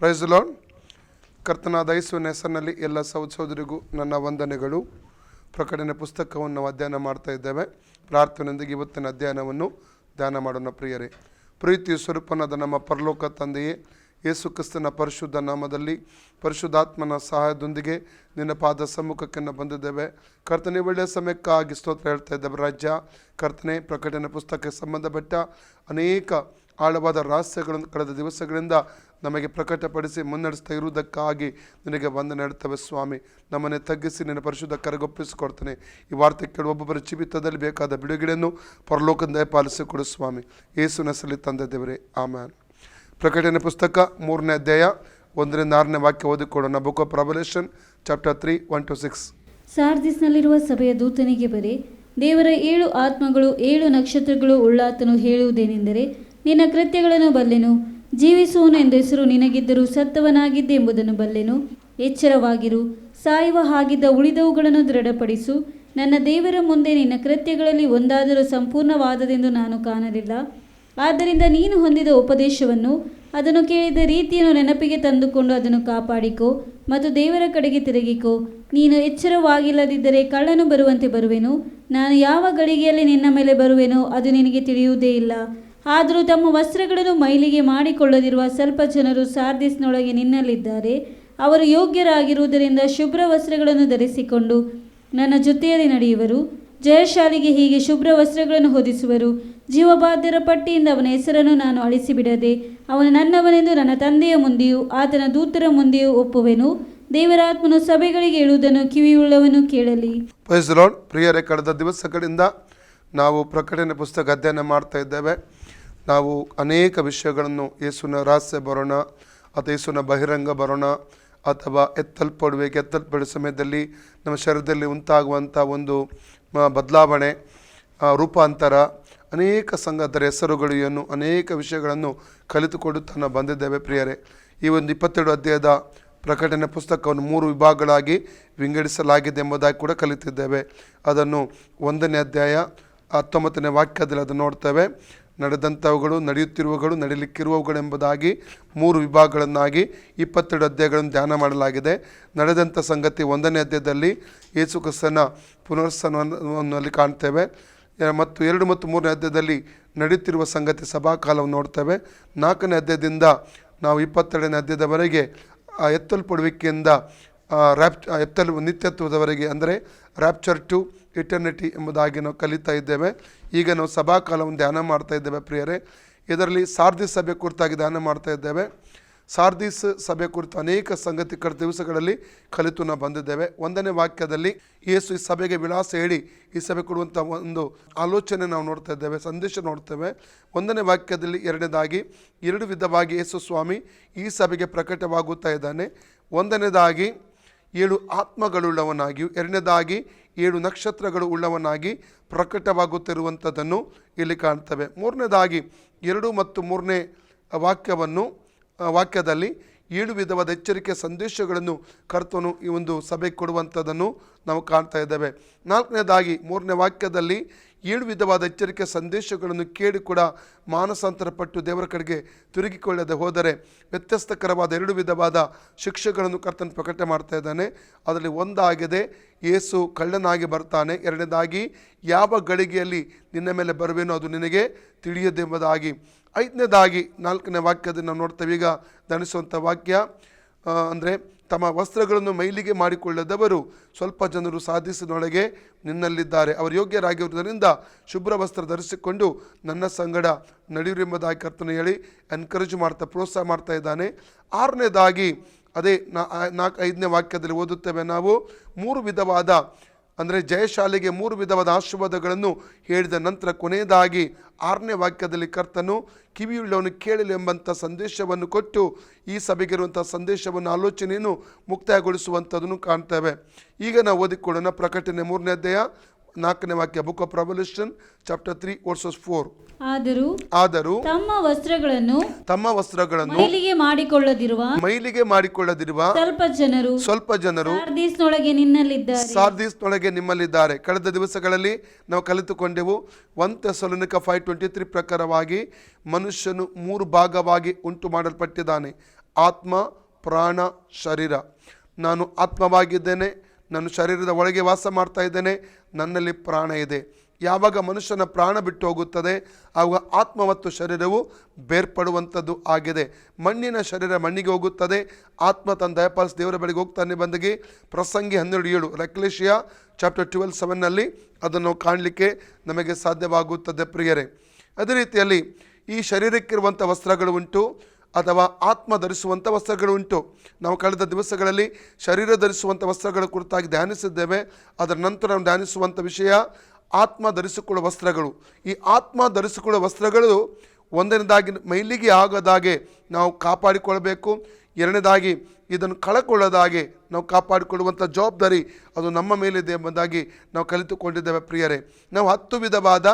Price the lord. ಕರ್ತನಾದ ಯೇಸುವಿನ ಹೆಸರಿನಲ್ಲಿ ಎಲ್ಲ ಸಹೋದರಿಗೂ ನನ್ನ ವಂದನೆಗಳು. ಪ್ರಕಟಣೆ ಪುಸ್ತಕವನ್ನು ಅಧ್ಯಯನ ಮಾಡ್ತಾ ಇದ್ದೇವೆ. ಪ್ರಾರ್ಥನೆಯೊಂದಿಗೆ ಇವತ್ತಿನ ಅಧ್ಯಯನವನ್ನು ಧ್ಯಾನ ಮಾಡೋಣ. ಪ್ರಿಯರೇ, ಪ್ರೀತಿಯ ಸ್ವರೂಪನಾದ ನಮ್ಮ ಪರಲೋಕ ತಂದೆಯೇ, ಯೇಸು ಕ್ರಿಸ್ತನ ಪರಿಶುದ್ಧ ನಾಮದಲ್ಲಿ ಪರಿಶುದ್ಧಾತ್ಮನ ಸಹಾಯದೊಂದಿಗೆ ನಿನ್ನ ಪಾದ ಸಮ್ಮುಖಕ್ಕೆ ನಾವು ಬಂದಿದ್ದೇವೆ. ಕರ್ತನೆ, ಒಳ್ಳೆಯ ಸಮಯಕ್ಕಾಗಿ ಸ್ತೋತ್ರ ಹೇಳ್ತಾ ಇದ್ದೇವೆ. ರಾಜ್ಯ ಕರ್ತನೆ, ಪ್ರಕಟಣೆ ಪುಸ್ತಕಕ್ಕೆ ಸಂಬಂಧಪಟ್ಟ ಅನೇಕ ಆಳವಾದ ರಹಸ್ಯಗಳನ್ನು ಕಳೆದ ದಿವಸಗಳಿಂದ ನಮಗೆ ಪ್ರಕಟಪಡಿಸಿ ಮುನ್ನಡೆಸ್ತಾ ಇರುವುದಕ್ಕಾಗಿ ನಿನಗೆ ವಂದನೆ ಹೇಳ್ತೇವೆ ಸ್ವಾಮಿ. ನಮ್ಮನ್ನೇ ತಗ್ಗಿಸಿ ನಿನ್ನ ಪರಿಶುದ್ಧ ಕರೆಗೊಪ್ಪಿಸಿಕೊಡ್ತೇನೆ. ಈ ವಾರ್ತೆ ಕೇಳಿ ಒಬ್ಬೊಬ್ಬರ ಜೀವಿತದಲ್ಲಿ ಬೇಕಾದ ಬಿಡುಗಡೆಯನ್ನು ಪರಲೋಕದಿಂದ ಪಾಲಿಸಿಕೊಡು ಸ್ವಾಮಿ. ಯೇಸುವಿನ ಹೆಸರಲ್ಲಿ ತಂದೆ ದೇವರೇ, ಆಮೆನ್. ಪ್ರಕಟಣೆ ಪುಸ್ತಕ 3ನೇ ಅಧ್ಯಾಯ 1ರಿಂದ 6ನೇ ವಾಕ್ಯ ಓದಿಕೊಳ್ಳೋಣ. Book of revelation chapter 3 1-6. ಸಾರ್ದಿಸ್ನಲ್ಲಿರುವ ಸಭೆಯ ದೂತನಿಗೆ ಬರೆ, ದೇವರ 7 ಆತ್ಮಗಳು 7 ನಕ್ಷತ್ರಗಳು ಉಳ್ಳಾತನು ಹೇಳುವುದೇನೆಂದರೆ, ನಿನ್ನ ಕೃತ್ಯಗಳನ್ನು ಬಲ್ಲೆನು, ಜೀವಿಸುವನು ಎಂದು ಹೆಸರು ನಿನಗಿದ್ದರೂ ಸತ್ತವನಾಗಿದ್ದೆ ಎಂಬುದನ್ನು ಬಲ್ಲೆನು. ಎಚ್ಚರವಾಗಿರು, ಸಾಯುವ ಹಾಗಿದ್ದ ಉಳಿದವುಗಳನ್ನು ದೃಢಪಡಿಸು. ನನ್ನ ದೇವರ ಮುಂದೆ ನಿನ್ನ ಕೃತ್ಯಗಳಲ್ಲಿ ಒಂದಾದರೂ ಸಂಪೂರ್ಣವಾದದೆಂದು ನಾನು ಕಾಣಲಿಲ್ಲ. ಆದ್ದರಿಂದ ನೀನು ಹೊಂದಿದ ಉಪದೇಶವನ್ನು, ಅದನ್ನು ಕೇಳಿದ ರೀತಿಯನ್ನು ನೆನಪಿಗೆ ತಂದುಕೊಂಡು ಅದನ್ನು ಕಾಪಾಡಿಕೋ ಮತ್ತು ದೇವರ ಕಡೆಗೆ ತಿರುಗಿಕೋ. ನೀನು ಎಚ್ಚರವಾಗಿಲ್ಲದಿದ್ದರೆ ಕಳ್ಳನು ಬರುವಂತೆ ಬರುವೆನು. ನಾನು ಯಾವ ಗಳಿಗೆಯಲ್ಲಿ ನಿನ್ನ ಮೇಲೆ ಬರುವೆನೋ ಅದು ನಿನಗೆ ತಿಳಿಯುವುದೇ ಇಲ್ಲ. ಆದರೂ ತಮ್ಮ ವಸ್ತ್ರಗಳನ್ನು ಮೈಲಿಗೆ ಮಾಡಿಕೊಳ್ಳದಿರುವ ಸ್ವಲ್ಪ ಜನರು ಸಾರ್ದಿಸ್ನೊಳಗೆ ನಿನ್ನಲ್ಲಿದ್ದಾರೆ. ಅವರು ಯೋಗ್ಯರಾಗಿರುವುದರಿಂದ ಶುಭ್ರ ವಸ್ತ್ರಗಳನ್ನು ಧರಿಸಿಕೊಂಡು ನನ್ನ ಜೊತೆಯಲ್ಲಿ ನಡೆಯುವರು. ಜಯಶಾಲಿಗೆ ಹೀಗೆ ಶುಭ್ರ ವಸ್ತ್ರಗಳನ್ನು ಹೊದಿಸುವರು. ಜೀವಬಾಧ್ಯರ ಪಟ್ಟಿಯಿಂದ ಅವನ ಹೆಸರನ್ನು ನಾನು ಅಳಿಸಿಬಿಡದೆ ಅವನು ನನ್ನವನೆಂದು ನನ್ನ ತಂದೆಯ ಮುಂದೆಯೂ ಆತನ ದೂತರ ಮುಂದೆಯೂ ಒಪ್ಪುವೆನು. ದೇವರಾತ್ಮನು ಸಭೆಗಳಿಗೆ ಹೇಳುವುದನ್ನು ಕಿವಿಯುಳ್ಳವನು ಕೇಳಲಿ. Praise the Lord. ಪ್ರಿಯರೇ, ಕಳೆದ ದಿವಸಗಳಿಂದ ನಾವು ಪ್ರಕಟಣೆ ಪುಸ್ತಕ ಅಧ್ಯಯನ ಮಾಡ್ತಾ ಇದ್ದೇವೆ. ನಾವು ಅನೇಕ ವಿಷಯಗಳನ್ನು, ಯೇಸುವಿನ ರಹಸ್ಯ ಬರೋಣ ಅಥವಾ ಯೇಸುವಿನ ಬಹಿರಂಗ ಬರೋಣ ಅಥವಾ ಎತ್ತಲ್ಪಡುವ ಸಮಯದಲ್ಲಿ ನಮ್ಮ ಶರೀರದಲ್ಲಿ ಉಂಟಾಗುವಂಥ ಒಂದು ಬದಲಾವಣೆ, ರೂಪಾಂತರ, ಅನೇಕ ಸಂಗತರ ಹೆಸರುಗಳು ಏನು, ಅನೇಕ ವಿಷಯಗಳನ್ನು ಕಲಿತುಕೊಡುತ್ತಾ ನಾವು ಬಂದಿದ್ದೇವೆ. ಪ್ರಿಯರೇ, ಈ ಒಂದು 22 ಅಧ್ಯಾಯದ ಪ್ರಕಟಣೆ ಪುಸ್ತಕವನ್ನು 3 ವಿಭಾಗಗಳಾಗಿ ವಿಂಗಡಿಸಲಾಗಿದೆ ಎಂಬುದಾಗಿ ಕೂಡ ಕಲಿತಿದ್ದೇವೆ. ಅದನ್ನು 1ನೇ ಅಧ್ಯಾಯ 19ನೇ ವಾಕ್ಯದಲ್ಲಿ ಅದನ್ನು ನೋಡ್ತೇವೆ. ನಡೆದಂಥವುಗಳು, ನಡೆಯುತ್ತಿರುವವುಗಳು, ನಡೀಲಿಕ್ಕಿರುವವುಗಳು ಎಂಬುದಾಗಿ 3 ವಿಭಾಗಗಳನ್ನಾಗಿ 22 ಅಧ್ಯಾಯಗಳನ್ನು ಧ್ಯಾನ ಮಾಡಲಾಗಿದೆ. ನಡೆದಂಥ ಸಂಗತಿ 1ನೇ ಅಧ್ಯಾಯದಲ್ಲಿ ಯೇಸು ಕ್ರಿಸ್ತನ ಪುನರುತ್ಥಾನವನ್ನು ಕಾಣ್ತೇವೆ. ಮತ್ತು 2 ಮತ್ತು 3ನೇ ಅಧ್ಯಾಯದಲ್ಲಿ ನಡೆಯುತ್ತಿರುವ ಸಂಗತಿ ಸಭಾಕಾಲವನ್ನು ನೋಡ್ತೇವೆ. 4ನೇ ಅಧ್ಯಾಯದಿಂದ ನಾವು 22ನೇ ಅಧ್ಯಾಯದವರೆಗೆ ಎತ್ತಲ್ಪಡುವಿಕೆಯಿಂದ ನಿತ್ಯತ್ವದವರೆಗೆ, ಅಂದರೆ ರ್ಯಾಪ್ಚರ್ ಟು ಇಟರ್ನಿಟಿ ಎಂಬುದಾಗಿ ನಾವು ಕಲಿತಾ ಇದ್ದೇವೆ. ಈಗ ನಾವು ಸಭಾಕಾಲವನ್ನು ಧ್ಯಾನ ಮಾಡ್ತಾ ಇದ್ದೇವೆ. ಪ್ರಿಯರೇ, ಇದರಲ್ಲಿ ಸಾರ್ದಿಸ್ ಸಭೆ ಕುರಿತಾಗಿ ಧ್ಯಾನ ಮಾಡ್ತಾ ಇದ್ದೇವೆ. ಸಾರ್ದಿಸ್ ಸಭೆ ಕುರಿತು ಅನೇಕ ಸಂಗತಿ ಕಳೆದ ದಿವಸಗಳಲ್ಲಿ ಕಲಿತು ನಾವು ಬಂದಿದ್ದೇವೆ. 1ನೇ ವಾಕ್ಯದಲ್ಲಿ ಯೇಸು ಈ ಸಭೆಗೆ ವಿಳಾಸ ಹೇಳಿ ಈ ಸಭೆ ಕೊಡುವಂಥ ಒಂದು ಆಲೋಚನೆ ನಾವು ನೋಡ್ತಾ ಇದ್ದೇವೆ, ಸಂದೇಶ ನೋಡ್ತೇವೆ. 1ನೇ ವಾಕ್ಯದಲ್ಲಿ 2ನೇದಾಗಿ 2 ವಿಧವಾಗಿ ಯೇಸು ಸ್ವಾಮಿ ಈ ಸಭೆಗೆ ಪ್ರಕಟವಾಗುತ್ತಾ ಇದ್ದಾನೆ. 1ನೇದಾಗಿ 7 ಆತ್ಮಗಳುಳ್ಳವನಾಗಿಯೂ 2ನೇದಾಗಿ 7 ನಕ್ಷತ್ರಗಳು ಉಳ್ಳವನಾಗಿ ಪ್ರಕಟವಾಗುತ್ತಿರುವಂಥದ್ದನ್ನು ಇಲ್ಲಿ ಕಾಣ್ತೇವೆ. 3ನೇದಾಗಿ 2 ಮತ್ತು 3ನೇ ವಾಕ್ಯದಲ್ಲಿ 7 ವಿಧವಾದ ಎಚ್ಚರಿಕೆ ಸಂದೇಶಗಳನ್ನು ಕರ್ತನು ಈ ಒಂದು ಸಭೆಗೆ ಕೊಡುವಂಥದ್ದನ್ನು ನಾವು ಕಾಣ್ತಾ ಇದ್ದೇವೆ. 4ನೇದಾಗಿ 3ನೇ ವಾಕ್ಯದಲ್ಲಿ 7 ವಿಧವಾದ ಎಚ್ಚರಿಕೆ ಸಂದೇಶಗಳನ್ನು ಕೇಳಿ ಕೂಡ ಮಾನಸಾಂತರಪಟ್ಟು ದೇವರ ಕಡೆಗೆ ತಿರುಗಿಕೊಳ್ಳದೆ ಹೋದರೆ ವ್ಯತ್ಯಸ್ತಕರವಾದ 2 ವಿಧವಾದ ಶಿಕ್ಷೆಗಳನ್ನು ಕರ್ತನು ಪ್ರಕಟ ಮಾಡ್ತಾ ಇದ್ದಾನೆ. ಅದರಲ್ಲಿ ಒಂದಾಗಿದೆ, ಯೇಸು ಕಳ್ಳನಾಗಿ ಬರ್ತಾನೆ. 2ನೇದಾಗಿ ಯಾವ ಗಳಿಗೆಯಲ್ಲಿ ನಿನ್ನ ಮೇಲೆ ಬರುವೇನೋ ಅದು ನಿನಗೆ ತಿಳಿಯದೆಂಬುದಾಗಿ. 5ನೇದಾಗಿ 4ನೇ ವಾಕ್ಯದಲ್ಲಿ ನಾವು ನೋಡ್ತೇವೆ. ಈಗ ಧ್ಯಾನಿಸುವಂಥ ವಾಕ್ಯ ಅಂದರೆ, ತಮ್ಮ ವಸ್ತ್ರಗಳನ್ನು ಮೈಲಿಗೆ ಮಾಡಿಕೊಳ್ಳದವರು ಸ್ವಲ್ಪ ಜನರು ಸಾಧಿಸಿನೊಳಗೆ ನಿನ್ನಲ್ಲಿದ್ದಾರೆ. ಅವರು ಯೋಗ್ಯರಾಗಿರುವುದರಿಂದ ಶುಭ್ರ ವಸ್ತ್ರ ಧರಿಸಿಕೊಂಡು ನನ್ನ ಸಂಗಡ ನಡೆಯುವುದೆಂಬುದಾಗಿ ಕರ್ತನು ಹೇಳಿ ಎನ್ಕರೇಜ್ ಪ್ರೋತ್ಸಾಹ ಮಾಡ್ತಾ ಇದ್ದಾನೆ. 6ನೇದಾಗಿ ಅದೇ 5ನೇ ವಾಕ್ಯದಲ್ಲಿ ಓದುತ್ತೇವೆ ನಾವು, 3 ವಿಧವಾದ, ಅಂದರೆ ಜಯಶಾಲಿಗೆ 3 ವಿಧವಾದ ಆಶೀರ್ವಾದಗಳನ್ನು ಹೇಳಿದ ನಂತರ ಕೊನೆಯದಾಗಿ 6ನೇ ವಾಕ್ಯದಲ್ಲಿ ಕರ್ತನು ಕಿವಿಯುಳ್ಳವನು ಕೇಳಲಿ ಎಂಬಂಥ ಸಂದೇಶವನ್ನು ಕೊಟ್ಟು ಈ ಸಭೆಗಿರುವಂಥ ಸಂದೇಶವನ್ನು, ಆಲೋಚನೆಯನ್ನು ಮುಕ್ತಾಯಗೊಳಿಸುವಂಥದ್ದನ್ನು ಕಾಣ್ತೇವೆ. ಈಗ ನಾವು ಓದಿಕೊಳ್ಳೋಣ. ಪ್ರಕಟಣೆ 3ನೇ ಅಧ್ಯಾಯ 4ನೇ ವಾಕ್ಯ. Book of revelation chapter 3 versus 4. ಆದರೂ ತಮ್ಮ ವಸ್ತ್ರಗಳನ್ನು ಮೈಲಿಗೆ ಮಾಡಿಕೊಳ್ಳದಿರುವ ಸ್ವಲ್ಪ ಜನರು ಸಾರ್ದಿಸ್ನೊಳಗೆ ನಿಮ್ಮಲ್ಲಿದ್ದಾರೆ. ಕಳೆದ ದಿವಸಗಳಲ್ಲಿ ನಾವು ಕಲಿತುಕೊಂಡೆವು 1 ಥೆಸಲೋನಿಕ 5:23 ಪ್ರಕಾರವಾಗಿ ಮನುಷ್ಯನು 3 ಭಾಗವಾಗಿ ಉಂಟು ಮಾಡಲ್ಪಟ್ಟಿದ್ದಾನೆ. ಆತ್ಮ, ಪ್ರಾಣ, ಶರೀರ. ನಾನು ಆತ್ಮವಾಗಿದ್ದೇನೆ, ನಾನು ಶರೀರದ ಒಳಗೆ ವಾಸ ಮಾಡ್ತಾ ಇದ್ದೇನೆ, ನನ್ನಲ್ಲಿ ಪ್ರಾಣ ಇದೆ. ಯಾವಾಗ ಮನುಷ್ಯನ ಪ್ರಾಣ ಬಿಟ್ಟು ಹೋಗುತ್ತದೆ ಆವಾಗ ಆತ್ಮ ಮತ್ತು ಶರೀರವು ಬೇರ್ಪಡುವಂಥದ್ದು ಆಗಿದೆ. ಮಣ್ಣಿನ ಶರೀರ ಮಣ್ಣಿಗೆ ಹೋಗುತ್ತದೆ, ಆತ್ಮ ತನ್ನ ದಯಪಾಲಿಸಿ ದೇವರ ಬಳಿಗೆ ಹೋಗ್ತಾನೆ. ಬಂದಗೆ ಪ್ರಸಂಗಿ 12:7 ರೆಕ್ಲೇಶಿಯಾ ಚಾಪ್ಟರ್ 12:7 ಅದನ್ನು ಕಾಣಲಿಕ್ಕೆ ನಮಗೆ ಸಾಧ್ಯವಾಗುತ್ತದೆ ಪ್ರಿಯರೇ. ಅದೇ ರೀತಿಯಲ್ಲಿ ಈ ಶರೀರಕ್ಕಿರುವಂಥ ವಸ್ತ್ರಗಳು ಉಂಟು ಅಥವಾ ಆತ್ಮ ಧರಿಸುವಂಥ ವಸ್ತ್ರಗಳು ಉಂಟು. ನಾವು ಕಳೆದ ದಿವಸಗಳಲ್ಲಿ ಶರೀರ ಧರಿಸುವಂಥ ವಸ್ತ್ರಗಳ ಕುರಿತಾಗಿ ಧ್ಯಾನಿಸಿದ್ದೇವೆ. ಅದರ ನಂತರ ನಾವು ಧ್ಯಾನಿಸುವಂಥ ವಿಷಯ ಆತ್ಮ ಧರಿಸಿಕೊಳ್ಳುವ ವಸ್ತ್ರಗಳು. ಈ ಆತ್ಮ ಧರಿಸಿಕೊಳ್ಳುವ ವಸ್ತ್ರಗಳು ಒಂದನೇದಾಗಿ ಮೈಲಿಗೆ ಆಗದಾಗೆ ನಾವು ಕಾಪಾಡಿಕೊಳ್ಬೇಕು. ಎರಡನೇದಾಗಿ ಇದನ್ನು ಕಳಕೊಳ್ಳೋದಾಗೆ ನಾವು ಕಾಪಾಡಿಕೊಳ್ಳುವಂಥ ಜವಾಬ್ದಾರಿ ಅದು ನಮ್ಮ ಮೇಲಿದೆ ಎಂಬುದಾಗಿ ನಾವು ಕಲಿತುಕೊಂಡಿದ್ದೇವೆ ಪ್ರಿಯರೇ. ನಾವು 10 ವಿಧವಾದ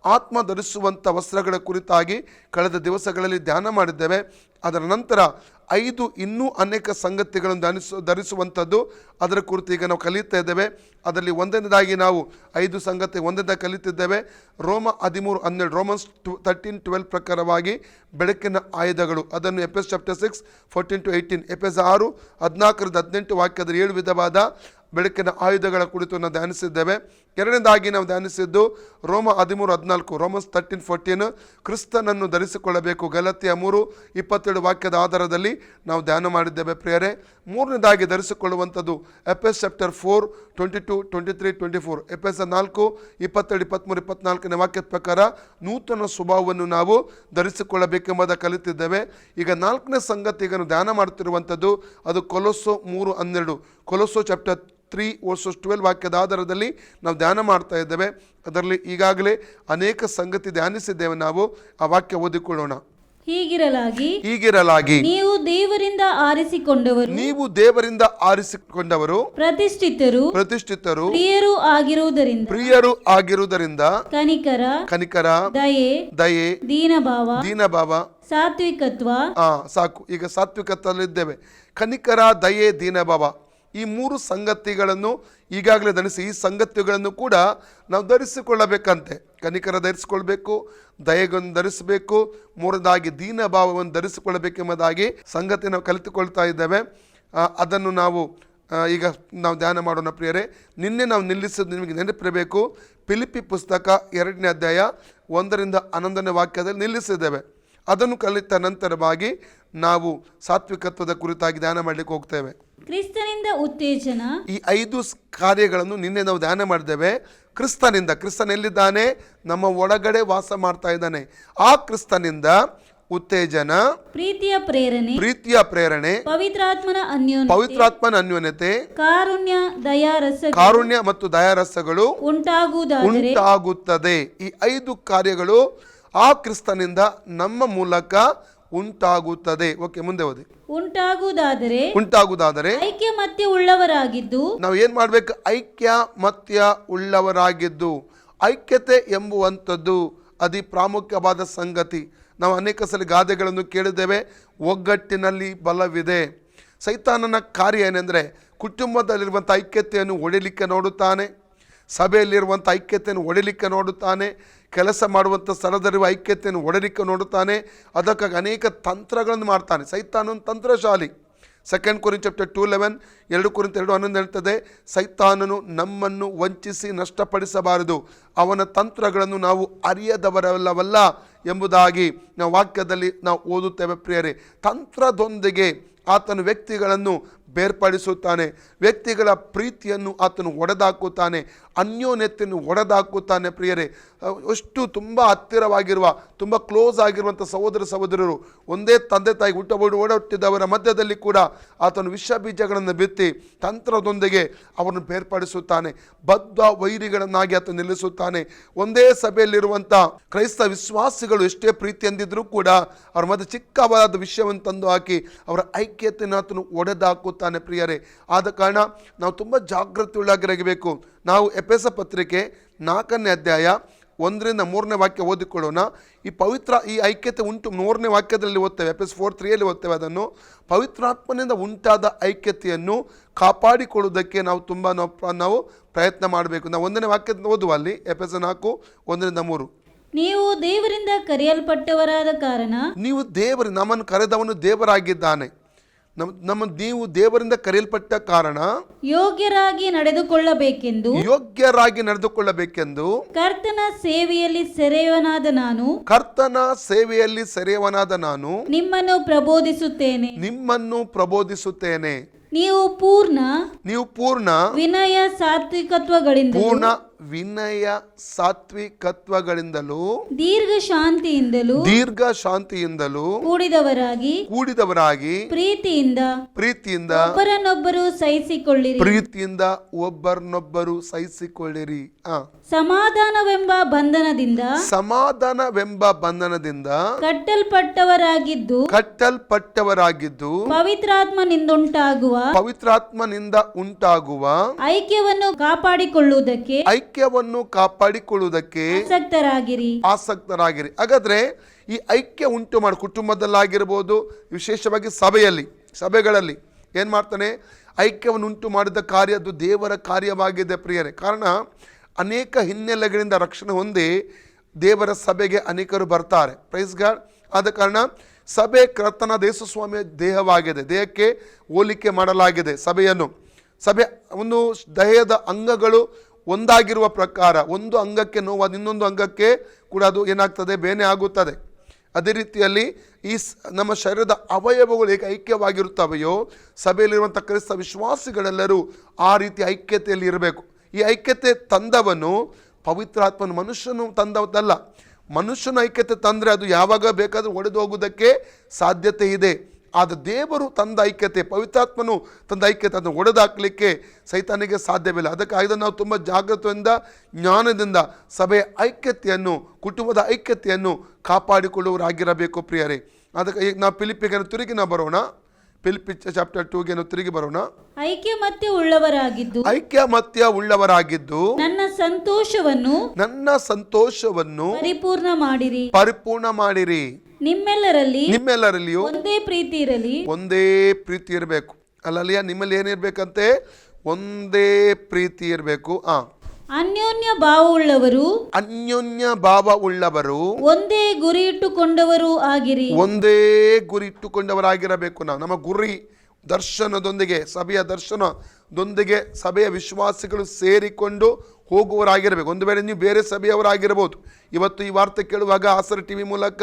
ಆತ್ಮ ಧರಿಸುವಂಥ ವಸ್ತ್ರಗಳ ಕುರಿತಾಗಿ ಕಳೆದ ದಿವಸಗಳಲ್ಲಿ ಧ್ಯಾನ ಮಾಡಿದ್ದೇವೆ. ಅದರ ನಂತರ 5 ಇನ್ನೂ ಅನೇಕ ಸಂಗತಿಗಳನ್ನು ಧರಿಸುವಂಥದ್ದು ಅದರ ಕುರಿತು ಈಗ ನಾವು ಕಲಿಯುತ್ತಾ ಇದ್ದೇವೆ. ಅದರಲ್ಲಿ ಒಂದನೇದಾಗಿ ನಾವು 5 ಸಂಗತಿ ಒಂದನೇದಾಗಿ ಕಲಿತಿದ್ದೇವೆ. ರೋಮ 13:12 ರೋಮನ್ಸ್ 13:12 ಪ್ರಕಾರವಾಗಿ ಬೆಳಕಿನ ಆಯುಧಗಳು. ಅದನ್ನು ಎಫೆಸ ಚಾಪ್ಟರ್ 6:14-18 ಎಫೆಸ 6:14-18 ವಾಕ್ಯದ 7 ವಿಧವಾದ ಬೆಳಕಿನ ಆಯುಧಗಳ ಕುರಿತು ನಾವು ಧ್ಯಾನಿಸಿದ್ದೇವೆ. ಎರಡನೇದಾಗಿ ನಾವು ಧ್ಯಾನಿಸಿದ್ದು ರೋಮ 13:14 ರೋಮನ್ಸ್ 13:14 ಕ್ರಿಸ್ತನನ್ನು ಧರಿಸಿಕೊಳ್ಳಬೇಕು. ಗಲಾತ್ಯ 3:27 ವಾಕ್ಯದ ಆಧಾರದಲ್ಲಿ ನಾವು ಧ್ಯಾನ ಮಾಡಿದ್ದೇವೆ ಪ್ರಿಯರೇ. ಮೂರನೇದಾಗಿ ಧರಿಸಿಕೊಳ್ಳುವಂಥದ್ದು ಎಫೆಸ ಚಾಪ್ಟರ್ 4:22-23-24 ಎಫೆಸ 4:27-23-24 ವಾಕ್ಯದ ಪ್ರಕಾರ ನೂತನ ಸ್ವಭಾವವನ್ನು ನಾವು ಧರಿಸಿಕೊಳ್ಳಬೇಕೆಂಬುದನ್ನು ಕಲಿತಿದ್ದೇವೆ. ಈಗ 4ನೇ ಸಂಗತಿ ಈಗ ಧ್ಯಾನ ಮಾಡುತ್ತಿರುವಂಥದ್ದು ಅದು ಕೊಲೊಸ್ಸೆ 3:12 ಕೊಲೊಸ್ಸೆ ಚಾಪ್ಟರ್ 3:12 ವಾಕ್ಯದ ಆಧಾರದಲ್ಲಿ ನಾವು ಧ್ಯಾನ ಮಾಡ್ತಾ ಇದ್ದೇವೆ. ಅದರಲ್ಲಿ ಈಗಾಗಲೇ ಅನೇಕ ಸಂಗತಿ ಧ್ಯಾನಿಸಿದ್ದೇವೆ. ನಾವು ಆ ವಾಕ್ಯ ಓದಿಕೊಳ್ಳೋಣ. ಹೀಗಿರಲಾಗಿ ನೀವು ದೇವರಿಂದ ಆರಿಸಿಕೊಂಡವರು ಪ್ರತಿಷ್ಠಿತರು ಪ್ರಿಯರು ಆಗಿರುವುದರಿಂದ ಕನಿಕರ ದಯೆ ದೀನಭಾವ ಸಾತ್ವಿಕತ್ವ. ಸಾಕು, ಈಗ ಸಾತ್ವಿಕತ್ವದಲ್ಲಿದ್ದೇವೆ. ಕನಿಕರ, ದಯೆ, ದೀನಭಾವ ಈ 3 ಸಂಗತಿಗಳನ್ನು ಈಗಾಗಲೇ ಧರಿಸಿ ಈ ಸಂಗತಿಗಳನ್ನು ಕೂಡ ನಾವು ಧರಿಸಿಕೊಳ್ಳಬೇಕಂತೆ. ಕನಿಕರ ಧರಿಸಿಕೊಳ್ಬೇಕು, ದಯೆಯನ್ನು ಧರಿಸಬೇಕು, ಮೂರನೇದಾಗಿ ದೀನಭಾವವನ್ನು ಧರಿಸಿಕೊಳ್ಳಬೇಕೆಂಬುದಾಗಿ ಸಂಗತಿ ನಾವು ಕಲಿತುಕೊಳ್ತಾ ಇದ್ದೇವೆ. ಅದನ್ನು ನಾವು ಈಗ ನಾವು ಧ್ಯಾನ ಮಾಡೋಣ ಪ್ರಿಯರೇ. ನಿನ್ನೆ ನಾವು ನಿಲ್ಲಿಸೋದು ನಿಮಗೆ ನೆನಪಿರಬೇಕು. ಫಿಲಿಪ್ಪಿ ಪುಸ್ತಕ 2ನೇ ಅಧ್ಯಾಯ 1-11 ವಾಕ್ಯದಲ್ಲಿ ನಿಲ್ಲಿಸಿದ್ದೇವೆ. ಅದನ್ನು ಕಲಿತ ನಂತರವಾಗಿ ನಾವು ಸಾತ್ವಿಕತ್ವದ ಕುರಿತಾಗಿ ಧ್ಯಾನ ಮಾಡಲಿಕ್ಕೆ ಹೋಗ್ತೇವೆ. ಕ್ರಿಸ್ತನಿಂದ ಉತ್ತೇಜನ. ಈ 5 ಕಾರ್ಯಗಳನ್ನು ನಿನ್ನೆ ನಾವು ಧ್ಯಾನ ಮಾಡಿದ್ದೇವೆ. ಕ್ರಿಸ್ತನ ಎಲ್ಲಿದ್ದಾನೆ? ನಮ್ಮ ಒಳಗಡೆ ವಾಸ ಮಾಡ್ತಾ ಇದ್ದಾನೆ. ಆ ಕ್ರಿಸ್ತನಿಂದ ಉತ್ತೇಜನ, ಪ್ರೀತಿಯ ಪ್ರೇರಣೆ, ಪವಿತ್ರಾತ್ಮನ ಅನ್ಯೋನ್ಯತೆ, ಕಾರುಣ್ಯ ಮತ್ತು ದಯಾರಸಗಳು ಉಂಟಾಗುತ್ತದೆ. ಈ 5 ಕಾರ್ಯಗಳು ಆ ಕ್ರಿಸ್ತನಿಂದ ನಮ್ಮ ಮೂಲಕ ಉಂಟಾಗುತ್ತದೆ. ಓಕೆ, ಮುಂದೆ ಓದಿ. ಉಂಟಾಗುವುದಾದರೆ ಐಕ್ಯಮತ್ಯ ಉಳ್ಳವರಾಗಿದ್ದು ನಾವು ಏನ್ ಮಾಡ್ಬೇಕು? ಐಕ್ಯಮತ್ಯ ಉಳ್ಳವರಾಗಿದ್ದು. ಐಕ್ಯತೆ ಎಂಬುವಂಥದ್ದು ಅತಿ ಪ್ರಾಮುಖ್ಯವಾದ ಸಂಗತಿ. ನಾವು ಅನೇಕ ಸಲ ಗಾದೆಗಳನ್ನು ಕೇಳಿದ್ದೇವೆ. ಒಗ್ಗಟ್ಟಿನಲ್ಲಿ ಬಲವಿದೆ. ಸೈತಾನನ ಕಾರ್ಯ ಏನೆಂದರೆ ಕುಟುಂಬದಲ್ಲಿರುವಂಥ ಐಕ್ಯತೆಯನ್ನು ಒಡೆಯಲಿಕ್ಕೆ ನೋಡುತ್ತಾನೆ, ಸಭೆಯಲ್ಲಿರುವಂಥ ಐಕ್ಯತೆಯನ್ನು ಒಡೆಯಲಿಕ್ಕೆ ನೋಡುತ್ತಾನೆ, ಕೆಲಸ ಮಾಡುವಂಥ ಸ್ಥಳದಲ್ಲಿರುವ ಐಕ್ಯತೆಯನ್ನು ಒಡೆಯಲಿಕ್ಕೆ ನೋಡುತ್ತಾನೆ. ಅದಕ್ಕಾಗಿ ಅನೇಕ ತಂತ್ರಗಳನ್ನು ಮಾಡ್ತಾನೆ. ಸೈತಾನನ ತಂತ್ರಶಾಲಿ. 2 ಕೊರಿಂಥಿಯನ್ಸ್ ಚಾಪ್ಟರ್ 2:11 2 ಕೊರಿಂಥಿಯನ್ಸ್ 2:11 ಹೇಳ್ತದೆ, ಸೈತಾನನು ನಮ್ಮನ್ನು ವಂಚಿಸಿ ನಷ್ಟಪಡಿಸಬಾರದು, ಅವನ ತಂತ್ರಗಳನ್ನು ನಾವು ಅರಿಯದವರಲ್ಲವಲ್ಲ ಎಂಬುದಾಗಿ ನಾವು ವಾಕ್ಯದಲ್ಲಿ ನಾವು ಓದುತ್ತೇವೆ ಪ್ರಿಯರೇ. ತಂತ್ರದೊಂದಿಗೆ ಆತನು ವ್ಯಕ್ತಿಗಳನ್ನು ಬೇರ್ಪಡಿಸುತ್ತಾನೆ, ವ್ಯಕ್ತಿಗಳ ಪ್ರೀತಿಯನ್ನು ಆತನು ಒಡೆದಾಕುತ್ತಾನೆ, ಅನ್ಯೋನ್ಯತೆಯನ್ನು ಒಡೆದಾಕುತ್ತಾನೆ ಪ್ರಿಯರೇ. ಅಷ್ಟು ತುಂಬ ಹತ್ತಿರವಾಗಿರುವ, ತುಂಬ ಕ್ಲೋಸ್ ಆಗಿರುವಂಥ ಸಹೋದರರು, ಒಂದೇ ತಂದೆ ತಾಯಿ ಓಡಹುಟ್ಟಿದವರ ಮಧ್ಯದಲ್ಲಿ ಕೂಡ ಆತನು ವಿಷ ಬೀಜಗಳನ್ನು ಬಿತ್ತಿ ತಂತ್ರದೊಂದಿಗೆ ಅವರನ್ನು ಬೇರ್ಪಡಿಸುತ್ತಾನೆ, ಬದ್ಧ ವೈರಿಗಳನ್ನಾಗಿ ಆತನು ನಿಲ್ಲಿಸುತ್ತಾನೆ. ಒಂದೇ ಸಭೆಯಲ್ಲಿರುವಂಥ ಕ್ರೈಸ್ತ ವಿಶ್ವಾಸಿಗಳು ಎಷ್ಟೇ ಪ್ರೀತಿ ಎಂದಿದ್ರೂ ಕೂಡ ಅವ್ರ ಮಧ್ಯೆ ಚಿಕ್ಕವಾದ ವಿಷಯವನ್ನು ತಂದು ಹಾಕಿ ಅವರ ಐಕ್ಯತೆಯನ್ನು ಆತನು ಒಡೆದಾಕುತ್ತಾನೆ ಪ್ರಿಯರೇ. ಆದ ಕಾರಣ ನಾವು ತುಂಬ ಜಾಗೃತಿಯುಳ್ಳಾಗಿರಬೇಕು. ನಾವು ಎಫೆಸ ಪತ್ರಿಕೆ 4ನೇ ಅಧ್ಯಾಯ 1-3 ವಾಕ್ಯ ಓದಿಕೊಳ್ಳೋಣ. ಈ ಐಕ್ಯತೆ ಉಂಟು 3ನೇ ವಾಕ್ಯದಲ್ಲಿ ಓದ್ತೇವೆ. ಎಫೆಸ 4:3 ಓದ್ತೇವೆ. ಅದನ್ನು ಪವಿತ್ರಾತ್ಮನಿಂದ ಉಂಟಾದ ಐಕ್ಯತೆಯನ್ನು ಕಾಪಾಡಿಕೊಳ್ಳುವುದಕ್ಕೆ ನಾವು ಪ್ರಯತ್ನ ಮಾಡಬೇಕು. ನಾವು 1ನೇ ವಾಕ್ಯದಿಂದ ಓದುವ ಅಲ್ಲಿ ಎಫೆಸ 4:1-3. ನೀವು ದೇವರಿಂದ ಕರೆಯಲ್ಪಟ್ಟವರಾದ ಕಾರಣ ನಮ್ಮನ್ನು ಕರೆದವನು ದೇವರಾಗಿದ್ದಾನೆ. ನೀವು ದೇವರಿಂದ ಕರೆಯಲ್ಪಟ್ಟ ಕಾರಣ ಯೋಗ್ಯರಾಗಿ ನಡೆದುಕೊಳ್ಳಬೇಕೆಂದು ಯೋಗ್ಯರಾಗಿ ನಡೆದುಕೊಳ್ಳಬೇಕೆಂದು ಕರ್ತನ ಸೇವೆಯಲ್ಲಿ ಸೆರೆಯವನಾದ ನಾನು ನಿಮ್ಮನ್ನು ಪ್ರಬೋಧಿಸುತ್ತೇನೆ. ನೀವು ಪೂರ್ಣ ವಿನಯ ಸಾತ್ವಿಕತ್ವಗಳಿಂದಲೂ ದೀರ್ಘ ಶಾಂತಿಯಿಂದಲೂ ಕೂಡಿದವರಾಗಿ ಪ್ರೀತಿಯಿಂದ ಒಬ್ಬರನ್ನೊಬ್ಬರು ಸಹಿಸಿಕೊಳ್ಳಿರಿ. ಸಮಾಧಾನವೆಂಬ ಬಂಧನದಿಂದ ಕಟ್ಟಲ್ಪಟ್ಟವರಾಗಿದ್ದು ಪವಿತ್ರಾತ್ಮನಿಂದ ಉಂಟಾಗುವ ಐಕ್ಯವನ್ನು ಕಾಪಾಡಿಕೊಳ್ಳುವುದಕ್ಕೆ ಆಸಕ್ತರಾಗಿರಿ. ಹಾಗಾದ್ರೆ ಈ ಐಕ್ಯ ಉಂಟು ಮಾಡಿ ಕುಟುಂಬದಲ್ಲಾಗಿರ್ಬೋದು, ವಿಶೇಷವಾಗಿ ಸಭೆಗಳಲ್ಲಿ ಏನ್ ಮಾಡ್ತಾನೆ, ಐಕ್ಯವನ್ನು ಉಂಟು ಮಾಡಿದ ಕಾರ್ಯ ಅದು ದೇವರ ಕಾರ್ಯವಾಗಿದೆ ಪ್ರಿಯರೇ. ಕಾರಣ ಅನೇಕ ಹಿನ್ನೆಲೆಗಳಿಂದ ರಕ್ಷಣೆ ಹೊಂದಿ ದೇವರ ಸಭೆಗೆ ಅನೇಕರು ಬರ್ತಾರೆ. Praise God. ಆದ ಕಾರಣ ಸಭೆ ಕರ್ತನ ಯೇಸುಸ್ವಾಮಿಯ ದೇಹವಾಗಿದೆ. ದೇಹಕ್ಕೆ ಹೋಲಿಕೆ ಮಾಡಲಾಗಿದೆ ಸಭೆಯನ್ನು. ಸಭೆ ಒಂದು ದೇಹದ ಅಂಗಗಳು ಒಂದಾಗಿರುವ ಪ್ರಕಾರ ಒಂದು ಅಂಗಕ್ಕೆ ನೋವಾದ ಇನ್ನೊಂದು ಅಂಗಕ್ಕೆ ಕೂಡ ಅದು ಏನಾಗ್ತದೆ, ಬೇನೆ ಆಗುತ್ತದೆ. ಅದೇ ರೀತಿಯಲ್ಲಿ ನಮ್ಮ ಶರೀರದ ಅವಯವಗಳು ಹೇಗೆ ಐಕ್ಯವಾಗಿರುತ್ತವೆಯೋ ಸಭೆಯಲ್ಲಿರುವಂಥ ಕ್ರೈಸ್ತ ವಿಶ್ವಾಸಿಗಳೆಲ್ಲರೂ ಆ ರೀತಿ ಐಕ್ಯತೆಯಲ್ಲಿ ಇರಬೇಕು. ಈ ಐಕ್ಯತೆ ತಂದವನು ಪವಿತ್ರಾತ್ಮನು, ಮನುಷ್ಯನು ತಂದವಲ್ಲ. ಮನುಷ್ಯನ ಐಕ್ಯತೆ ತಂದರೆ ಅದು ಯಾವಾಗ ಬೇಕಾದರೂ ಒಡೆದು ಹೋಗುವುದಕ್ಕೆ ಸಾಧ್ಯತೆ ಇದೆ. ಆದರೆ ದೇವರು ತಂದ ಐಕ್ಯತೆ, ಪವಿತ್ರಾತ್ಮನು ತಂದ ಐಕ್ಯತೆ, ಅದನ್ನು ಒಡೆದಾಕಲಿಕ್ಕೆ ಸೈತಾನಿಗೆ ಸಾಧ್ಯವಿಲ್ಲ. ಅದಕ್ಕಾಗಿ ನಾವು ತುಂಬ ಜಾಗೃತಿಯಿಂದ ಜ್ಞಾನದಿಂದ ಸಭೆಯ ಐಕ್ಯತೆಯನ್ನು, ಕುಟುಂಬದ ಐಕ್ಯತೆಯನ್ನು ಕಾಪಾಡಿಕೊಳ್ಳುವರಾಗಿರಬೇಕು ಪ್ರಿಯರೇ. ಅದಕ್ಕೆ ಈಗ ನಾವು ಫಿಲಿಪ್ಪಿಗೆ ತಿರುಗಿ ನಾವು ಬರೋಣ. ಫಿಲಿಪ್ಪಿ ಚಾಪ್ಟರ್ 2ಗೆ ತಿರುಗಿ ಬರೋಣ. ಐಕ್ಯಮತ್ಯ ಉಳ್ಳವರಾಗಿದ್ದು ನನ್ನ ಸಂತೋಷವನ್ನು ಪರಿಪೂರ್ಣ ಮಾಡಿರಿ. ನಿಮ್ಮೆಲ್ಲರಲ್ಲಿಯೂ ಒಂದೇ ಪ್ರೀತಿ ಇರಬೇಕು. ಅಲ್ಲಲ್ಲಿಯ ನಿಮ್ಮಲ್ಲಿ ಏನಿರ್ಬೇಕಂತೆ, ಒಂದೇ ಪ್ರೀತಿ ಇರಬೇಕು. ಅನ್ಯೋನ್ಯ ಭಾವ ಉಳ್ಳವರು ಒಂದೇ ಗುರಿ ಇಟ್ಟುಕೊಂಡವರಾಗಿರಬೇಕು. ನಾವು ನಮ್ಮ ಗುರಿ ದರ್ಶನದೊಂದಿಗೆ, ಸಭೆಯ ದರ್ಶನದೊಂದಿಗೆ ಸಭೆಯ ವಿಶ್ವಾಸಿಗಳು ಸೇರಿಕೊಂಡು ಹೋಗುವವರಾಗಿರಬೇಕು. ಒಂದು ವೇಳೆ ನೀವು ಬೇರೆ ಸಭೆಯವರಾಗಿರ್ಬೋದು, ಇವತ್ತು ಈ ವಾರ್ತೆ ಕೇಳುವಾಗ ಆಸರ ಟಿವಿ ಮೂಲಕ,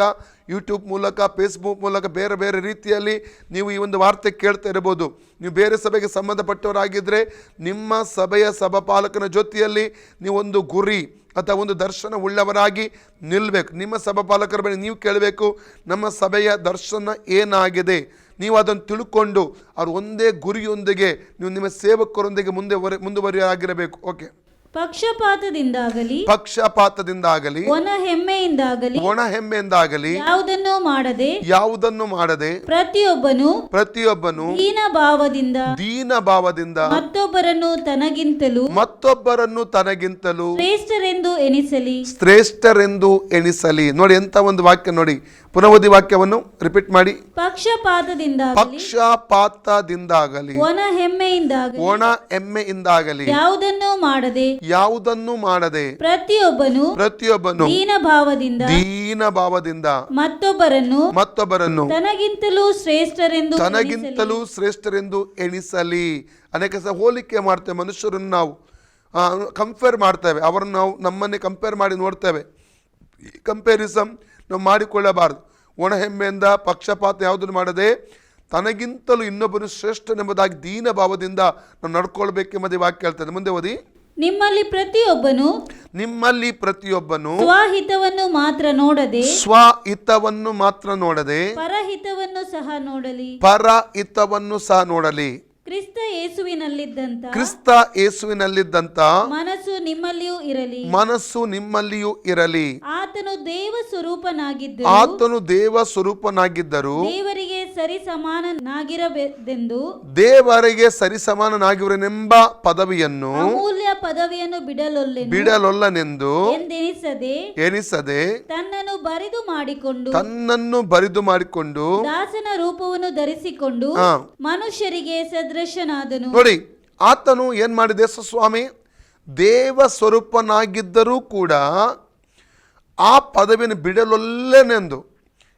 ಯೂಟ್ಯೂಬ್ ಮೂಲಕ, ಫೇಸ್ಬುಕ್ ಮೂಲಕ ಬೇರೆ ಬೇರೆ ರೀತಿಯಲ್ಲಿ ನೀವು ಈ ಒಂದು ವಾರ್ತೆ ಕೇಳ್ತಾ ಇರ್ಬೋದು. ನೀವು ಬೇರೆ ಸಭೆಗೆ ಸಂಬಂಧಪಟ್ಟವರಾಗಿದ್ದರೆ ನಿಮ್ಮ ಸಭೆಯ ಸಭಾಪಾಲಕನ ಜೊತೆಯಲ್ಲಿ ನೀವೊಂದು ಗುರಿ ಅಥವಾ ಒಂದು ದರ್ಶನ ಉಳ್ಳವರಾಗಿ ನಿಲ್ಲಬೇಕು. ನಿಮ್ಮ ಸಭಾಪಾಲಕರ ಬಳಿ ನೀವು ಕೇಳಬೇಕು, ನಮ್ಮ ಸಭೆಯ ದರ್ಶನ ಏನಾಗಿದೆ, ನೀವು ಅದನ್ನು ತಿಳ್ಕೊಂಡು ಅವ್ರು ಒಂದೇ ಗುರಿಯೊಂದಿಗೆ ನೀವು ನಿಮ್ಮ ಸೇವಕರೊಂದಿಗೆ ಮುಂದುವರಿಯಾಗಿರಬೇಕು. ಓಕೆ. ಪಕ್ಷಪಾತದಿಂದಾಗಲಿ ಒಣ ಹೆಮ್ಮೆಯಿಂದಾಗಲಿ ಯಾವುದನ್ನು ಮಾಡದೆ ಪ್ರತಿಯೊಬ್ಬನು ದೀನ ಭಾವದಿಂದ ಮತ್ತೊಬ್ಬರನ್ನು ತನಗಿಂತಲೂ ಶ್ರೇಷ್ಠರೆಂದು ಎಣಿಸಲಿ. ನೋಡಿ ಎಂತ ಒಂದು ವಾಕ್ಯ ನೋಡಿ. ಪುನಃ ಓದಿ ವಾಕ್ಯವನ್ನು ರಿಪೀಟ್ ಮಾಡಿ. ಪಕ್ಷಪಾತದಿಂದಾಗಲಿ ಒಣ ಹೆಮ್ಮೆಯಿಂದಾಗಲಿ ಯಾವುದನ್ನು ಮಾಡದೆ ಪ್ರತಿಯೊಬ್ಬನು ದೀನ ಭಾವದಿಂದ ಮತ್ತೊಬ್ಬರನ್ನು ತನಗಿಂತಲೂ ಶ್ರೇಷ್ಠರೆಂದು ಎಣಿಸಲಿ. ಅನೇಕ ಸಹ ಹೋಲಿಕೆ ಮಾಡ್ತೇವೆ, ಮನುಷ್ಯರನ್ನು ನಾವು ಕಂಪೇರ್ ಮಾಡ್ತೇವೆ, ಅವರನ್ನು ನಾವು ನಮ್ಮನ್ನೇ ಕಂಪೇರ್ ಮಾಡಿ ನೋಡ್ತೇವೆ. ಕಂಪ್ಯಾರಿಸಮ್ ನಾವು ಮಾಡಿಕೊಳ್ಳಬಾರದು. ಒಣ ಹೆಮ್ಮೆಯಿಂದ ಪಕ್ಷಪಾತ ಯಾವುದನ್ನು ಮಾಡದೆ ತನಗಿಂತಲೂ ಇನ್ನೊಬ್ಬರು ಶ್ರೇಷ್ಠನೆಂಬುದಾಗಿ ದೀನ ಭಾವದಿಂದ ನಾವು ನಡ್ಕೊಳ್ಬೇಕೆಂಬುದೇ ವಾಕ್ಯ ಹೇಳ್ತದೆ. ಮುಂದೆ ಓದಿ. ನಿಮ್ಮಲ್ಲಿ ಪ್ರತಿಯೊಬ್ಬನು ಸ್ವಹಿತವನ್ನು ಮಾತ್ರ ನೋಡದೆ ಪರಹಿತವನ್ನು ಸಹ ನೋಡಲಿ. ಕ್ರಿಸ್ತ ಯೇಸುವಿನಲ್ಲಿದ್ದಂತ ಮನಸ್ಸು ನಿಮ್ಮಲ್ಲಿಯೂ ಇರಲಿ. ಆತನು ದೇವ ಸ್ವರೂಪನಾಗಿದ್ದರು ದೇವರಿಗೆ ಸರಿಸಮಾನನಾಗಿರುವನೆಂಬ ಪದವಿಯನ್ನು ಬಿಡಲೊಲ್ಲನೆಂದು ಎನಿಸದೆ ತನ್ನನ್ನು ಬರಿದು ಮಾಡಿಕೊಂಡು ದಾಸನ ರೂಪವನ್ನು ಧರಿಸಿಕೊಂಡು ಮನುಷ್ಯರಿಗೆ ಸದೃಶನಾದನು. ನೋಡಿ, ಆತನು ಏನ್ ಮಾಡಿದೆ, ಸ್ವಾಮಿ ದೇವ ಸ್ವರೂಪನಾಗಿದ್ದರೂ ಕೂಡ ಆ ಪದವಿಯನ್ನು ಬಿಡಲೊಲ್ಲನೆಂದು.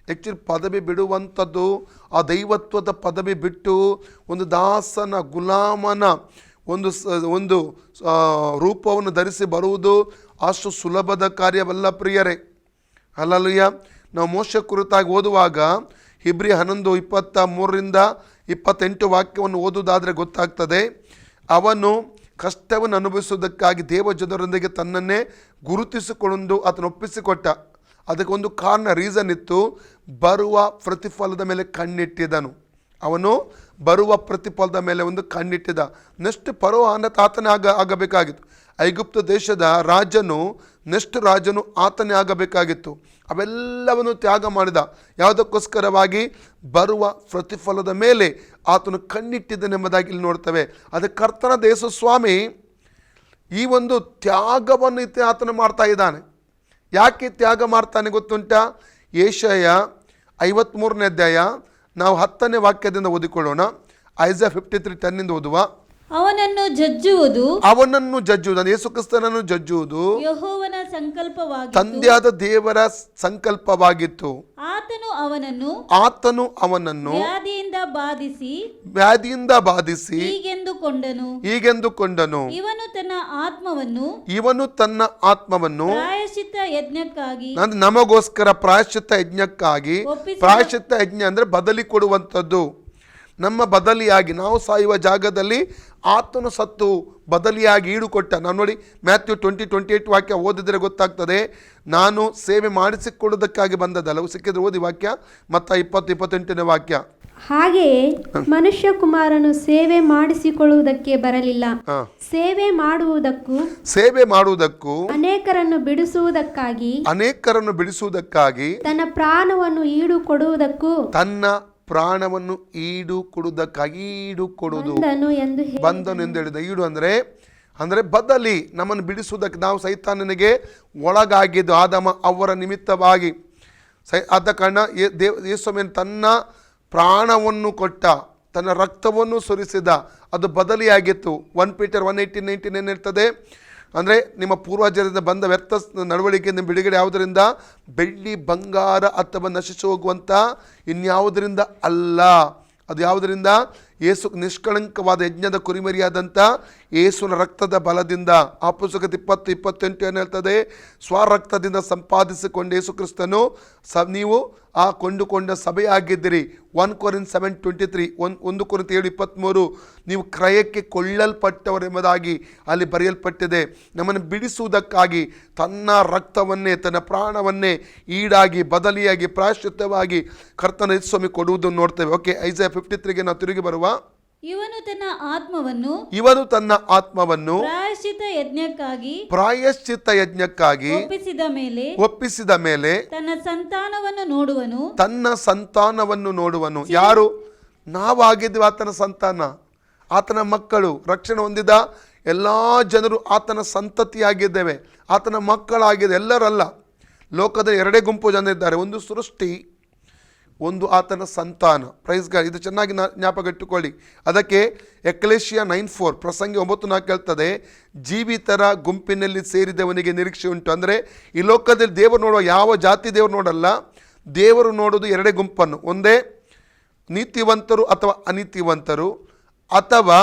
ಆ್ಯಕ್ಚುಲಿ ಪದವಿ ಬಿಡುವಂಥದ್ದು, ಆ ದೈವತ್ವದ ಪದವಿ ಬಿಟ್ಟು ಒಂದು ದಾಸನ ಗುಲಾಮನ ಒಂದು ರೂಪವನ್ನು ಧರಿಸಿ ಬರುವುದು ಅಷ್ಟು ಸುಲಭದ ಕಾರ್ಯವಲ್ಲ ಪ್ರಿಯರೇ. ಹಲ್ಲೆಲೂಯಾ. ನಾವು ಮೋಶೆ ಕುರಿತಾಗಿ ಓದುವಾಗ ಇಬ್ರಿ 11:23-28 ವಾಕ್ಯವನ್ನು ಓದುವುದಾದರೆ ಗೊತ್ತಾಗ್ತದೆ. ಅವನು ಕಷ್ಟವನ್ನು ಅನುಭವಿಸುವುದಕ್ಕಾಗಿ ದೇವಜನರೊಂದಿಗೆ ತನ್ನನ್ನೇ ಗುರುತಿಸಿಕೊಂಡು ಆತನು ಒಪ್ಪಿಸಿಕೊಟ್ಟ. ಅದಕ್ಕೊಂದು ಕಾರಣ, ರೀಸನ್ ಇತ್ತು. ಬರುವ ಪ್ರತಿಫಲದ ಮೇಲೆ ಕಣ್ಣಿಟ್ಟಿದ್ದನು. ಅವನು ಬರುವ ಪ್ರತಿಫಲದ ಮೇಲೆ ಒಂದು ಕಣ್ಣಿಟ್ಟಿದ್ದ. ನೆಕ್ಸ್ಟ್ ಫರೋ ಆತನೇ ಆಗಬೇಕಾಗಿತ್ತು. ಐಗುಪ್ತ ದೇಶದ ನೆಕ್ಸ್ಟ್ ರಾಜನು ಆತನೇ ಆಗಬೇಕಾಗಿತ್ತು. ಅವೆಲ್ಲವನ್ನು ತ್ಯಾಗ ಮಾಡಿದ. ಯಾವುದಕ್ಕೋಸ್ಕರವಾಗಿ? ಬರುವ ಪ್ರತಿಫಲದ ಮೇಲೆ ಆತನು ಕಣ್ಣಿಟ್ಟಿದ್ದನೆಂಬುದಾಗಿ ಇಲ್ಲಿ ನೋಡ್ತೇವೆ. ಅದಕ್ಕೆ ಕರ್ತನ ಯೇಸು ಸ್ವಾಮಿ ಈ ಒಂದು ತ್ಯಾಗವನ್ನು ಆತನು ಮಾಡ್ತಾ ಇದ್ದಾನೆ. ಯಾಕೆ ತ್ಯಾಗ ಮಾಡ್ತಾನೆ ಗೊತ್ತುಂಟಾ? ಯೆಶಾಯ 53ನೇ ಅಧ್ಯಾಯ ನಾವು 10ನೇ ವಾಕ್ಯದಿಂದ ಓದಿಕೊಳ್ಳೋಣ. ಐಸಾಯ 53:10 ಓದುವ. ಅವನನ್ನು ಜಜ್ಜುವುದು ಅಂದರೆ ಯೇಸು ಕ್ರಿಸ್ತನನ್ನು ಜಜ್ಜುವುದು ಯೆಹೋವನ ಸಂಕಲ್ಪವಾಗಿತ್ತು, ತಂದೆಯಾದ ದೇವರ ಸಂಕಲ್ಪವಾಗಿತ್ತು. ಆತನು ಅವನನ್ನು ವ್ಯಾಧಿಯಿಂದ ಬಾಧಿಸಿ ಹೀಗೆಂದುಕೊಂಡನು. ಇವನು ತನ್ನ ಆತ್ಮವನ್ನು ನಮಗೋಸ್ಕರ ಪ್ರಾಯಶ್ಚಿತ್ತ ಯಜ್ಞಕ್ಕಾಗಿ, ಪ್ರಾಯಶ್ಚಿತ್ತ ಯಜ್ಞ ಅಂದರೆ ಬದಲಿ ಕೊಡುವಂಥದ್ದು. ನಮ್ಮ ಬದಲಿಯಾಗಿ ನಾವು ಸಾಯುವ ಜಾಗದಲ್ಲಿ ಆತನು ಸತ್ತು ಬದಲಿಯಾಗಿ ಈಡುಕೊಟ್ಟ. ನಾವು ನೋಡಿ ಮ್ಯಾಥ್ಯೂ 20:28 ವಾಕ್ಯ ಓದಿದರೆ ಗೊತ್ತಾಗ್ತದೆ. ನಾನು ಸೇವೆ ಮಾಡಿಸಿಕೊಳ್ಳುವುದಕ್ಕಾಗಿ ಬಂದದಲ್ಲ. ಸಿಕ್ಕಿದ್ರೆ ಓದಿ ವಾಕ್ಯ. ಮತ್ತ 20:28ನೇ ವಾಕ್ಯ. ಹಾಗೆಯೇ ಮನುಷ್ಯ ಕುಮಾರನು ಸೇವೆ ಮಾಡಿಸಿಕೊಳ್ಳುವುದಕ್ಕೆ ಬರಲಿಲ್ಲ, ಸೇವೆ ಮಾಡುವುದಕ್ಕೂ ಅನೇಕರನ್ನು ಬಿಡಿಸುವುದಕ್ಕಾಗಿ ತನ್ನ ಪ್ರಾಣವನ್ನು ಈಡು ಕೊಡುವುದಕ್ಕಾಗಿ ಬಂದನು ಎಂದು ಹೇಳಿದ. ಈಡು ಅಂದರೆ ಬದಲಿ, ನಮ್ಮನ್ನು ಬಿಡಿಸುವುದಕ್ಕೆ. ನಾವು ಸೈತಾನನಿಗೆ ಒಳಗಾಗಿದ್ದು ಆದಮ ಅವರ ನಿಮಿತ್ತವಾಗಿ. ಆದ ಕಾರಣ ಯೇಸುವಿನ ತನ್ನ ಪ್ರಾಣವನ್ನು ಕೊಟ್ಟ, ತನ್ನ ರಕ್ತವನ್ನು ಸುರಿಸಿದ. ಅದು ಬದಲಿಯಾಗಿತ್ತು. 1 ಪೀಟರ್ 1:18-19 ಏನು ಹೇಳ್ತದೆ ಅಂದರೆ, ನಿಮ್ಮ ಪೂರ್ವಜರಿಂದ ಬಂದ ವ್ಯರ್ಥ ನಡವಳಿಕೆಯಿಂದ ಬಿಡುಗಡೆ ಯಾವುದರಿಂದ? ಬೆಳ್ಳಿ ಬಂಗಾರ ಅಥವಾ ನಶಿಸಿ ಹೋಗುವಂಥ ಇನ್ಯಾವುದರಿಂದ ಅಲ್ಲ. ಅದು ಯಾವುದರಿಂದ? ಯೇಸು ನಿಷ್ಕಳಂಕವಾದ ಯಜ್ಞದ ಕುರಿಮರಿಯಾದಂಥ ಯೇಸುವಿನ ರಕ್ತದ ಬಲದಿಂದ. ಆ ಪುಸ್ತಕ 20:28 ಏನು ಹೇಳ್ತದೆ? ಸ್ವರಕ್ತದಿಂದ ಸಂಪಾದಿಸಿಕೊಂಡು ಯೇಸು ಕ್ರಿಸ್ತನು ನೀವು ಆ ಕೊಂಡುಕೊಂಡ ಸಭೆಯಾಗಿದ್ದೀರಿ. 1 ಕೊರಿಂಥ 7:23, 1 ಕೊರಿಂಥ 7:23 ನೀವು ಕ್ರಯಕ್ಕೆ ಕೊಳ್ಳಲ್ಪಟ್ಟವರೆಂಬುದಾಗಿ ಅಲ್ಲಿ ಬರೆಯಲ್ಪಟ್ಟಿದೆ. ನಮ್ಮನ್ನು ಬಿಡಿಸುವುದಕ್ಕಾಗಿ ತನ್ನ ರಕ್ತವನ್ನೇ, ತನ್ನ ಪ್ರಾಣವನ್ನೇ ಈಡಾಗಿ, ಬದಲಿಯಾಗಿ, ಪ್ರಾಯಶ್ಚಿತ್ತವಾಗಿ ಕರ್ತನ ಸ್ವಾಮಿ ಕೊಡುವುದನ್ನು ನೋಡ್ತೇವೆ. ಓಕೆ, ಐಸಾಯ 53ಗೆ ನಾವು ತಿರುಗಿ ಬರುವ. ಇವನು ತನ್ನ ಆತ್ಮವನ್ನು ಪ್ರಾಯಶ್ಚಿತ್ತ ಯಜ್ಞಕ್ಕಾಗಿ ಒಪ್ಪಿಸಿದ ಮೇಲೆ ತನ್ನ ಸಂತಾನವನ್ನು ನೋಡುವನು. ಯಾರು? ನಾವಾಗಿದ್ವಿ ಆತನ ಸಂತಾನ, ಆತನ ಮಕ್ಕಳು. ರಕ್ಷಣೆ ಹೊಂದಿದ ಎಲ್ಲ ಜನರು ಆತನ ಸಂತತಿಯಾಗಿದ್ದೇವೆ, ಆತನ ಮಕ್ಕಳಾಗಿದೆ. ಎಲ್ಲರಲ್ಲ. ಲೋಕದ 2 ಗುಂಪು ಜನ ಇದ್ದಾರೆ. ಒಂದು ಸೃಷ್ಟಿ, ಒಂದು ಆತನ ಸಂತಾನ. Praise God. ಇದು ಚೆನ್ನಾಗಿ ಜ್ಞಾಪಕ ಇಟ್ಟುಕೊಳ್ಳಿ. ಅದಕ್ಕೆ ಎಕ್ಲೇಶಿಯಾ 9:4 ಪ್ರಸಂಗಿ 9:4 ಹೇಳ್ತದೆ, ಜೀವಿತರ ಗುಂಪಿನಲ್ಲಿ ಸೇರಿದವನಿಗೆ ನಿರೀಕ್ಷೆ ಉಂಟು. ಅಂದರೆ ಈ ಲೋಕದಲ್ಲಿ ದೇವರು ನೋಡುವ ಯಾವ ಜಾತಿ ದೇವರು ನೋಡಲ್ಲ. ದೇವರು ನೋಡೋದು 2 ಗುಂಪನ್ನು. ಒಂದೇ ನೀತಿವಂತರು ಅಥವಾ ಅನೀತಿವಂತರು, ಅಥವಾ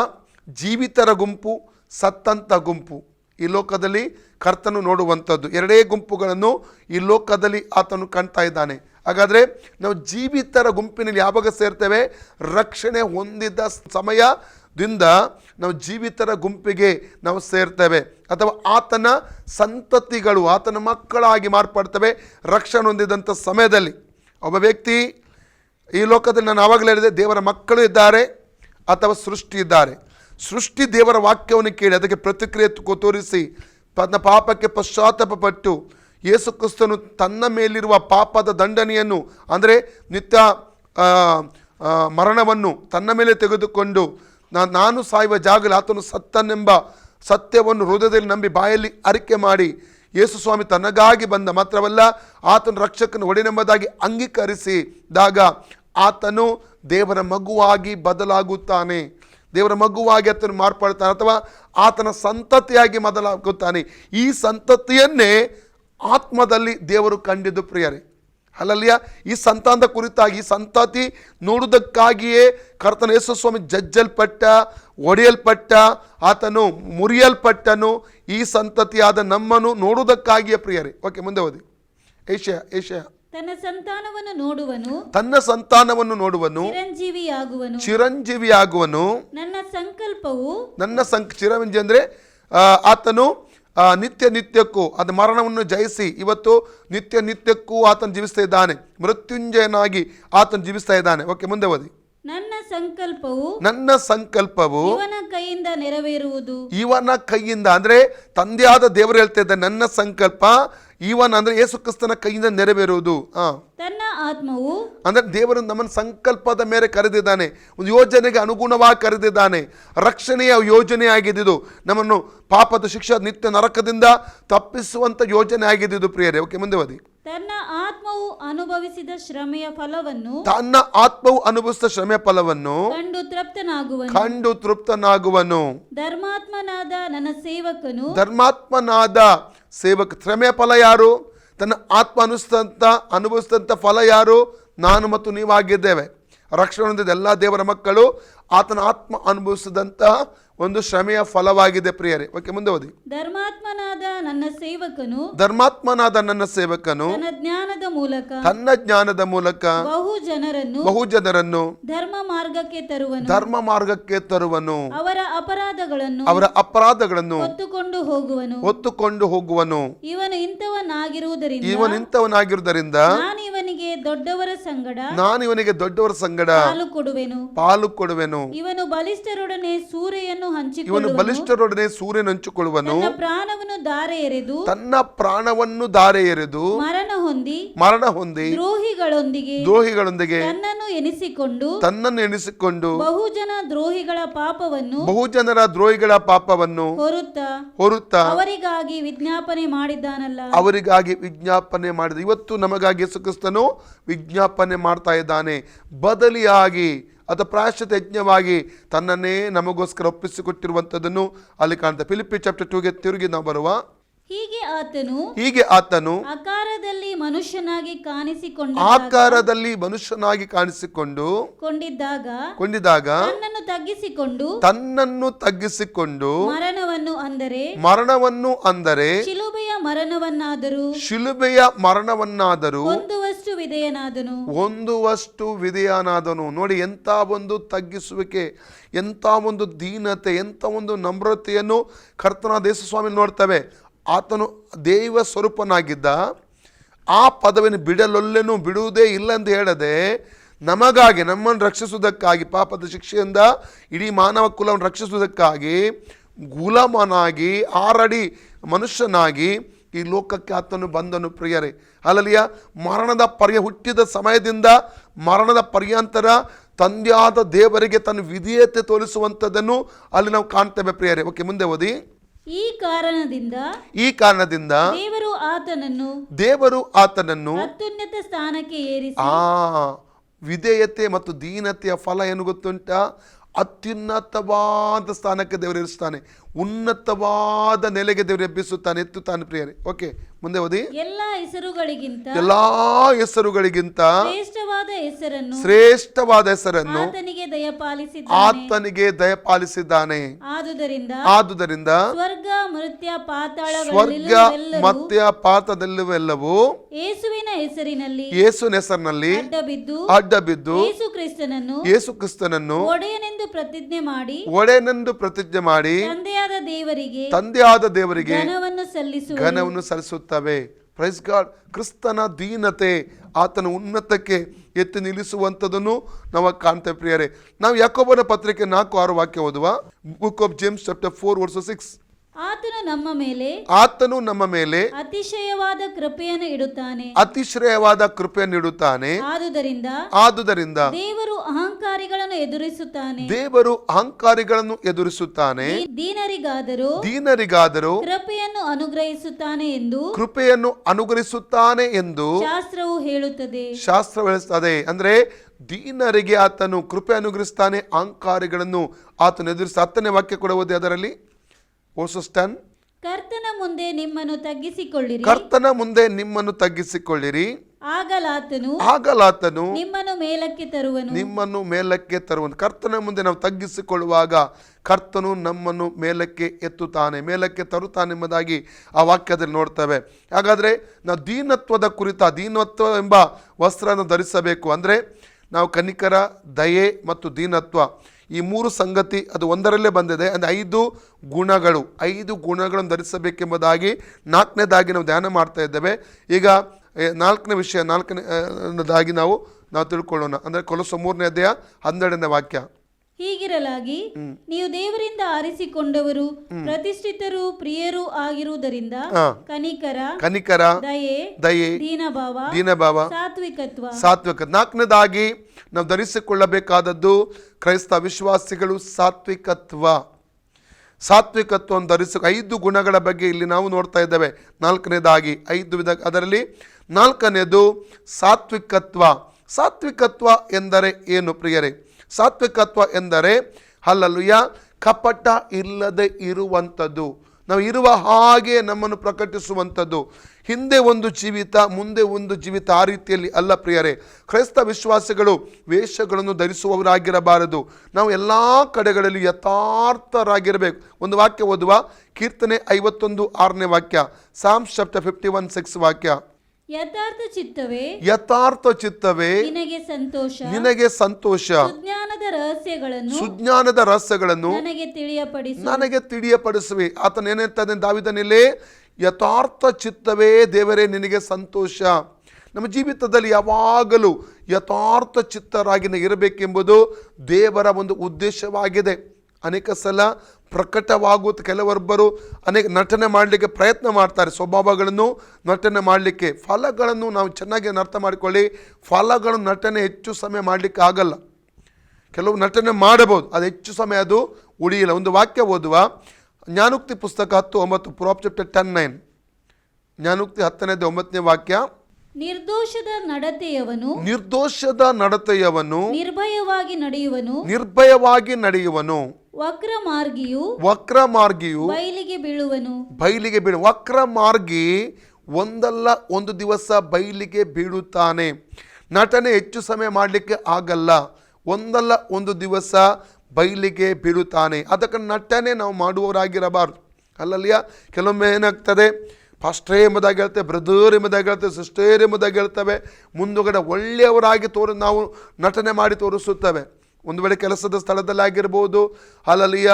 ಜೀವಿತರ ಗುಂಪು, ಸತ್ತಂತ ಗುಂಪು. ಈ ಲೋಕದಲ್ಲಿ ಕರ್ತನು ನೋಡುವಂಥದ್ದು 2 ಗುಂಪುಗಳನ್ನು ಈ ಲೋಕದಲ್ಲಿ ಆತನು ಕಾಣ್ತಾ ಇದ್ದಾನೆ. ಹಾಗಾದರೆ ನಾವು ಜೀವಿತರ ಗುಂಪಿನಲ್ಲಿ ಯಾವಾಗ ಸೇರ್ತೇವೆ? ರಕ್ಷಣೆ ಹೊಂದಿದ ಸಮಯದಿಂದ ನಾವು ಜೀವಿತರ ಗುಂಪಿಗೆ ನಾವು ಸೇರ್ತೇವೆ, ಅಥವಾ ಆತನ ಸಂತತಿಗಳು, ಆತನ ಮಕ್ಕಳಾಗಿ ಮಾರ್ಪಡ್ತೇವೆ ರಕ್ಷಣೆ ಹೊಂದಿದಂಥ ಸಮಯದಲ್ಲಿ. ಒಬ್ಬ ವ್ಯಕ್ತಿ ಈ ಲೋಕದಲ್ಲಿ, ನಾನು ಆವಾಗಲೇ ಹೇಳಿದೆ, ದೇವರ ಮಕ್ಕಳು ಇದ್ದಾರೆ ಅಥವಾ ಸೃಷ್ಟಿ ಇದ್ದಾರೆ. ಸೃಷ್ಟಿ ದೇವರ ವಾಕ್ಯವನ್ನು ಕೇಳಿ ಅದಕ್ಕೆ ಪ್ರತಿಕ್ರಿಯೆ ತೋರಿಸಿ ತನ್ನ ಪಾಪಕ್ಕೆ ಪಶ್ಚಾತ್ತಾಪಪಟ್ಟು ಯೇಸು ಕ್ರಿಸ್ತನು ತನ್ನ ಮೇಲಿರುವ ಪಾಪದ ದಂಡನೆಯನ್ನು, ಅಂದರೆ ನಿತ್ಯ ಮರಣವನ್ನು ತನ್ನ ಮೇಲೆ ತೆಗೆದುಕೊಂಡು ನಾನು ಸಾಯುವ ಜಾಗದಲ್ಲಿ ಆತನು ಸತ್ತನೆಂಬ ಸತ್ಯವನ್ನು ಹೃದಯದಲ್ಲಿ ನಂಬಿ ಬಾಯಲ್ಲಿ ಅರಿಕೆ ಮಾಡಿ ಯೇಸು ಸ್ವಾಮಿ ತನಗಾಗಿ ಬಂದ, ಮಾತ್ರವಲ್ಲ ಆತನು ರಕ್ಷಕನ ಒಡೆನೆಂಬುದಾಗಿ ಅಂಗೀಕರಿಸಿದಾಗ ಆತನು ದೇವರ ಮಗುವಾಗಿ ಬದಲಾಗುತ್ತಾನೆ. ದೇವರ ಮಗುವಾಗಿ ಆತನು ಮಾರ್ಪಡ್ತಾನೆ, ಅಥವಾ ಆತನ ಸಂತತಿಯಾಗಿ ಬದಲಾಗುತ್ತಾನೆ. ಈ ಸಂತತಿಯನ್ನೇ ಆತ್ಮದಲ್ಲಿ ದೇವರು ಕಂಡಿದ್ದು ಪ್ರಿಯರೇ. ಅಲ್ಲಲ್ಲಿಯ ಈ ಸಂತಾನದ ಕುರಿತಾಗಿ ಈ ಸಂತತಿ ನೋಡುವುದಕ್ಕಾಗಿಯೇ ಕರ್ತನ ಯೇಸು ಸ್ವಾಮಿ ಜಜ್ಜಲ್ಪಟ್ಟ, ಒಡೆಯಲ್ಪಟ್ಟ, ಆತನು ಮುರಿಯಲ್ಪಟ್ಟನು ಈ ಸಂತತಿಯಾದ ನಮ್ಮನ್ನು ನೋಡುವುದಕ್ಕಾಗಿಯೇ ಪ್ರಿಯರೇ. ಓಕೆ, ಮುಂದೆ ಓದಿ. ಏಷ್ಯ ತನ್ನ ಸಂತಾನವನ್ನು ನೋಡುವನು, ತನ್ನ ಸಂತಾನವನ್ನು ನೋಡುವನು, ಚಿರಂಜೀವಿಯಾಗುವನು. ನನ್ನ ಸಂಕಲ್ಪವು ಚಿರಂಜೀವಿ ಅಂದರೆ ಆತನು ನಿತ್ಯ ನಿತ್ಯಕ್ಕೂ ಅದು ಮರಣವನ್ನು ಜಯಿಸಿ ಇವತ್ತು ನಿತ್ಯ ನಿತ್ಯಕ್ಕೂ ಆತನು ಜೀವಿಸ್ತಾ ಇದ್ದಾನೆ, ಮೃತ್ಯುಂಜಯನಾಗಿ ಆತನು ಜೀವಿಸ್ತಾ ಇದ್ದಾನೆ. ಓಕೆ, ಮುಂದೆ ಓದಿ. ನನ್ನ ಸಂಕಲ್ಪವು ಇವನ ಕೈಯಿಂದ ನೆರವೇರುವುದು. ಇವನ ಕೈಯಿಂದ ಅಂದ್ರೆ ತಂದೆಯಾದ ದೇವರು ಹೇಳ್ತಾ ಇದ್ದಾರೆ, ನನ್ನ ಸಂಕಲ್ಪ ಇವನ ಅಂದ್ರೆ ಯೇಸು ಕ್ರಿಸ್ತನ ಕೈಯಿಂದ ನೆರವೇರುವುದು. ತನ್ನ ಆತ್ಮವು ಅಂದ್ರೆ ದೇವರು ನಮ್ಮನ್ನು ಸಂಕಲ್ಪದ ಮೇಲೆ ಕರೆದಿದ್ದಾನೆ, ಒಂದು ಯೋಜನೆಗೆ ಅನುಗುಣವಾಗಿ ಕರೆದಿದ್ದಾನೆ. ರಕ್ಷಣೆಯ ಯೋಜನೆ ಆಗಿದ್ದು, ನಮ್ಮನ್ನು ಪಾಪದ ಶಿಕ್ಷೆ ನಿತ್ಯ ನರಕದಿಂದ ತಪ್ಪಿಸುವಂತ ಯೋಜನೆ ಆಗಿದ್ದು ಪ್ರಿಯರೇ. ಓಕೆ, ಮುಂದೆ ಓದಿ. ತನ್ನ ಆತ್ಮವು ಅನುಭವಿಸಿದ ಶ್ರಮೆಯ ಫಲವನ್ನು ಕಂಡು ತೃಪ್ತನಾಗುವನು. ಧರ್ಮಾತ್ಮನಾದ ಸೇವಕ ಶ್ರಮೆಯ ಫಲ ಯಾರು? ತನ್ನ ಆತ್ಮ ಅನುಭವಿಸಿದಂಥ ಫಲ ಯಾರು? ನಾನು ಮತ್ತು ನೀವಾಗಿದ್ದೇವೆ. ರಕ್ಷಣೆ ಹೊಂದಿದ ಎಲ್ಲ ದೇವರ ಮಕ್ಕಳು ಆತನ ಆತ್ಮ ಅನುಭವಿಸಿದಂಥ ಒಂದು ಶ್ರಮೆಯ ಫಲವಾಗಿದೆ ಪ್ರಿಯರೇ. ಓಕೆ, ಮುಂದೆ ಓದಿ. ಧರ್ಮಾತ್ಮನಾದ ನನ್ನ ಸೇವಕನು ತನ್ನ ಜ್ಞಾನದ ಮೂಲಕ ಬಹು ಜನರನ್ನು ಧರ್ಮ ಮಾರ್ಗಕ್ಕೆ ತರುವನು. ಅವರ ಅಪರಾಧಗಳನ್ನು ಹೊತ್ತುಕೊಂಡು ಹೋಗುವನು. ಇವನು ಇಂಥವನಾಗಿರುವುದರಿಂದ ನಾನು ಇವನಿಗೆ ದೊಡ್ಡವರ ಸಂಗಡ ಪಾಲು ಕೊಡುವೆನು. ಇವನು ಬಲಿಷ್ಠರೊಡನೆ ಸೂರ್ಯನ ಹಂಚಿಕೊಳ್ಳುವನು. ತನ್ನ ಪ್ರಾಣವನ್ನು ಧಾರೆ ಎರೆದು ಮರಣ ಹೊಂದಿ ದ್ರೋಹಿಗಳೊಂದಿಗೆ ತನ್ನನ್ನು ಎನಿಸಿಕೊಂಡು ಬಹುಜನರ ದ್ರೋಹಿಗಳ ಪಾಪವನ್ನು ಹೊರುತ್ತಾ ಅವರಿಗಾಗಿ ವಿಜ್ಞಾಪನೆ ಮಾಡಿದ. ಇವತ್ತು ನಮಗಾಗಿ ಯೇಸು ಕ್ರಿಸ್ತನು ವಿಜ್ಞಾಪನೆ ಮಾಡ್ತಾ ಇದ್ದಾನೆ. ಬದಲಿಯಾಗಿ ಅಥವಾ ಪ್ರಾಯಶ್ಚಿತ್ತ ಯಜ್ಞವಾಗಿ ತನ್ನನ್ನೇ ನಮಗೋಸ್ಕರ ಒಪ್ಪಿಸಿಕೊಟ್ಟಿರುವಂಥದ್ದನ್ನು ಅಲ್ಲಿ ಕಾಣ್ತೇವೆ. ಫಿಲಿಪ್ಪಿ ಚಾಪ್ಟರ್ 2ಗೆ ತಿರುಗಿ ನಾವು ಬರುವ. ಹೀಗೆ ಆತನು ಆಕಾರದಲ್ಲಿ ಮನುಷ್ಯನಾಗಿ ಕೊಂಡಿದ್ದಾಗ ತನ್ನನ್ನು ತಗ್ಗಿಸಿಕೊಂಡು ಮರಣವನ್ನು ಅಂದರೆ ಶಿಲುಬೆಯ ಮರಣವನ್ನಾದರೂ ಹೊಂದುವಷ್ಟು ವಿಧೇಯನಾದನು. ನೋಡಿ, ಎಂಥ ಒಂದು ತಗ್ಗಿಸುವಿಕೆ, ಎಂಥ ಒಂದು ದೀನತೆ, ಎಂಥ ಒಂದು ನಮ್ರತೆಯನ್ನು ಕರ್ತನಾದ ಯೇಸು ಸ್ವಾಮಿ ನೋಡ್ತೇವೆ. ಆತನು ದೈವ ಸ್ವರೂಪನಾಗಿದ್ದ, ಆ ಪದವಿಯನ್ನು ಬಿಡುವುದೇ ಇಲ್ಲ ಎಂದು ಹೇಳದೆ ನಮಗಾಗಿ, ನಮ್ಮನ್ನು ರಕ್ಷಿಸುವುದಕ್ಕಾಗಿ, ಪಾಪದ ಶಿಕ್ಷೆಯಿಂದ ಇಡೀ ಮಾನವ ಕುಲವನ್ನು ರಕ್ಷಿಸುವುದಕ್ಕಾಗಿ ಗುಲಾಮನಾಗಿ 6 ಅಡಿ ಮನುಷ್ಯನಾಗಿ ಈ ಲೋಕಕ್ಕೆ ಆತನು ಬಂದನು ಪ್ರಿಯರೇ. ಅಲ್ಲಲಿಯ ಹುಟ್ಟಿದ ಸಮಯದಿಂದ ಮರಣದ ಪರ್ಯಂತರ ತಂದೆಯಾದ ದೇವರಿಗೆ ತನ್ನ ವಿಧೇಯತೆ ತೋರಿಸುವಂಥದ್ದನ್ನು ಅಲ್ಲಿ ನಾವು ಕಾಣ್ತೇವೆ ಪ್ರಿಯರೇ. ಓಕೆ, ಮುಂದೆ ಓದಿ. ಈ ಕಾರಣದಿಂದ ದೇವರು ಆತನನ್ನು ಅತ್ಯುನ್ನತ ಸ್ಥಾನಕ್ಕೆ ಏರಿಸಿ. ವಿಧೇಯತೆ ಮತ್ತು ದೀನತೆಯ ಫಲ ಏನು ಗೊತ್ತುಂಟ? ಅತ್ಯುನ್ನತವಾದ ಸ್ಥಾನಕ್ಕೆ ದೇವರು ಇರಿಸ್ತಾನೆ, ಉನ್ನತವಾದ ನೆಲೆಗೆ ದೇವರು ಎಬ್ಬಿಸುತ್ತಾನೆ, ಎತ್ತುತ್ತಾನೆ ಪ್ರಿಯರೇ. ಓಕೆ, ಮುಂದೆ ಓದಿ. ಎಲ್ಲಾ ಹೆಸರುಗಳಿಗಿಂತ ಶ್ರೇಷ್ಠವಾದ ಹೆಸರನ್ನು ಆತನಿಗೆ ದಯಪಾಲಿಸಿದ್ದಾನೆ. ಆದುದರಿಂದ ಸ್ವರ್ಗ ಮರ್ತ್ಯ ಪಾತಾಳದೆಲ್ಲವೂ ಯೇಸುವಿನ ಹೆಸರಿನಲ್ಲಿ ಅಡ್ಡಬಿದ್ದು ಯೇಸು ಕ್ರಿಸ್ತನನ್ನು ಒಡೆಯನೆಂದು ಪ್ರತಿಜ್ಞೆ ಮಾಡಿ ತಂದೆಯಾದ ದೇವರಿಗೆ ಘನವನ್ನು ಸಲ್ಲಿಸುತ್ತವೆ. Praise God. ಕ್ರಿಸ್ತನ ದೀನತೆ ಆತನ ಉನ್ನತಕ್ಕೆ ಎತ್ತಿ ನಿಲ್ಲಿಸುವಂಥದ್ದನ್ನು ನಾವು ಕಾಣ್ತೇವೆ ಪ್ರಿಯರೇ. ನಾವು ಯಾಕೋಬನ ಪತ್ರಿಕೆ 4:6 ವಾಕ್ಯ ಓದುವ. Book of James chapter 4:6. ಆತನು ನಮ್ಮ ಮೇಲೆ ಅತಿಶಯವಾದ ಕೃಪೆಯನ್ನು ಇಡುತ್ತಾನೆ. ಆದುದರಿಂದ ದೇವರು ಅಹಂಕಾರಿಗಳನ್ನು ಎದುರಿಸುತ್ತಾನೆ, ದೀನರಿಗಾದರೂ ಕೃಪೆಯನ್ನು ಅನುಗ್ರಹಿಸುತ್ತಾನೆ ಎಂದು ಶಾಸ್ತ್ರವು ಹೇಳುತ್ತದೆ. ಅಂದ್ರೆ ದೀನರಿಗೆ ಆತನು ಕೃಪೆ ಅನುಗ್ರಹಿಸ್ತಾನೆ, ಅಹಂಕಾರಿಗಳನ್ನು ಆತನು ಎದುರಿಸ. 10ನೇ ವಾಕ್ಯ ಕೂಡ ಓದಿ ಅದರಲ್ಲಿ. ಕರ್ತನ ಮುಂದೆ ನಿಮ್ಮನ್ನು ತಗ್ಗಿಸಿಕೊಳ್ಳಿರಿ, ಆಗಲಾತನು ನಿಮ್ಮನ್ನು ಮೇಲಕ್ಕೆ ತರುವನು. ಕರ್ತನ ಮುಂದೆ ನಾವು ತಗ್ಗಿಸಿಕೊಳ್ಳುವಾಗ ಕರ್ತನು ನಮ್ಮನ್ನು ಮೇಲಕ್ಕೆ ಎತ್ತುತ್ತಾನೆ, ಮೇಲಕ್ಕೆ ತರುತ್ತಾನೆ ಎಂಬುದಾಗಿ ಆ ವಾಕ್ಯದಲ್ಲಿ ನೋಡ್ತೇವೆ. ಹಾಗಾದರೆ ನಾವು ದೀನತ್ವ ಎಂಬ ವಸ್ತ್ರವನ್ನು ಧರಿಸಬೇಕು. ಅಂದರೆ ನಾವು ಕನಿಕರ, ದಯೆ ಮತ್ತು ದೀನತ್ವ ಈ ಮೂರು ಸಂಗತಿ ಅದು ಒಂದರಲ್ಲೇ ಬಂದಿದೆ. ಅಂದರೆ 5 ಗುಣಗಳನ್ನು ಧರಿಸಬೇಕೆಂಬುದಾಗಿ 4ನೇದಾಗಿ ನಾವು ಧ್ಯಾನ ಮಾಡ್ತಾ ಇದ್ದೇವೆ. ಈಗ 4ನೇ ವಿಷಯ, 4ನೇದಾಗಿ ನಾವು ತಿಳ್ಕೊಳ್ಳೋಣ. ಅಂದರೆ ಕೊಲೊಸ್ಸೆ 3ನೇ ಅಧ್ಯಾಯ 12ನೇ ವಾಕ್ಯ. ಹೀಗಿರಲಾಗಿ ನೀವು ದೇವರಿಂದ ಆರಿಸಿಕೊಂಡವರು, ಪ್ರತಿಷ್ಠಿತರು, ಪ್ರಿಯರೂ ಆಗಿರುವುದರಿಂದ ಕನಿಕರ, ದಯೆ, ದೀನಭಾವ, ಸಾತ್ವಿಕತ್ವ. 4ನೇದಾಗಿ ನಾವು ಧರಿಸಿಕೊಳ್ಳಬೇಕಾದದ್ದು ಕ್ರೈಸ್ತ ವಿಶ್ವಾಸಿಗಳು ಸಾತ್ವಿಕತ್ವವನ್ನು 5 ಗುಣಗಳ ಬಗ್ಗೆ ಇಲ್ಲಿ ನಾವು ನೋಡ್ತಾ ಇದ್ದೇವೆ. 4ನೇದಾಗಿ 5 ವಿಧ. ಅದರಲ್ಲಿ 4ನೇದು ಸಾತ್ವಿಕತ್ವ ಎಂದರೆ ಏನು ಪ್ರಿಯರೇ? ಸಾತ್ವಿಕತ್ವ ಎಂದರೆ ಹಲ್ಲೆಲೂಯಾ, ಕಪಟ ಇಲ್ಲದೆ ಇರುವಂಥದ್ದು, ನಾವು ಇರುವ ಹಾಗೆ ನಮ್ಮನ್ನು ಪ್ರಕಟಿಸುವಂಥದ್ದು. ಹಿಂದೆ ಒಂದು ಜೀವಿತ, ಮುಂದೆ ಒಂದು ಜೀವಿತ, ಆ ರೀತಿಯಲ್ಲಿ ಅಲ್ಲ ಪ್ರಿಯರೇ. ಕ್ರೈಸ್ತ ವಿಶ್ವಾಸಿಗಳು ವೇಷಗಳನ್ನು ಧರಿಸುವವರಾಗಿರಬಾರದು. ನಾವು ಎಲ್ಲ ಕಡೆಗಳಲ್ಲಿ ಯಥಾರ್ಥರಾಗಿರಬೇಕು. ಒಂದು ವಾಕ್ಯ ಓದುವ, ಕೀರ್ತನೆ 51:6ನೇ ವಾಕ್ಯ, ಸಾಮ್ಸ್ ಚಾಪ್ಟರ್ 51:6 ವಾಕ್ಯ. ಯಥಾರ್ಥ ಚಿತ್ತವೇ ನಿನಗೆ ಸಂತೋಷ. ಸುಜ್ಞಾನದ ರಹಸ್ಯಗಳನ್ನು ನನಗೆ ತಿಳಿಯಪಡಿಸುವೆ. ಆತನ ಏನಿರ್ತಾನೆ ದಾವೀದನಲ್ಲಿ, ಯಥಾರ್ಥ ಚಿತ್ತವೇ ದೇವರೇ ನಿನಗೆ ಸಂತೋಷ. ನಮ್ಮ ಜೀವಿತದಲ್ಲಿ ಯಾವಾಗಲೂ ಯಥಾರ್ಥ ಚಿತ್ತರಾಗಿ ಇರಬೇಕೆಂಬುದು ದೇವರ ಒಂದು ಉದ್ದೇಶವಾಗಿದೆ. ಅನೇಕ ಸಲ ಪ್ರಕಟವಾಗುತ್ತ ಕೆಲವೊಬ್ಬರು ನಟನೆ ಮಾಡಲಿಕ್ಕೆ ಪ್ರಯತ್ನ ಮಾಡ್ತಾರೆ, ಸ್ವಭಾವಗಳನ್ನು ನಟನೆ ಮಾಡಲಿಕ್ಕೆ. ಫಲಗಳನ್ನು ನಾವು ಚೆನ್ನಾಗಿ ಅರ್ಥ ಮಾಡಿಕೊಳ್ಳಿ, ಫಲಗಳನ್ನು ನಟನೆ ಹೆಚ್ಚು ಸಮಯ ಮಾಡಲಿಕ್ಕೆ ಆಗಲ್ಲ. ಕೆಲವು ನಟನೆ ಮಾಡಬಹುದು, ಅದು ಹೆಚ್ಚು ಸಮಯ ಅದು ಉಳಿಯಿಲ್ಲ. ಒಂದು ವಾಕ್ಯ ಓದುವ, ಜ್ಞಾನೋಕ್ತಿ ಪುಸ್ತಕ 10:9, ಪ್ರಾಫ್ ಚಾಪ್ಟರ್ 10:9. ಜ್ಞಾನೋಕ್ತಿ 10:9ನೇ ವಾಕ್ಯ. ನಿರ್ದೋಷದ ನಡತೆಯವನು ನಿರ್ಭಯವಾಗಿ ನಡೆಯುವನು. ವಕ್ರಮಾರ್ಗಿಯು ಬೈಲಿಗೆ ಬೀಳು. ವಕ್ರಮಾರ್ಗಿ ಒಂದಲ್ಲ ಒಂದು ದಿವಸ ಬೈಲಿಗೆ ಬೀಳುತ್ತಾನೆ. ನಟನೆ ಹೆಚ್ಚು ಸಮಯ ಮಾಡಲಿಕ್ಕೆ ಆಗಲ್ಲ, ಒಂದಲ್ಲ ಒಂದು ದಿವಸ ಬೈಲಿಗೆ ಬೀಳುತ್ತಾನೆ. ಅದಕ್ಕೆ ನಟನೆ ನಾವು ಮಾಡುವವರಾಗಿರಬಾರ್ದು. ಅಲ್ಲಲ್ಲಿಯ ಕೆಲವೊಮ್ಮೆ ಏನಾಗ್ತದೆ, ಪಾಸ್ಟ್ರೇ ಎಂಬುದಾಗಿ ಹೇಳ್ತೇವೆ, ಬ್ರದರ್ ಎಂಬುದಾಗಿ ಹೇಳ್ತೇವೆ, ಸಿಸ್ಟರ್ ಎಂಬುದಾಗಿ ಹೇಳ್ತೇವೆ. ಮುಂದುಗಡೆ ಒಳ್ಳೆಯವರಾಗಿ ನಾವು ನಟನೆ ಮಾಡಿ ತೋರಿಸುತ್ತೇವೆ. ಒಂದು ವೇಳೆ ಕೆಲಸದ ಸ್ಥಳದಲ್ಲಿ ಆಗಿರ್ಬೋದು, ಅಲ್ಲಲ್ಲಿಯ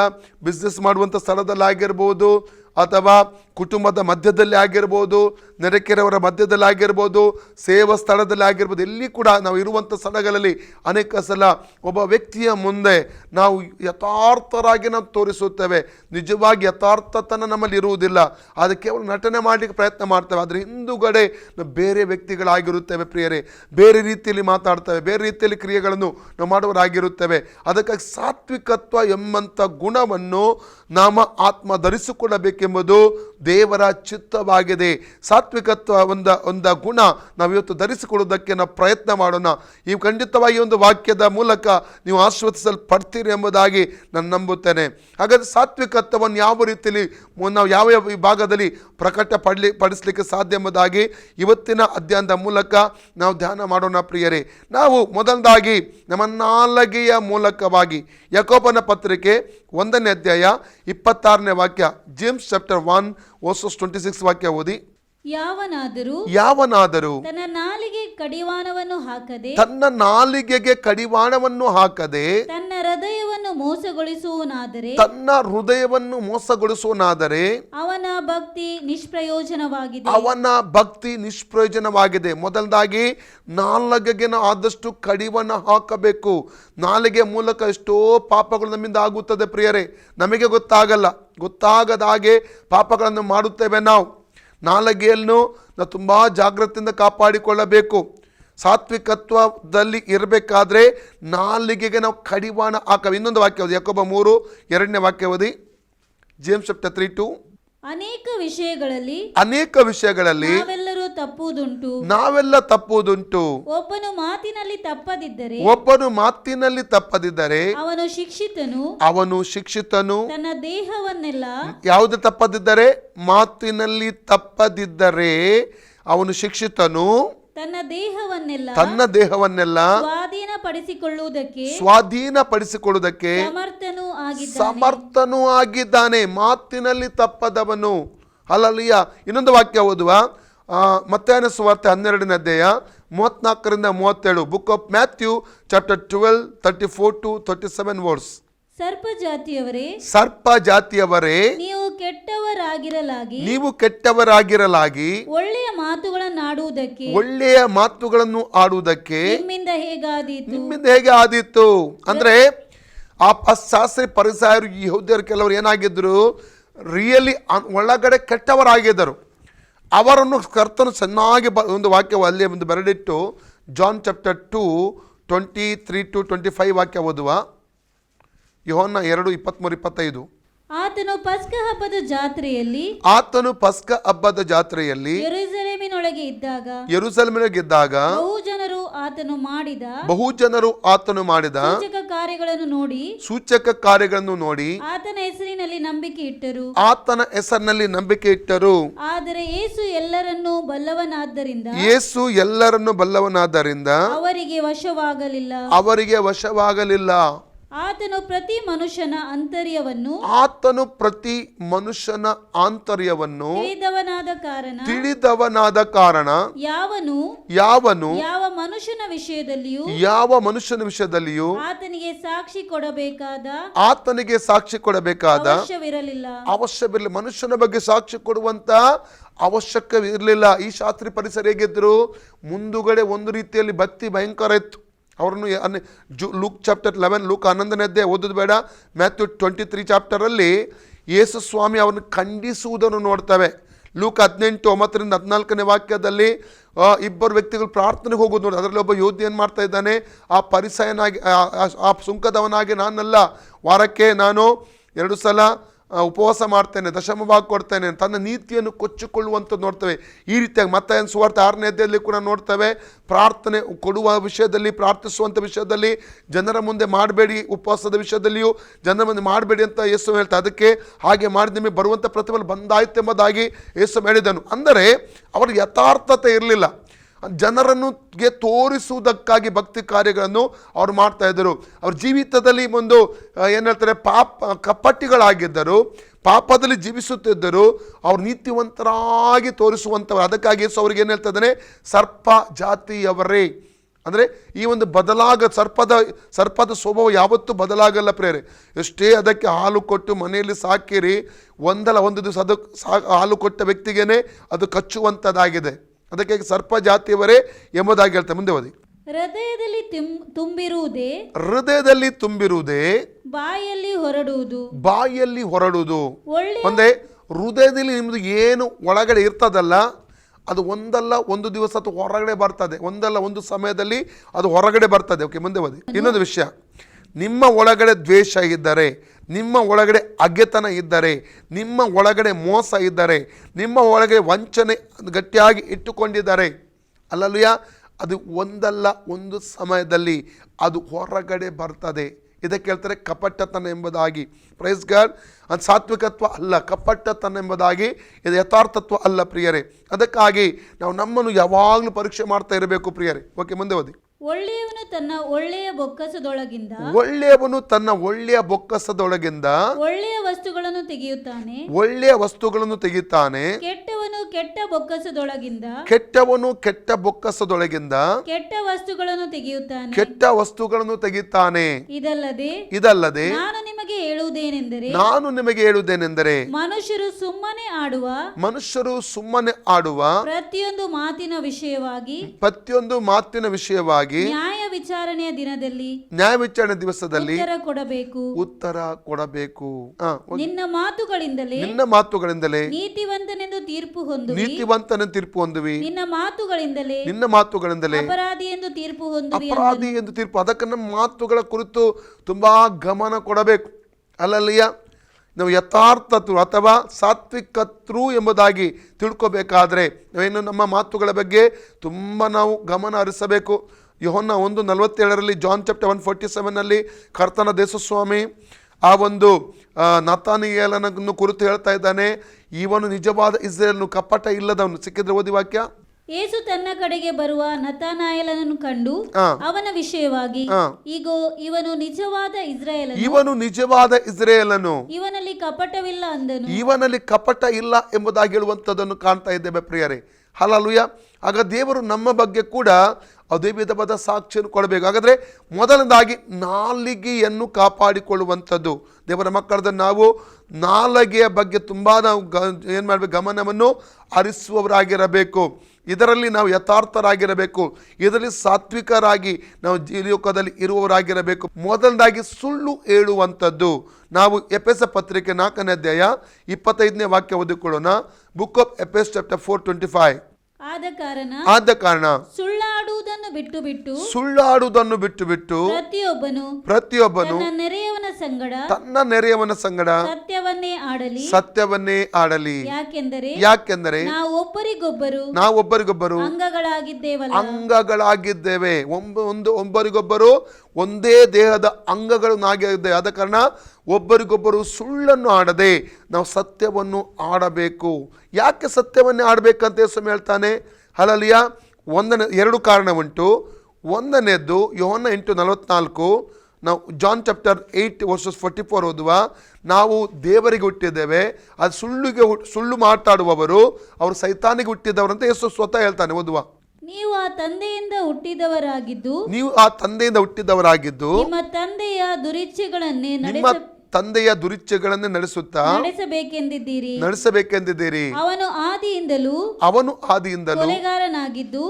ಬಿಸ್ನೆಸ್ ಮಾಡುವಂಥ ಸ್ಥಳದಲ್ಲಿ ಆಗಿರ್ಬೋದು, ಅಥವಾ ಕುಟುಂಬದ ಮಧ್ಯದಲ್ಲಿ ಆಗಿರ್ಬೋದು, ನೆರೆಕೆರೆಯವರ ಮಧ್ಯದಲ್ಲಿ ಆಗಿರ್ಬೋದು, ಸೇವಾ ಸ್ಥಳದಲ್ಲಿ ಆಗಿರ್ಬೋದು, ಎಲ್ಲಿ ಕೂಡ ನಾವು ಇರುವಂಥ ಸ್ಥಳಗಳಲ್ಲಿ ಅನೇಕ ಸಲ ಒಬ್ಬ ವ್ಯಕ್ತಿಯ ಮುಂದೆ ನಾವು ಯಥಾರ್ಥರಾಗಿ ನಾವು ತೋರಿಸುತ್ತೇವೆ. ನಿಜವಾಗಿ ಯಥಾರ್ಥತನ ನಮ್ಮಲ್ಲಿ ಇರುವುದಿಲ್ಲ, ಅದು ಕೇವಲ ನಟನೆ ಮಾಡಲಿಕ್ಕೆ ಪ್ರಯತ್ನ ಮಾಡ್ತೇವೆ. ಆದರೆ ಹಿಂದುಗಡೆ ನಾವು ಬೇರೆ ವ್ಯಕ್ತಿಗಳಾಗಿರುತ್ತೇವೆ ಪ್ರಿಯರೇ, ಬೇರೆ ರೀತಿಯಲ್ಲಿ ಮಾತಾಡ್ತೇವೆ, ಬೇರೆ ರೀತಿಯಲ್ಲಿ ಕ್ರಿಯೆಗಳನ್ನು ನಾವು ಮಾಡುವವರಾಗಿರುತ್ತೇವೆ. ಅದಕ್ಕಾಗಿ ಸಾತ್ವಿಕತ್ವ ಎಂಬಂಥ ಗುಣವನ್ನು ನಮ್ಮ ಆತ್ಮ ಧರಿಸಿಕೊಳ್ಳಬೇಕೆಂಬುದು ದೇವರ ಚಿತ್ತವಾಗಿದೆ. ಸಾತ್ವಿಕತ್ವ ಒಂದು ಗುಣ ನಾವಿವತ್ತು ಧರಿಸಿಕೊಳ್ಳುವುದಕ್ಕೆ ನಾವು ಪ್ರಯತ್ನ ಮಾಡೋಣ. ಈ ಖಂಡಿತವಾಗಿ ಒಂದು ವಾಕ್ಯದ ಮೂಲಕ ನೀವು ಆಶೀರ್ವದಿಸಲ್ಪಡ್ತೀರಿ ಎಂಬುದಾಗಿ ನಾನು ನಂಬುತ್ತೇನೆ. ಹಾಗಾದರೆ ಸಾತ್ವಿಕತ್ವವನ್ನು ಯಾವ ರೀತಿಯಲ್ಲಿ ನಾವು ಯಾವ ಭಾಗದಲ್ಲಿ ಪಡಿಸಲಿಕ್ಕೆ ಸಾಧ್ಯ ಎಂಬುದಾಗಿ ಇವತ್ತಿನ ಅಧ್ಯಯನದ ಮೂಲಕ ನಾವು ಧ್ಯಾನ ಮಾಡೋಣ ಪ್ರಿಯರೇ. ನಾವು ಮೊದಲದಾಗಿ ನಮ್ಮ ನಾಲಿಗೆಯ ಮೂಲಕವಾಗಿ ಯಾಕೋಬನ ಪತ್ರಿಕೆ 1ನೇ ಅಧ್ಯಾಯ 26ನೇ ವಾಕ್ಯ, ಜೇಮ್ಸ್ ಚಾಪ್ಟರ್ 1:26 ವಾಕ್ಯ ಓದಿ. ಯಾವನಾದರೂ ತನ್ನ ನಾಲಿಗೆಗೆ ಕಡಿವಾಣವನ್ನು ಹಾಕದೆ ತನ್ನ ಹೃದಯವನ್ನು ಮೋಸಗೊಳಿಸುವನಾದರೆ ಅವನ ಭಕ್ತಿ ನಿಷ್ಪ್ರಯೋಜನವಾಗಿದೆ. ಮೊದಲದಾಗಿ ನಾಲಿಗೆಗೆ ನಾವು ಆದಷ್ಟು ಕಡಿವಾಣ ಹಾಕಬೇಕು. ನಾಲಿಗೆ ಮೂಲಕ ಎಷ್ಟೋ ಪಾಪಗಳು ನಮ್ಮಿಂದ ಆಗುತ್ತದೆ ಪ್ರಿಯರೇ, ನಮಗೆ ಗೊತ್ತಾಗದ ಹಾಗೆ ಪಾಪಗಳನ್ನು ಮಾಡುತ್ತೇವೆ. ನಾವು ನಾಲಿಗೆಯನ್ನು ನಾವು ತುಂಬ ಜಾಗ್ರತೆಯಿಂದ ಕಾಪಾಡಿಕೊಳ್ಳಬೇಕು. ಸಾತ್ವಿಕತ್ವದಲ್ಲಿ ಇರಬೇಕಾದ್ರೆ ನಾಲಿಗೆಗೆ ನಾವು ಕಡಿವಾಣ ಹಾಕ. ಇನ್ನೊಂದು ವಾಕ್ಯ ಓದಿ, ಯಾಕೋಬ 3:2ನೇ ವಾಕ್ಯ ಓದಿ. James chapter 3:2. ಅನೇಕ ವಿಷಯಗಳಲ್ಲಿ ನಾವೆಲ್ಲ ತಪ್ಪುವುದುಂಟು. ಒಬ್ಬನು ಮಾತಿನಲ್ಲಿ ತಪ್ಪದಿದ್ದರೆ ಅವನು ಶಿಕ್ಷಿತನು. ತನ್ನ ದೇಹವನ್ನೆಲ್ಲ ಯಾವುದು ತಪ್ಪದಿದ್ದರೆ? ಮಾತಿನಲ್ಲಿ ತಪ್ಪದಿದ್ದರೆ ಅವನು ಶಿಕ್ಷಿತನು. ತನ್ನ ದೇಹವನ್ನೆಲ್ಲ ಸ್ವಾಧೀನಪಡಿಸಿಕೊಳ್ಳುವುದಕ್ಕೆ ಸಮರ್ಥನೂ ಆಗಿದ್ದಾನೆ, ಮಾತಿನಲ್ಲಿ ತಪ್ಪದವನು. ಹಲ್ಲೆಲೂಯ. ಇನ್ನೊಂದು ವಾಕ್ಯ ಓದುವ, ಮತ್ತಾಯನ ಸುವಾರ್ತೆ 12ನೇ ಅಧ್ಯಾಯ 34-37, book of Matthew chapter 12 34-37 words. ಸರ್ಪ ಜಾತಿಯವರೇ, ನೀವು ಕೆಟ್ಟವರಾಗಿರಲಾಗಿ ಒಳ್ಳೆಯ ಮಾತುಗಳನ್ನು ಆಡುವುದಕ್ಕೆ ನಿಮ್ಮಿಂದ ಹೇಗೆ ಆದೀತು? ಅಂದ್ರೆ ಆ ಶಾಸ್ತ್ರಿ ಪರಿಸರು ಯೆಹೂದ್ಯರು ಕೆಲವರು ಏನಾಗಿದ್ರು, ರಿಯಲಿ ಒಳಗಡೆ ಕೆಟ್ಟವರಾಗಿದ್ದರು. ಅವರನ್ನು ಕರ್ತನು ಚೆನ್ನಾಗಿ ಒಂದು ವಾಕ್ಯ ಅಲ್ಲಿ ಒಂದು ಬರೆದಿಟ್ಟು, ಜಾನ್ ಚಾಪ್ಟರ್ 2 23-25 ವಾಕ್ಯ ಓದುವ. ಯೋಹನ್ನ 2:23-25. ಆತನು ಪಸ್ಕ ಹಬ್ಬದ ಜಾತ್ರೆಯಲ್ಲಿ ಯೆರೂಸಲೇಮಿನೊಳಗೆ ಇದ್ದಾಗ ಬಹು ಜನರು ಆತನು ಮಾಡಿದ ಸೂಚಕ ಕಾರ್ಯಗಳನ್ನು ನೋಡಿ ಆತನ ಹೆಸರಿನಲ್ಲಿ ನಂಬಿಕೆ ಇಟ್ಟರು. ಆದರೆ ಯೇಸು ಎಲ್ಲರನ್ನೂ ಬಲ್ಲವನಾದ್ದರಿಂದ ಅವರಿಗೆ ವಶವಾಗಲಿಲ್ಲ. ಆತನು ಪ್ರತಿ ಮನುಷ್ಯನ ಆಂತರ್ಯವನ್ನು ತಿಳಿದವನಾದ ಕಾರಣ ಯಾವನು ಯಾವ ಮನುಷ್ಯನ ವಿಷಯದಲ್ಲಿಯೂ ಆತನಿಗೆ ಸಾಕ್ಷಿ ಕೊಡಬೇಕಾದ ಅವಶ್ಯವಿರಲಿಲ್ಲ. ಮನುಷ್ಯನ ಬಗ್ಗೆ ಸಾಕ್ಷಿ ಕೊಡುವಂತ ಅವಶ್ಯಕವಿರಲಿಲ್ಲ. ಈ ಶಾಸ್ತ್ರಿ ಪರಿಸರ ಹೇಗಿದ್ರು, ಮುಂದುಗಡೆ ಒಂದು ರೀತಿಯಲ್ಲಿ ಭಕ್ತಿ ಭಯಂಕರ ಇತ್ತು. ಅವರನ್ನು ಲೂಕ್ ಚಾಪ್ಟರ್ 11, ಲೂಕ್ 11ನೇ ಅಧ್ಯಾಯ ಓದೋದು ಬೇಡ, ಮ್ಯಾಥ್ಯೂ 23 ಚಾಪ್ಟರಲ್ಲಿ ಯೇಸು ಸ್ವಾಮಿ ಅವರನ್ನು ಖಂಡಿಸುವುದನ್ನು ನೋಡ್ತೇವೆ. ಲೂಕ್ 18:9-14 ವಾಕ್ಯದಲ್ಲಿ ಇಬ್ಬರು ವ್ಯಕ್ತಿಗಳು ಪ್ರಾರ್ಥನೆಗೆ ಹೋಗೋದು ನೋಡಿ. ಅದರಲ್ಲಿ ಒಬ್ಬ ಯೋಧಿ ಏನು ಮಾಡ್ತಾ ಇದ್ದಾನೆ, ಆ ಪರಿಸಯನಾಗಿ ಆ ಸುಂಕದವನಾಗಿ ನಾನಲ್ಲ, ವಾರಕ್ಕೆ ನಾನು 2 ಸಲ ಉಪವಾಸ ಮಾಡ್ತೇನೆ, ದಶಮ ಭಾಗ ಕೊಡ್ತೇನೆ, ತನ್ನ ನೀತಿಯನ್ನು ಕೊಚ್ಚಿಕೊಳ್ಳುವಂಥದ್ದು ನೋಡ್ತೇವೆ. ಈ ರೀತಿಯಾಗಿ ಮತ್ತಾಯನ ಸುವಾರ್ತೆ 6ನೇ ಅಧ್ಯಾಯದಲ್ಲಿ ಕೂಡ ನೋಡ್ತೇವೆ. ಪ್ರಾರ್ಥನೆ ಕೊಡುವ ವಿಷಯದಲ್ಲಿ, ಪ್ರಾರ್ಥಿಸುವಂಥ ವಿಷಯದಲ್ಲಿ ಜನರ ಮುಂದೆ ಮಾಡಬೇಡಿ, ಉಪವಾಸದ ವಿಷಯದಲ್ಲಿಯೂ ಜನರ ಮುಂದೆ ಮಾಡಬೇಡಿ ಅಂತ ಯೇಸು ಹೇಳ್ತಾರೆ. ಅದಕ್ಕೆ ಹಾಗೆ ಮಾಡಿದ ನಿಮಗೆ ಬರುವಂಥ ಪ್ರತಿಫಲ ಬಂದಾಯ್ತೆಂಬುದಾಗಿ ಯೇಸು ಹೇಳಿದನು. ಅಂದರೆ ಅವ್ರಿಗೆ ಯಥಾರ್ಥತೆ ಇರಲಿಲ್ಲ. ಜನರನ್ನು ತೋರಿಸುವುದಕ್ಕಾಗಿ ಭಕ್ತಿ ಕಾರ್ಯಗಳನ್ನು ಅವ್ರು ಮಾಡ್ತಾ ಇದ್ದರು. ಅವ್ರ ಜೀವಿತದಲ್ಲಿ ಒಂದು ಏನು ಹೇಳ್ತಾರೆ, ಕಪಟಿಗಳಾಗಿದ್ದರು, ಪಾಪದಲ್ಲಿ ಜೀವಿಸುತ್ತಿದ್ದರು. ಅವ್ರು ನೀತಿವಂತರಾಗಿ ತೋರಿಸುವಂಥವ್ರು. ಅದಕ್ಕಾಗಿ ಯೇಸು ಅವ್ರಿಗೆ ಏನು ಹೇಳ್ತಾ ಇದ್ದಾನೆ, ಸರ್ಪ ಜಾತಿಯವರೇ. ಅಂದರೆ ಈ ಒಂದು ಸರ್ಪದ ಸ್ವಭಾವ ಯಾವತ್ತೂ ಬದಲಾಗಲ್ಲ ಪ್ರೇರೆ. ಎಷ್ಟೇ ಅದಕ್ಕೆ ಹಾಲು ಕೊಟ್ಟು ಮನೆಯಲ್ಲಿ ಸಾಕಿರಿ, ಒಂದು ದಿವಸ ಅದು ಹಾಲು ಕೊಟ್ಟ ವ್ಯಕ್ತಿಗೇನೆ ಅದು ಕಚ್ಚುವಂಥದ್ದಾಗಿದೆ. ಅದಕ್ಕೆ ಸರ್ಪ ಜಾತಿಯವರೇ ಎಂಬುದಾಗಿ ಹೇಳ್ತಾರೆ. ಮುಂದೆ ಓದಿ. ಹೃದಯದಲ್ಲಿ ತುಂಬಿರುವುದೇ ಬಾಯಲ್ಲಿ ಹೊರಡುವುದು. ಒಂದೇ ಹೃದಯದಲ್ಲಿ ನಿಮ್ದು ಏನು ಒಳಗಡೆ ಇರ್ತದಲ್ಲ, ಅದು ಒಂದಲ್ಲ ಒಂದು ದಿವಸ ಅದು ಹೊರಗಡೆ ಬರ್ತದೆ, ಒಂದಲ್ಲ ಒಂದು ಸಮಯದಲ್ಲಿ ಅದು ಹೊರಗಡೆ ಬರ್ತದೆ. ಓಕೆ, ಮುಂದೆ ಓದಿ. ಇನ್ನೊಂದು ವಿಷಯ, ನಿಮ್ಮ ಒಳಗಡೆ ದ್ವೇಷ ಇದ್ದರೆ, ನಿಮ್ಮ ಒಳಗಡೆ ಅಗೆತನ ಇದ್ದರೆ, ನಿಮ್ಮ ಒಳಗಡೆ ಮೋಸ ಇದ್ದರೆ, ನಿಮ್ಮ ಒಳಗಡೆ ವಂಚನೆ ಗಟ್ಟಿಯಾಗಿ ಇಟ್ಟುಕೊಂಡಿದ್ದಾರೆ, ಅಲ್ಲಲ್ವಯ್ಯ, ಅದು ಒಂದಲ್ಲ ಒಂದು ಸಮಯದಲ್ಲಿ ಅದು ಹೊರಗಡೆ ಬರ್ತದೆ. ಇದಕ್ಕೆ ಹೇಳ್ತಾರೆ ಕಪಟತನ ಎಂಬುದಾಗಿ. Praise God. ಅದು ಸಾತ್ವಿಕತ್ವ ಅಲ್ಲ, ಕಪಟತನ ಎಂಬುದಾಗಿ ಇದು ಯಥಾರ್ಥತ್ವ ಅಲ್ಲ ಪ್ರಿಯರೇ. ಅದಕ್ಕಾಗಿ ನಾವು ನಮ್ಮನ್ನು ಯಾವಾಗಲೂ ಪರೀಕ್ಷೆ ಮಾಡ್ತಾ ಇರಬೇಕು ಪ್ರಿಯರೇ. ಓಕೆ, ಮುಂದೆ ಓದಿ. ಒಳ್ಳೆಯವನು ತನ್ನ ಒಳ್ಳೆಯ ಬೊಕ್ಕಸದೊಳಗಿಂದ ಒಳ್ಳೆಯ ವಸ್ತುಗಳನ್ನು ತೆಗೆಯುತ್ತಾನೆ. ಕೆಟ್ಟವನು ಕೆಟ್ಟ ಬೊಕ್ಕಸದೊಳಗಿಂದ ಕೆಟ್ಟ ವಸ್ತುಗಳನ್ನು ತೆಗೆಯುತ್ತಾನೆ. ಇದಲ್ಲದೆ ನಾನು ನಿಮಗೆ ಹೇಳುವುದೇನೆಂದರೆ ಮನುಷ್ಯರು ಸುಮ್ಮನೆ ಆಡುವ ಪ್ರತಿಯೊಂದು ಮಾತಿನ ವಿಷಯವಾಗಿ ನ್ಯಾಯ ವಿಚಾರಣೆಯ ದಿವಸದಲ್ಲಿ ಉತ್ತರ ಕೊಡಬೇಕು. ನಿನ್ನ ಮಾತುಗಳಿಂದಲೇ ನೀತಿವಂತನೆಂದು ತೀರ್ಪು ಹೊಂದುವಿ. ನಿನ್ನ ಮಾತುಗಳಿಂದಲೇ ಅಪರಾಧಿ ಎಂದು ತೀರ್ಪು. ಅದಕ್ಕೆ ನಮ್ಮ ಮಾತುಗಳ ಕುರಿತು ತುಂಬಾ ಗಮನ ಕೊಡಬೇಕು. ಅಲ್ಲಲ್ಲಿಯ ನಾವು ಯಥಾರ್ಥತರು ಅಥವಾ ಸಾತ್ವಿಕತರು ಎಂಬುದಾಗಿ ತಿಳ್ಕೋಬೇಕಾದ್ರೆ ನಾವೇನು ನಮ್ಮ ಮಾತುಗಳ ಬಗ್ಗೆ ತುಂಬ ನಾವು ಗಮನ ಹರಿಸಬೇಕು. ಯೋಹನ್ನ 1:47 ಜಾನ್ ಚಾಪ್ಟರ್ 1:47 ಕರ್ತನ ದೇಶಸ್ವಾಮಿ ಆ ಒಂದು ನತಾನಿಯೇಲನನ್ನು ಕುರಿತು ಹೇಳ್ತಾ ಇದ್ದಾನೆ, ಇವನು ನಿಜವಾದ ಇಸ್ರೇಲನು, ಕಪಟ ಇಲ್ಲದವನು. ಸಿಕ್ಕಿದ್ರೆ ಓದಿ ವಾಕ್ಯ. ಯೇಸು ತನ್ನ ಕಡೆಗೆ ಬರುವ ನತಾನಾಯೇಲನನ್ನು ಕಂಡು ಆ. ಅವನ ವಿಷಯವಾಗಿ ಆ. ಈಗೋ ಇವನು ನಿಜವಾದ ಇಸ್ರಾಯೇಲನು, ಇವನು ನಿಜವಾದ ಇಸ್ರೇಲನು, ಇವನಲ್ಲಿ ಕಪಟವಿಲ್ಲ ಅಂದನು. ಇವನಲ್ಲಿ ಕಪಟ ಇಲ್ಲ ಎಂಬುದಾಗಿ ಹೇಳುವಂಥದ್ದನ್ನು ಕಾಣ್ತಾ ಇದ್ದೇವೆ ಪ್ರಿಯರೇ. ಹಲ್ಲೆಲೂಯಾ. ಆಗ ದೇವರು ನಮ್ಮ ಬಗ್ಗೆ ಕೂಡ ಅದೇ ವಿಧವಾದ ಸಾಕ್ಷಿಯನ್ನು ಕೊಡಬೇಕು. ಹಾಗಾದರೆ ಮೊದಲನೇದಾಗಿ ನಾಲಿಗೆಯನ್ನು ಕಾಪಾಡಿಕೊಳ್ಳುವಂಥದ್ದು. ದೇವರ ಮಕ್ಕಳದ ನಾವು ನಾಲಿಗೆಯ ಬಗ್ಗೆ ತುಂಬ ನಾವು ಏನು ಮಾಡಬೇಕು, ಗಮನವನ್ನು ಹರಿಸುವವರಾಗಿರಬೇಕು. ಇದರಲ್ಲಿ ನಾವು ಯಥಾರ್ಥರಾಗಿರಬೇಕು. ಇದರಲ್ಲಿ ಸಾತ್ವಿಕರಾಗಿ ನಾವು ಲೋಕದಲ್ಲಿ ಇರುವವರಾಗಿರಬೇಕು. ಮೊದಲನೇದಾಗಿ ಸುಳ್ಳು ಹೇಳುವಂಥದ್ದು. ನಾವು ಎಫೆಸ ಪತ್ರಿಕೆ 4ನೇ ಅಧ್ಯಾಯ 25ನೇ ವಾಕ್ಯ ಓದಿಕೊಳ್ಳೋಣ. Book of Ephesians chapter 4:25. ಆದ ಕಾರಣ ಸುಳ್ಳಾಡುವುದನ್ನು ಬಿಟ್ಟು ಬಿಟ್ಟು ಪ್ರತಿಯೊಬ್ಬನು ತನ್ನ ನೆರೆಯವನ ಸಂಗಡ ಸತ್ಯವನ್ನೇ ಆಡಲಿ. ಯಾಕೆಂದರೆ ನಾವು ಒಬ್ಬರಿಗೊಬ್ಬರು ಅಂಗಗಳಾಗಿದ್ದೇವೆ. ಒಬ್ಬರಿಗೊಬ್ಬರು ಒಂದೇ ದೇಹದ ಅಂಗಗಳನ್ನಾಗಿದ್ದೇವೆ. ಆದ ಕಾರಣ ಒಬ್ಬರಿಗೊಬ್ಬರು ಸುಳ್ಳನ್ನು ಆಡದೆ ನಾವು ಸತ್ಯವನ್ನು ಆಡಬೇಕು. ಯಾಕೆ ಸತ್ಯವನ್ನೇ ಆಡಬೇಕಂತ ಯೇಸು ಹೇಳ್ತಾನೆ? ಹಲ್ಲೆಲೂಯಾ. ಎರಡು ಕಾರಣ ಉಂಟು. ಒಂದನೇದ್ದು ಯೋಹನ್ನ 8:44. ನಾವು ಜಾನ್ ಚಾಪ್ಟರ್ 8:44 ಓದುವ. ನಾವು ದೇವರಿಗೆ ಹುಟ್ಟಿದ್ದೇವೆ, ಅದು ಸುಳ್ಳು ಮಾತಾಡುವವರು ಅವರು ಸೈತಾನಿಗೆ ಹುಟ್ಟಿದವರು ಅಂತ ಯೇಸು ಸ್ವತಃ ಹೇಳ್ತಾನೆ. ಓದುವ. ನೀವು ಆ ತಂದೆಯಿಂದ ಹುಟ್ಟಿದವರಾಗಿದ್ದು ನಿಮ್ಮ ತಂದೆಯ ದುರಿಚ್ಛೆಗಳನ್ನೇ ನಡೆಸುತ್ತಾ ನಡೆಸಬೇಕೆಂದಿದ್ದೀರಿ. ಅವನು ಆದಿಯಿಂದಲೂ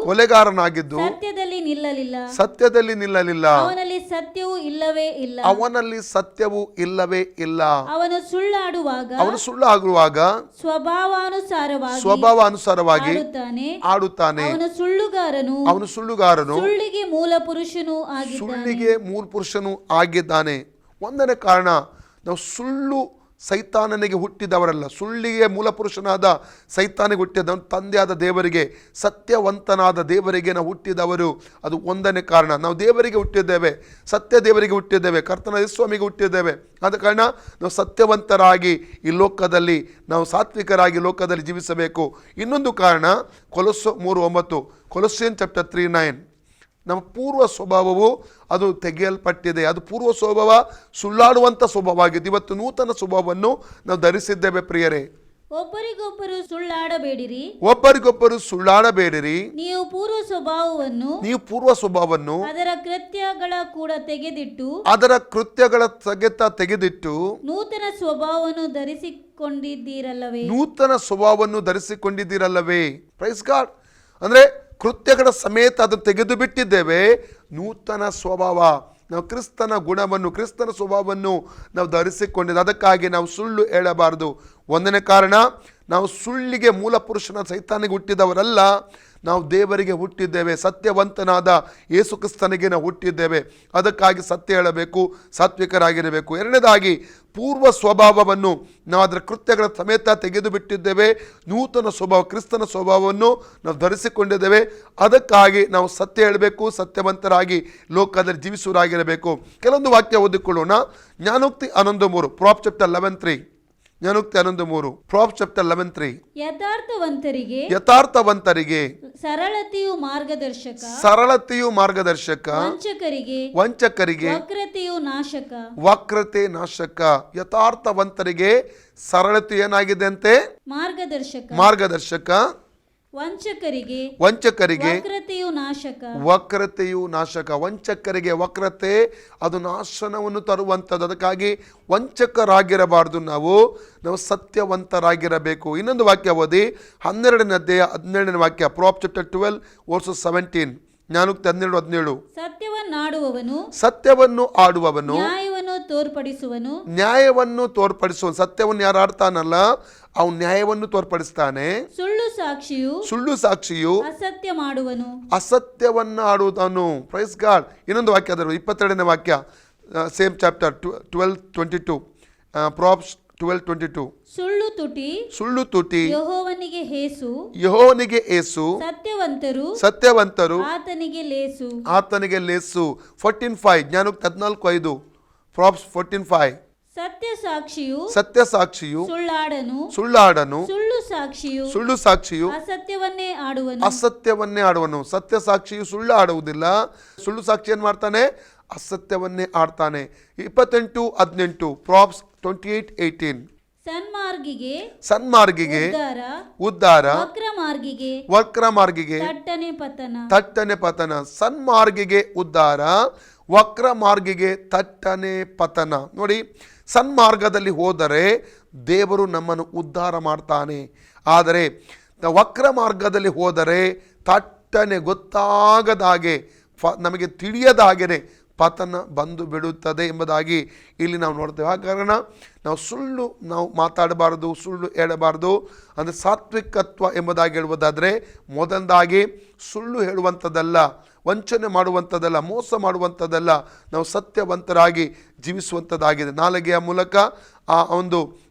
ಕೊಲೆಗಾರನಾಗಿದ್ದು ಸತ್ಯದಲ್ಲಿ ನಿಲ್ಲಲಿಲ್ಲ. ಅವನಲ್ಲಿ ಸತ್ಯವೂ ಇಲ್ಲವೇ ಇಲ್ಲ. ಅವನು ಸುಳ್ಳಾಗುವಾಗ ಸ್ವಭಾವಾನುಸಾರವಾಗಿ ಆಡುತ್ತಾನೆ. ಅವನು ಸುಳ್ಳುಗಾರನು, ಸುಳ್ಳಿಗೆ ಮೂಲ ಪುರುಷನೂ ಆಗಿದ್ದಾನೆ. ಒಂದನೇ ಕಾರಣ, ನಾವು ಸುಳ್ಳು ಸೈತಾನನಿಗೆ ಹುಟ್ಟಿದವರಲ್ಲ. ಸುಳ್ಳಿಗೆ ಮೂಲಪುರುಷನಾದ ಸೈತಾನಿಗೆ ಹುಟ್ಟಿದವನು ತಂದೆಯಾದ ದೇವರಿಗೆ, ಸತ್ಯವಂತನಾದ ದೇವರಿಗೆ ನಾವು ಹುಟ್ಟಿದವರು. ಅದು ಒಂದನೇ ಕಾರಣ. ನಾವು ದೇವರಿಗೆ ಹುಟ್ಟಿದ್ದೇವೆ, ಸತ್ಯ ದೇವರಿಗೆ ಹುಟ್ಟಿದ್ದೇವೆ, ಕರ್ತನ ಸ್ವಾಮಿಗೆ ಹುಟ್ಟಿದ್ದೇವೆ. ಆದ ಕಾರಣ ನಾವು ಸತ್ಯವಂತರಾಗಿ ಈ ಲೋಕದಲ್ಲಿ, ನಾವು ಸಾತ್ವಿಕರಾಗಿ ಲೋಕದಲ್ಲಿ ಜೀವಿಸಬೇಕು. ಇನ್ನೊಂದು ಕಾರಣ ಕೊಲೊಸ್ಸೆ 3:9, ಕೊಲೊಸ್ಸಿಯನ್ ಚಾಪ್ಟರ್ 3:9. ನಮ್ಮ ಪೂರ್ವ ಸ್ವಭಾವವು ಅದು ತೆಗೆಯಲ್ಪಟ್ಟಿದೆ. ಅದು ಪೂರ್ವ ಸ್ವಭಾವ ಸುಳ್ಳಾಡುವಂಥ ಸ್ವಭಾವ ಆಗಿದೆ. ಇವತ್ತು ನೂತನ ಸ್ವಭಾವವನ್ನು ನಾವು ಧರಿಸಿದ್ದೇವೆ ಪ್ರಿಯರೇ. ಒಬ್ಬರಿಗೊಬ್ಬರು ಸುಳ್ಳಾಡಬೇಡಿರಿ. ನೀವು ಪೂರ್ವ ಸ್ವಭಾವವನ್ನು ಅದರ ಕೃತ್ಯಗಳ ಸಗೆತ ತೆಗೆದಿಟ್ಟು ನೂತನ ಸ್ವಭಾವವನ್ನು ಧರಿಸಿಕೊಂಡಿದ್ದೀರಲ್ಲವೇ. Praise God. ಅಂದ್ರೆ ಕೃತ್ಯಗಳ ಸಮೇತ ಅದನ್ನು ತೆಗೆದು ಬಿಟ್ಟಿದ್ದೇವೆ. ನೂತನ ಸ್ವಭಾವ, ನಾವು ಕ್ರಿಸ್ತನ ಗುಣವನ್ನು, ಕ್ರಿಸ್ತನ ಸ್ವಭಾವವನ್ನು ನಾವು ಧರಿಸಿಕೊಂಡಿದ್ದೇವೆ. ಅದಕ್ಕಾಗಿ ನಾವು ಸುಳ್ಳು ಹೇಳಬಾರದು. ಒಂದನೇ ಕಾರಣ, ನಾವು ಸುಳ್ಳಿಗೆ ಮೂಲ ಪುರುಷನ ಸೈತಾನಿಗೆ ಹುಟ್ಟಿದವರಲ್ಲ, ನಾವು ದೇವರಿಗೆ ಹುಟ್ಟಿದ್ದೇವೆ. ಸತ್ಯವಂತನಾದ ಯೇಸು ಕ್ರಿಸ್ತನಿಗೆ ನಾವು ಹುಟ್ಟಿದ್ದೇವೆ. ಅದಕ್ಕಾಗಿ ಸತ್ಯ ಹೇಳಬೇಕು, ಸಾತ್ವಿಕರಾಗಿರಬೇಕು. ಎರಡನೇದಾಗಿ, ಪೂರ್ವ ಸ್ವಭಾವವನ್ನು ನಾವು ಅದರ ಕೃತ್ಯಗಳ ಸಮೇತ ತೆಗೆದು ಬಿಟ್ಟಿದ್ದೇವೆ. ನೂತನ ಸ್ವಭಾವ, ಕ್ರಿಸ್ತನ ಸ್ವಭಾವವನ್ನು ನಾವು ಧರಿಸಿಕೊಂಡಿದ್ದೇವೆ. ಅದಕ್ಕಾಗಿ ನಾವು ಸತ್ಯ ಹೇಳಬೇಕು, ಸತ್ಯವಂತರಾಗಿ ಲೋಕದಲ್ಲಿ ಜೀವಿಸುವರಾಗಿರಬೇಕು. ಕೆಲವೊಂದು ವಾಕ್ಯ ಓದಿಕೊಳ್ಳೋಣ. ಜ್ಞಾನೋಕ್ತಿ 11:3, ಪ್ರಾಪ್ ಚಾಪ್ಟರ್ 11:3. ಜ್ಞಾನೋಕ್ತಿ 11:3, prop chapter 11:3. ಯಥಾರ್ಥವಂತರಿಗೆ ಸರಳತೆಯು ಮಾರ್ಗದರ್ಶಕ, ವಂಚಕರಿಗೆ ವಕ್ರತೆ ನಾಶಕ. ಯಥಾರ್ಥವಂತರಿಗೆ ಸರಳತೆ ಏನಾಗಿದೆ ಅಂತೆ? ಮಾರ್ಗದರ್ಶಕ. ವಂಚಕರಿಗೆ ವಕ್ರತೆಯು ನಾಶಕ. ವಂಚಕರಿಗೆ ವಕ್ರತೆ ಅದು ನಾಶನವನ್ನು ತರುವಂಥದ್ದು. ಅದಕ್ಕಾಗಿ ವಂಚಕರಾಗಿರಬಾರ್ದು. ನಾವು ಸತ್ಯವಂತರಾಗಿರಬೇಕು. ಇನ್ನೊಂದು ವಾಕ್ಯ ಓದಿ, 12ನೇ ಅಧ್ಯಾಯ 17ನೇ ವಾಕ್ಯ, ಪ್ರಾಪ್ ಚಾಪ್ಟರ್ 12:17. ಜ್ಞಾನೋಕ್ತಿ 12:17. ಸತ್ಯವನ್ನು ಆಡುವವನು ನ್ಯಾಯವನ್ನು ತೋರ್ಪಡಿಸುವನು. ಸತ್ಯವನ್ನು ಯಾರು ಆಡ್ತಾನಲ್ಲ ಅವನು ನ್ಯಾಯವನ್ನು ತೋರ್ಪಡಿಸ್ತಾನೆ. ಸುಳ್ಳು ಸಾಕ್ಷಿಯು ಅಸತ್ಯವನ್ನು ಆಡುವುದನು. Praise God. ಇನ್ನೊಂದು ವಾಕ್ಯ, ಅದರ 22ನೇ ವಾಕ್ಯ, ಸೇಮ್ ಚಾಪ್ಟರ್ 12:22, ಪ್ರಾಪ್ಸ್ 12:22. ಸುಳ್ಳು ತುಟಿ ಯೆಹೋವನಿಗೆ ಏಸು, ಸತ್ಯವಂತರು ಆತನಿಗೆ ಲೇಸು. 14:5. ಜ್ಞಾನೋಕ್ತಿ 14:5, ಪ್ರಾಪ್ಸ್ 14:5. ಸತ್ಯ ಸಾಕ್ಷಿಯು ಸುಳ್ಳಾಡನು ಸುಳ್ಳು ಸಾಕ್ಷಿಯು ಅಸತ್ಯವನ್ನೇ ಆಡುವನು. ಸತ್ಯ ಸಾಕ್ಷಿಯು ಸುಳ್ಳು ಆಡುವುದಿಲ್ಲ, ಸುಳ್ಳು ಸಾಕ್ಷಿ ಏನ್ ಮಾಡ್ತಾನೆ? ಅಸತ್ಯವನ್ನೇ ಆಡ್ತಾನೆ. 28:18 ಪ್ರಾಬ್ಸ್ 28:18. ಸನ್ಮಾರ್ಗಿಗೆ ಉದ್ಧಾರ, ವಕ್ರ ಮಾರ್ಗಿಗೆ ತಟ್ಟನೆ ಪತನ. ಸನ್ಮಾರ್ಗಿಗೆ ಉದ್ಧಾರ, ವಕ್ರ ಮಾರ್ಗಿಗೆ ತಟ್ಟನೆ ಪತನ. ನೋಡಿ, ಸನ್ಮಾರ್ಗದಲ್ಲಿ ಹೋದರೆ ದೇವರು ನಮ್ಮನ್ನು ಉದ್ಧಾರ ಮಾಡ್ತಾನೆ. ಆದರೆ ವಕ್ರ ಮಾರ್ಗದಲ್ಲಿ ಹೋದರೆ ತಟ್ಟನೆ ಗೊತ್ತಾಗದ ಹಾಗೆ, ನಮಗೆ ತಿಳಿಯದ ಹಾಗೆಯೇ ಪತನ ಬಂದು ಬಿಡುತ್ತದೆ ಎಂಬುದಾಗಿ ಇಲ್ಲಿ ನಾವು ನೋಡ್ತೇವೆ. ಆ ಕಾರಣ ನಾವು ಮಾತಾಡಬಾರದು, ಸುಳ್ಳು ಹೇಳಬಾರ್ದು. ಅಂದರೆ ಸಾತ್ವಿಕತ್ವ ಎಂಬುದಾಗಿ ಹೇಳುವುದಾದರೆ ಮೊದಲದಾಗಿ ಸುಳ್ಳು ಹೇಳುವಂಥದ್ದಲ್ಲ, ವಂಚನೆ ಮಾಡುವಂಥದ್ದಲ್ಲ, ಮೋಸ ಮಾಡುವಂಥದ್ದಲ್ಲ. ನಾವು ಸತ್ಯವಂತರಾಗಿ ಜೀವಿಸುವಂಥದ್ದಾಗಿದೆ. ನಾಲಿಗೆಯ ಮೂಲಕ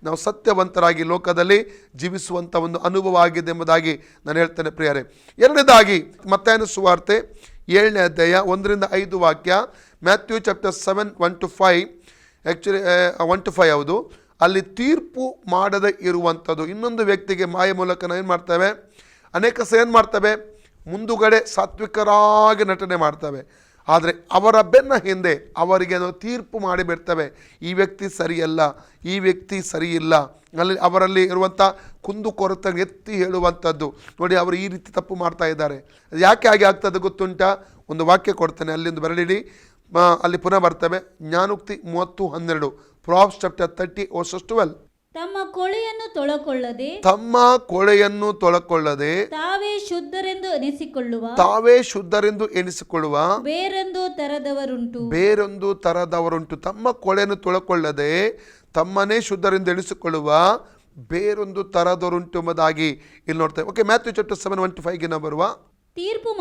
ನಾವು ಸತ್ಯವಂತರಾಗಿ ಲೋಕದಲ್ಲಿ ಜೀವಿಸುವಂಥ ಒಂದು ಅನುಭವ ಆಗಿದೆ ಎಂಬುದಾಗಿ ನಾನು ಹೇಳ್ತೇನೆ ಪ್ರಿಯರೇ. ಎರಡನೇದಾಗಿ ಮತ್ತಾಯನ ಸುವಾರ್ತೆ 7ನೇ ಅಧ್ಯಾಯ 1-5 ವಾಕ್ಯ, ಮ್ಯಾಥ್ಯೂ ಚಾಪ್ಟರ್ 7 1-5. ಆ್ಯಕ್ಚುಲಿ 1-5 ಹೌದು. ಅಲ್ಲಿ ತೀರ್ಪು ಮಾಡದೇ ಇರುವಂಥದ್ದು. ಇನ್ನೊಂದು ವ್ಯಕ್ತಿಗೆ ಮಾಯ ಮೂಲಕ ನಾವು ಏನು ಮಾಡ್ತೇವೆ? ಅನೇಕ ಏನು ಮಾಡ್ತೇವೆ? ಮುಂದುಗಡೆ ಸಾತ್ವಿಕರಾಗಿ ನಟನೆ ಮಾಡ್ತವೆ, ಆದರೆ ಅವರ ಬೆನ್ನ ಹಿಂದೆ ಅವರಿಗೆ ನಾವು ತೀರ್ಪು ಮಾಡಿ ಬಿಡ್ತವೆ. ಈ ವ್ಯಕ್ತಿ ಸರಿಯಲ್ಲ, ಈ ವ್ಯಕ್ತಿ ಸರಿಯಿಲ್ಲ, ಅವರಲ್ಲಿ ಇರುವಂಥ ಕುಂದುಕೊರತೆ ಎತ್ತಿ ಹೇಳುವಂಥದ್ದು. ನೋಡಿ, ಅವರು ಈ ರೀತಿ ತಪ್ಪು ಮಾಡ್ತಾ ಇದ್ದಾರೆ. ಯಾಕೆ ಹಾಗೆ ಆಗ್ತದೆ ಗೊತ್ತುಂಟಾ? ಒಂದು ವಾಕ್ಯ ಕೊಡ್ತೇನೆ, ಅಲ್ಲಿಂದ ಬರಲಿಡಿ, ಅಲ್ಲಿ ಪುನಃ ಬರ್ತವೆ. ಜ್ಞಾನೋಕ್ತಿ 30:12 ಪ್ರಾಬ್ಸ್ ಚಾಪ್ಟರ್ 30:12. ತಮ್ಮ ಕೊಳೆಯನ್ನು ತೊಳಕೊಳ್ಳದೆ ತಾವೇ ಶುದ್ಧರೆಂದು ಎನಿಸಿಕೊಳ್ಳುವ ಬೇರೊಂದು ತರದವರುಂಟು. ತಮ್ಮ ಕೊಳೆಯನ್ನು ತೊಳಕೊಳ್ಳದೆ ತಮ್ಮನ್ನೇ ಶುದ್ಧರೆಂದು ಎಣಿಸಿಕೊಳ್ಳುವ ಬೇರೊಂದು ತರದವರುಂಟು ಎಂಬುದಾಗಿ ಇಲ್ಲಿ ನೋಡ್ತೇವೆ. ಓಕೆ, ಮ್ಯಾಥ್ಯೂ ಚಾಪ್ಟರ್ 7 1-5 ಗೆ ಬರುವ. ತೀರ್ಪು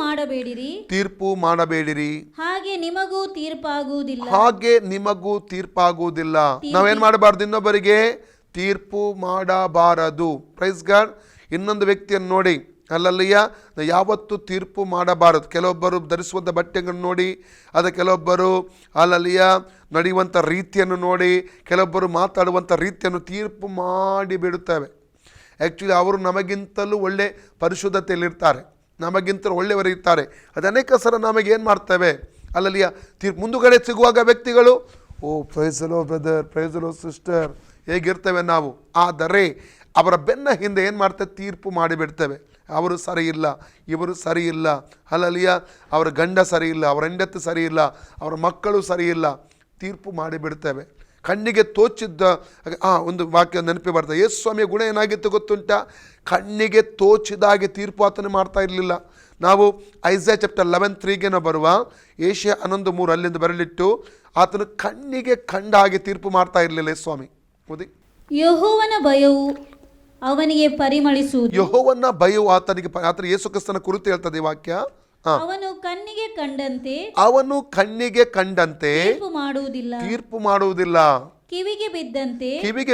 ಮಾಡಬೇಡಿರಿ, ಹಾಗೆ ನಿಮಗೂ ತೀರ್ಪಾಗುವುದಿಲ್ಲ. ನಾವೇನ್ ಮಾಡಬಾರ್ದು? ಇನ್ನೊಬ್ಬರಿಗೆ ತೀರ್ಪು ಮಾಡಬಾರದು. Praise God. ಇನ್ನೊಂದು ವ್ಯಕ್ತಿಯನ್ನು ನೋಡಿ, ಅಲ್ಲಲ್ಲಿಯ ಯಾವತ್ತೂ ತೀರ್ಪು ಮಾಡಬಾರದು. ಕೆಲವೊಬ್ಬರು ಧರಿಸುವಂಥ ಬಟ್ಟೆಗಳನ್ನು ನೋಡಿ, ಕೆಲವೊಬ್ಬರು ಅಲ್ಲಲ್ಲಿಯ ನಡೆಯುವಂಥ ರೀತಿಯನ್ನು ನೋಡಿ, ಕೆಲವೊಬ್ಬರು ಮಾತಾಡುವಂಥ ರೀತಿಯನ್ನು ತೀರ್ಪು ಮಾಡಿ ಬಿಡುತ್ತೇವೆ. ಆ್ಯಕ್ಚುಲಿ ಅವರು ನಮಗಿಂತಲೂ ಒಳ್ಳೆ ಪರಿಶುದ್ಧತೆಯಲ್ಲಿರ್ತಾರೆ, ನಮಗಿಂತಲೂ ಒಳ್ಳೆಯವರು ಇರ್ತಾರೆ. ಅದು ಅನೇಕ ಸಲ ನಮಗೇನು ಮಾಡ್ತೇವೆ? ಅಲ್ಲಲ್ಲಿಯ ಮುಂದುಗಡೆ ಸಿಗುವಾಗ ವ್ಯಕ್ತಿಗಳು, ಓ ಪ್ರೈಸಲೋ ಬ್ರದರ್, ಪ್ರೈಸಲೋ ಸಿಸ್ಟರ್, ಹೇಗಿರ್ತೇವೆ ನಾವು. ಆದರೆ ಅವರ ಬೆನ್ನ ಹಿಂದೆ ಏನು ಮಾಡ್ತೇವೆ? ತೀರ್ಪು ಮಾಡಿಬಿಡ್ತೇವೆ. ಅವರು ಸರಿಯಿಲ್ಲ, ಇವರು ಸರಿಯಿಲ್ಲ, ಅಲ್ಲಲ್ಲಿಯ ಅವರ ಗಂಡ ಸರಿಯಿಲ್ಲ, ಅವರ ಹೆಂಡತಿ ಸರಿಯಿಲ್ಲ, ಅವರ ಮಕ್ಕಳು ಸರಿಯಿಲ್ಲ, ತೀರ್ಪು ಮಾಡಿಬಿಡ್ತೇವೆ. ಕಣ್ಣಿಗೆ ತೋಚಿದ್ದ ಒಂದು ವಾಕ್ಯ ನೆನಪಿ ಬರ್ತದೆ. ಯೇಸು ಸ್ವಾಮಿಯ ಗುಣ ಏನಾಗಿತ್ತು ಗೊತ್ತುಂಟಾ? ಕಣ್ಣಿಗೆ ತೋಚಿದಾಗೆ ತೀರ್ಪು ಆತನು ಮಾಡ್ತಾ ಇರಲಿಲ್ಲ. ನಾವು ಐಸಾಯ ಚಾಪ್ಟರ್ 11:3 ನಾವು ಬರುವ, ಏಷ್ಯಾ 11:3 ಅಲ್ಲಿಂದ ಬರಲಿಟ್ಟು ಆತನು ಕಣ್ಣಿಗೆ ಕಂಡ ಹಾಗೆ ತೀರ್ಪು ಮಾಡ್ತಾ ಇರಲಿಲ್ಲ ಯೇಸು ಸ್ವಾಮಿ. ಓದಿ. ಯೆಹೋವನ ಭಯವು ಅವನಿಗೆ ಪರಿಮಳಿಸುವುದು. ಯೆಹೋವನ ಭಯವು ಆತನಿಗೆ, ಆತನ ಯೇಸು ಕ್ರಿಸ್ತನ ಕುರಿತು ಹೇಳ್ತದೆ ಈ ವಾಕ್ಯ. ಅವನು ಕಣ್ಣಿಗೆ ಕಂಡಂತೆ ತೀರ್ಪು ಮಾಡುವುದಿಲ್ಲ, ಕಿವಿಗೆ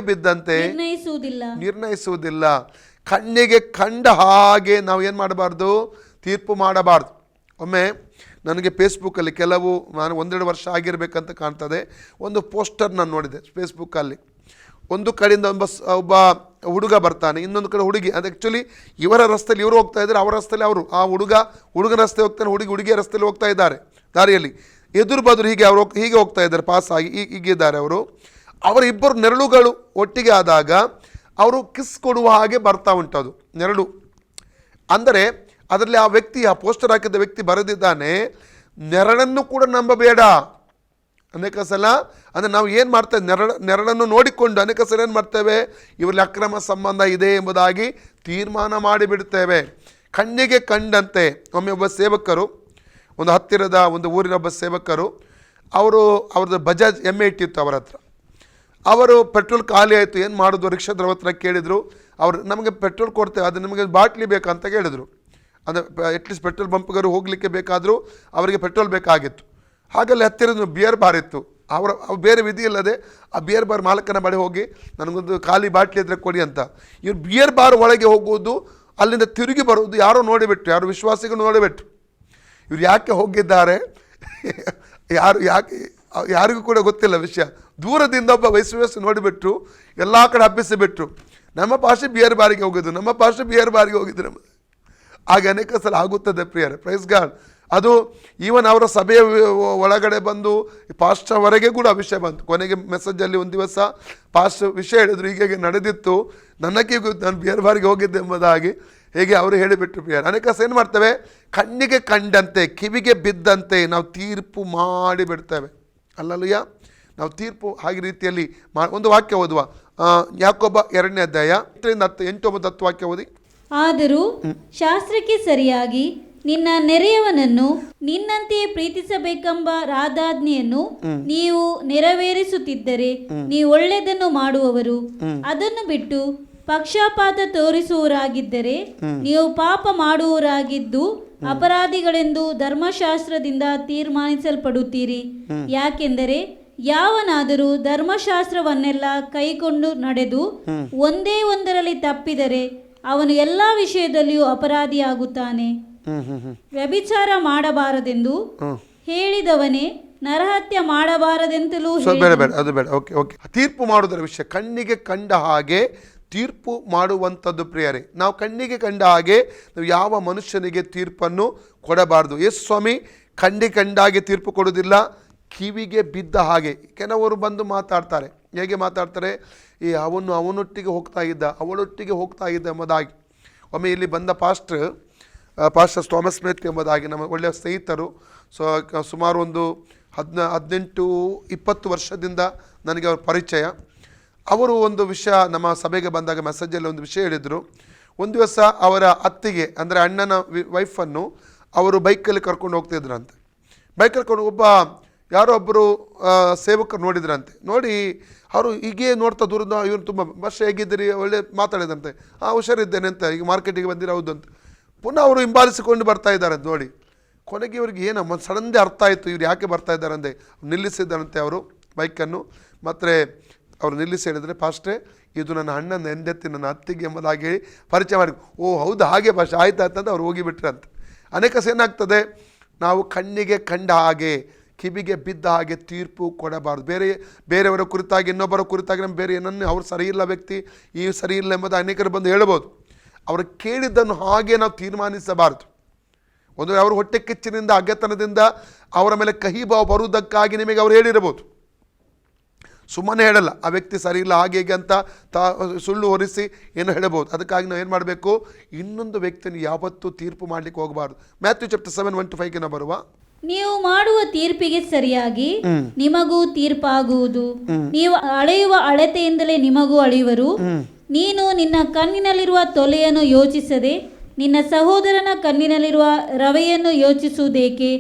ಬಿದ್ದಂತೆ ನಿರ್ಣಯಿಸುವುದಿಲ್ಲ. ಕಣ್ಣಿಗೆ ಕಂಡ ಹಾಗೆ ನಾವು ಏನು ಮಾಡಬಾರ್ದು? ತೀರ್ಪು ಮಾಡಬಾರ್ದು. ಒಮ್ಮೆ ನನಗೆ ಫೇಸ್ಬುಕ್ಕಲ್ಲಿ ನಾನು 1-2 ವರ್ಷ ಆಗಿರಬೇಕಂತ ಕಾಣ್ತದೆ, ಒಂದು ಪೋಸ್ಟರ್ ನಾನು ನೋಡಿದೆ ಫೇಸ್ಬುಕ್ಕಲ್ಲಿ. ಒಂದು ಕಡೆಯಿಂದ ಒಬ್ಬ ಹುಡುಗ ಬರ್ತಾನೆ, ಇನ್ನೊಂದು ಕಡೆ ಹುಡುಗಿ. ಅದು ಆ್ಯಕ್ಚುಲಿ ಇವರ ರಸ್ತೆಯಲ್ಲಿ ಇವರು ಹೋಗ್ತಾ ಇದ್ದಾರೆ, ಅವರ ರಸ್ತೆಯಲ್ಲಿ ಅವರು. ಆ ಹುಡುಗನ ರಸ್ತೆ ಹೋಗ್ತಾನೆ, ಹುಡುಗಿಯ ರಸ್ತೆಯಲ್ಲಿ ಹೋಗ್ತಾ ಇದ್ದಾರೆ. ದಾರಿಯಲ್ಲಿ ಎದುರು ಬದುರು ಹೀಗೆ ಹೋಗ್ತಾ ಇದ್ದಾರೆ, ಪಾಸ್ ಆಗಿ ಹೀಗಿದ್ದಾರೆ ಅವರು. ಅವರಿಬ್ಬರು ನೆರಳುಗಳು ಒಟ್ಟಿಗೆ ಆದಾಗ ಅವರು ಕಿಸ್ ಕೊಡುವ ಹಾಗೆ ಬರ್ತಾ ಉಂಟದು ನೆರಳು. ಅಂದರೆ ಅದರಲ್ಲಿ ಆ ಪೋಸ್ಟರ್ ಹಾಕಿದ ವ್ಯಕ್ತಿ ಬರೆದಿದ್ದಾನೆ, ನೆರಳನ್ನು ಕೂಡ ನಂಬಬೇಡ. ಅನೇಕ ಸಲ ಅಂದರೆ ನಾವು ಏನು ಮಾಡ್ತೇವೆ? ನೆರಳನ್ನು ನೋಡಿಕೊಂಡು ಅನೇಕ ಸಲ ಏನು ಮಾಡ್ತೇವೆ? ಇವರಲ್ಲಿ ಅಕ್ರಮ ಸಂಬಂಧ ಇದೆ ಎಂಬುದಾಗಿ ತೀರ್ಮಾನ ಮಾಡಿಬಿಡ್ತೇವೆ. ಕಣ್ಣಿಗೆ ಕಂಡಂತೆ. ಒಮ್ಮೆ ಒಬ್ಬ ಸೇವಕರು, ಒಂದು ಹತ್ತಿರದ ಒಂದು ಊರಿನ ಒಬ್ಬ ಸೇವಕರು, ಅವ್ರದ್ದು ಬಜಾಜ್ M80 ಇತ್ತು ಅವರ ಹತ್ರ. ಅವರು ಪೆಟ್ರೋಲ್ ಖಾಲಿ ಆಯಿತು, ಏನು ಮಾಡೋದು? ರಿಕ್ಷಾದ್ರ ಹತ್ರ ಕೇಳಿದರು. ನಮಗೆ ಪೆಟ್ರೋಲ್ ಕೊಡ್ತೇವೆ, ಅದು ನಿಮಗೆ ಬಾಟ್ಲಿ ಬೇಕಂತ ಕೇಳಿದರು. ಅಂದರೆ ಅಟ್ಲೀಸ್ಟ್ ಪೆಟ್ರೋಲ್ ಬಂಪ್ಗಾರು ಹೋಗಲಿಕ್ಕೆ ಬೇಕಾದರೂ ಅವರಿಗೆ ಪೆಟ್ರೋಲ್ ಬೇಕಾಗಿತ್ತು. ಹಾಗಲ್ಲಿ ಹತ್ತಿರದ ಬಿಯರ್ ಬಾರ್ ಇತ್ತು. ಅವರು ಬೇರೆ ವಿಧಿ ಇಲ್ಲದೆ ಆ ಬಿಯರ್ ಬಾರ್ ಮಾಲಕನ ಬಳಿ ಹೋಗಿ ನನಗೊಂದು ಖಾಲಿ ಬಾಟ್ಲಿ ಇದ್ದರೆ ಕೊಡಿ ಅಂತ. ಇವ್ರು ಬಿಯರ್ ಬಾರ್ ಒಳಗೆ ಹೋಗುವುದು, ಅಲ್ಲಿಂದ ತಿರುಗಿ ಬರುವುದು ಯಾರೋ ನೋಡಿಬಿಟ್ರು, ಯಾರು ವಿಶ್ವಾಸಿಗಳು ನೋಡಿಬಿಟ್ರು. ಇವ್ರು ಯಾಕೆ ಹೋಗಿದ್ದಾರೆ, ಯಾಕೆ ಯಾರಿಗೂ ಕೂಡ ಗೊತ್ತಿಲ್ಲ ವಿಷಯ. ದೂರದಿಂದ ಒಬ್ಬ ವಯಸ್ಸು ನೋಡಿಬಿಟ್ರು, ಎಲ್ಲ ಕಡೆ ಹಬ್ಬಿಸಿಬಿಟ್ರು, ನಮ್ಮ ಪಾಸ್ಟರ್ ಬಿಯರ್ ಬಾರಿಗೆ ಹೋಗಿದ್ರು, ನಮ್ಮ ಪಾಸ್ಟರ್ ಬಿಯರ್ ಬಾರಿಗೆ ಹೋಗಿದ್ರು. ಹಾಗೆ ಅನೇಕ ಸಲ ಆಗುತ್ತದೆ ಪ್ರಿಯರೇ. Praise God. ಅದು ಈವನ್ ಅವರ ಸಭೆಯ ಒಳಗಡೆ ಬಂದು ಪಾಸ್ಟರ್ವರೆಗೆ ಕೂಡ ಆ ವಿಷಯ ಬಂತು. ಕೊನೆಗೆ ಮೆಸೇಜಲ್ಲಿ ಒಂದು ದಿವಸ ಪಾಸ್ಟರ್ ವಿಷಯ ಹೇಳಿದ್ರು, ಹೀಗೆ ನಡೆದಿತ್ತು, ನನಗೆ ನಾನು ಬಿಯರ್ ಬಾರಿಗೆ ಹೋಗಿದ್ದೆ ಎಂಬುದಾಗಿ ಹೇಗೆ ಅವರು ಹೇಳಿಬಿಟ್ರು ಪ್ರಿಯರೇ. ಅನೇಕ ಸಲ ಏನು ಮಾಡ್ತೇವೆ, ಕಣ್ಣಿಗೆ ಕಂಡಂತೆ ಕಿವಿಗೆ ಬಿದ್ದಂತೆ ನಾವು ತೀರ್ಪು ಮಾಡಿಬಿಡ್ತೇವೆ. ಅಲ್ಲಲ್ಲಯ್ಯ, ನಾವು ತೀರ್ಪು ಹಾಗೆ ರೀತಿಯಲ್ಲಿ ಒಂದು ವಾಕ್ಯ ಓದುವ, ಯಾಕೋಬ 2ನೇ ಅಧ್ಯಾಯ 8-10 ವಾಕ್ಯ ಓದಿ. ಆದರೂ ಶಾಸ್ತ್ರಕ್ಕೆ ಸರಿಯಾಗಿ ನಿನ್ನ ನೆರೆಯವನನ್ನು ನಿನ್ನಂತೆಯೇ ಪ್ರೀತಿಸಬೇಕೆಂಬ ರಾಧಾಜ್ಞೆಯನ್ನು ನೀವು ನೆರವೇರಿಸುತ್ತಿದ್ದರೆ ನೀವು ಒಳ್ಳೆಯದನ್ನು ಮಾಡುವವರು. ಅದನ್ನು ಬಿಟ್ಟು ಪಕ್ಷಪಾತ ತೋರಿಸುವವರಾಗಿದ್ದರೆ ನೀವು ಪಾಪ ಮಾಡುವವರಾಗಿದ್ದು ಅಪರಾಧಿಗಳೆಂದು ಧರ್ಮಶಾಸ್ತ್ರದಿಂದ ತೀರ್ಮಾನಿಸಲ್ಪಡುತ್ತೀರಿ. ಯಾಕೆಂದರೆ ಯಾವನಾದರೂ ಧರ್ಮಶಾಸ್ತ್ರವನ್ನೆಲ್ಲ ಕೈಕೊಂಡು ನಡೆದು ಒಂದೇ ಒಂದರಲ್ಲಿ ತಪ್ಪಿದರೆ ಅವನು ಎಲ್ಲ ವಿಷಯದಲ್ಲಿಯೂ ಅಪರಾಧಿಯಾಗುತ್ತಾನೆ. ವ್ಯಭಿಚಾರ ಮಾಡಬಾರದೆಂದು ಹೇಳಿದವನೇ ನರಹತ್ಯ ಮಾಡಬಾರದೆಂತಲೂ ಬೇಡ, ಅದು ಬೇಡ. Okay okay. ತೀರ್ಪು ಮಾಡುವುದರ ವಿಷಯ, ಕಣ್ಣಿಗೆ ಕಂಡ ಹಾಗೆ ತೀರ್ಪು ಮಾಡುವಂಥದ್ದು ಪ್ರಿಯರೇ. ನಾವು ಕಣ್ಣಿಗೆ ಕಂಡ ಹಾಗೆ ನಾವು ಯಾವ ಮನುಷ್ಯನಿಗೆ ತೀರ್ಪನ್ನು ಕೊಡಬಾರ್ದು. ಯೇಸು ಸ್ವಾಮಿ ಕಣ್ಣಿಗೆ ಕಂಡಾಗೆ ತೀರ್ಪು ಕೊಡೋದಿಲ್ಲ, ಕಿವಿಗೆ ಬಿದ್ದ ಹಾಗೆ. ಕೆಲವರು ಬಂದು ಮಾತಾಡ್ತಾರೆ, ಹೇಗೆ ಮಾತಾಡ್ತಾರೆ, ಅವನೊಟ್ಟಿಗೆ ಹೋಗ್ತಾ ಇದ್ದ, ಅವಳೊಟ್ಟಿಗೆ ಹೋಗ್ತಾ ಇದ್ದ ಎಂಬುದಾಗಿ. ಒಮ್ಮೆ ಇಲ್ಲಿ ಬಂದ ಪಾಸ್ಟರ್ ಥಾಮಸ್ ಸ್ಮಿತ್ ಎಂಬುದಾಗಿ ನಮ್ಮ ಒಳ್ಳೆಯ ಸ್ನೇಹಿತರು. ಸುಮಾರು ಒಂದು 18-20 ವರ್ಷದಿಂದ ನನಗೆ ಅವ್ರ ಪರಿಚಯ. ಅವರು ಒಂದು ವಿಷಯ ನಮ್ಮ ಸಭೆಗೆ ಬಂದಾಗ ಮೆಸೇಜಲ್ಲಿ ಒಂದು ವಿಷಯ ಹೇಳಿದರು. ಒಂದು ದಿವಸ ಅವರ ಅತ್ತಿಗೆ ಅಂದರೆ ಅಣ್ಣನ ವೈಫನ್ನು ಅವರು ಬೈಕಲ್ಲಿ ಕರ್ಕೊಂಡು ಹೋಗ್ತಿದ್ರಂತೆ. ಬೈಕಲ್ಲಿ ಕರ್ಕೊಂಡು ಯಾರೋ ಒಬ್ಬರು ಸೇವಕರು ನೋಡಿದ್ರಂತೆ. ನೋಡಿ ಅವರು ಹೀಗೆ ನೋಡ್ತಾ ದೂರದ, ಇವನು ತುಂಬ ವರ್ಷ ಹೇಗಿದ್ದೀರಿ, ಒಳ್ಳೆ ಮಾತಾಡಿದಂತೆ, ಹುಷಾರಿದ್ದೇನೆ ಅಂತ, ಈಗ ಮಾರ್ಕೆಟಿಗೆ ಬಂದಿರೋ ಹೌದು ಅಂತ. ಪುನಃ ಅವರು ಹಿಂಬಾಲಿಸಿಕೊಂಡು ಬರ್ತಾ ಇದ್ದಾರೆ ಅಂತ ನೋಡಿ. ಕೊನೆಗೆ ಇವ್ರಿಗೆ ಏನಮ್ಮ ಸಡನ್ಲಿ ಅರ್ಥ ಆಯಿತು, ಇವ್ರು ಯಾಕೆ ಬರ್ತಾ ಇದ್ದಾರೆ ಅಂದೆ. ನಿಲ್ಲಿಸಿದ್ದಾರಂತೆ ಅವರು ಬೈಕನ್ನು. ಮತ್ತು ಅವರು ನಿಲ್ಲಿಸಿ ಹೇಳಿದರೆ, ಪಾಸ್ಟ್ರೆ ಇದು ನನ್ನ ಅಣ್ಣನ ಹೆಂಡತಿ, ನನ್ನ ಅತ್ತಿಗೆ ಎಂಬುದಾಗಿ ಹೇಳಿ ಪರಿಚಯ ಮಾಡಿ, ಓ ಹೌದು ಹಾಗೆ ಭಾಷೆ ಆಯ್ತಾಯ್ತಂತ ಅವ್ರು ಹೋಗಿಬಿಟ್ರಂತೆ. ಅನೇಕ ಏನಾಗ್ತದೆ, ನಾವು ಕಣ್ಣಿಗೆ ಕಂಡ ಹಾಗೆ ಕಿವಿಗೆ ಬಿದ್ದ ಹಾಗೆ ತೀರ್ಪು ಕೊಡಬಾರ್ದು. ಬೇರೆಯವರ ಕುರಿತಾಗಿ, ಇನ್ನೊಬ್ಬರ ಕುರಿತಾಗಿ ನಮ್ಮ ಬೇರೆ ಏನನ್ನು ಅವ್ರು ಸರಿಯಿಲ್ಲ ವ್ಯಕ್ತಿ, ಈ ಸರಿಯಿಲ್ಲ ಎಂಬುದು ಅನೇಕರು ಬಂದು ಹೇಳ್ಬೋದು. ಅವರು ಕೇಳಿದ್ದನ್ನು ಹಾಗೆ ನಾವು ತೀರ್ಮಾನಿಸಬಾರ್ದು. ಒಂದು ಅವರು ಹೊಟ್ಟೆ ಕಿಚ್ಚಿನಿಂದ, ಅಗೆತನದಿಂದ ಅವರ ಮೇಲೆ ಕಹಿ ಭಾವ ಬರುವುದಕ್ಕಾಗಿ ನಿಮಗೆ ಅವ್ರು ಹೇಳಿರ್ಬೋದು, ಸುಮ್ಮನೆ ಹೇಳಲ್ಲ. ಆ ವ್ಯಕ್ತಿ ಸರಿ ಇಲ್ಲ ಹಾಗೆ ಹೇಗೆ ಅಂತ ಸುಳ್ಳು ಹೊರಿಸಿ ಏನೋ ಹೇಳಬಹುದು. ಅದಕ್ಕಾಗಿ ನಾವು ಏನು ಮಾಡಬೇಕು, ಇನ್ನೊಂದು ವ್ಯಕ್ತಿಯನ್ನು ಯಾವತ್ತೂ ತೀರ್ಪು ಮಾಡಲಿಕ್ಕೆ ಹೋಗಬಾರ್ದು. ಮ್ಯಾಥ್ಯೂ ಚಾಪ್ಟರ್ 7:1-5 ನಾವು ಬರುವ, ನೀವು ಮಾಡುವ ತೀರ್ಪಿಗೆ ಸರಿಯಾಗಿ ನಿಮಗೂ ತೀರ್ಪಾಗುವುದು, ನೀವು ಅಳೆಯುವ ಅಳತೆಯಿಂದಲೇ ನಿಮಗೂ ಅಳೆಯುವರು. ನೀನು ನಿನ್ನ ಕಣ್ಣಿನಲ್ಲಿರುವ ತೊಲೆಯನ್ನು ಯೋಚಿಸದೆ ನಿನ್ನ ಸಹೋದರನ ಕಣ್ಣಿನಲ್ಲಿರುವ ರವೆಯನ್ನು ಯೋಚಿಸುವುದೇಕೆ?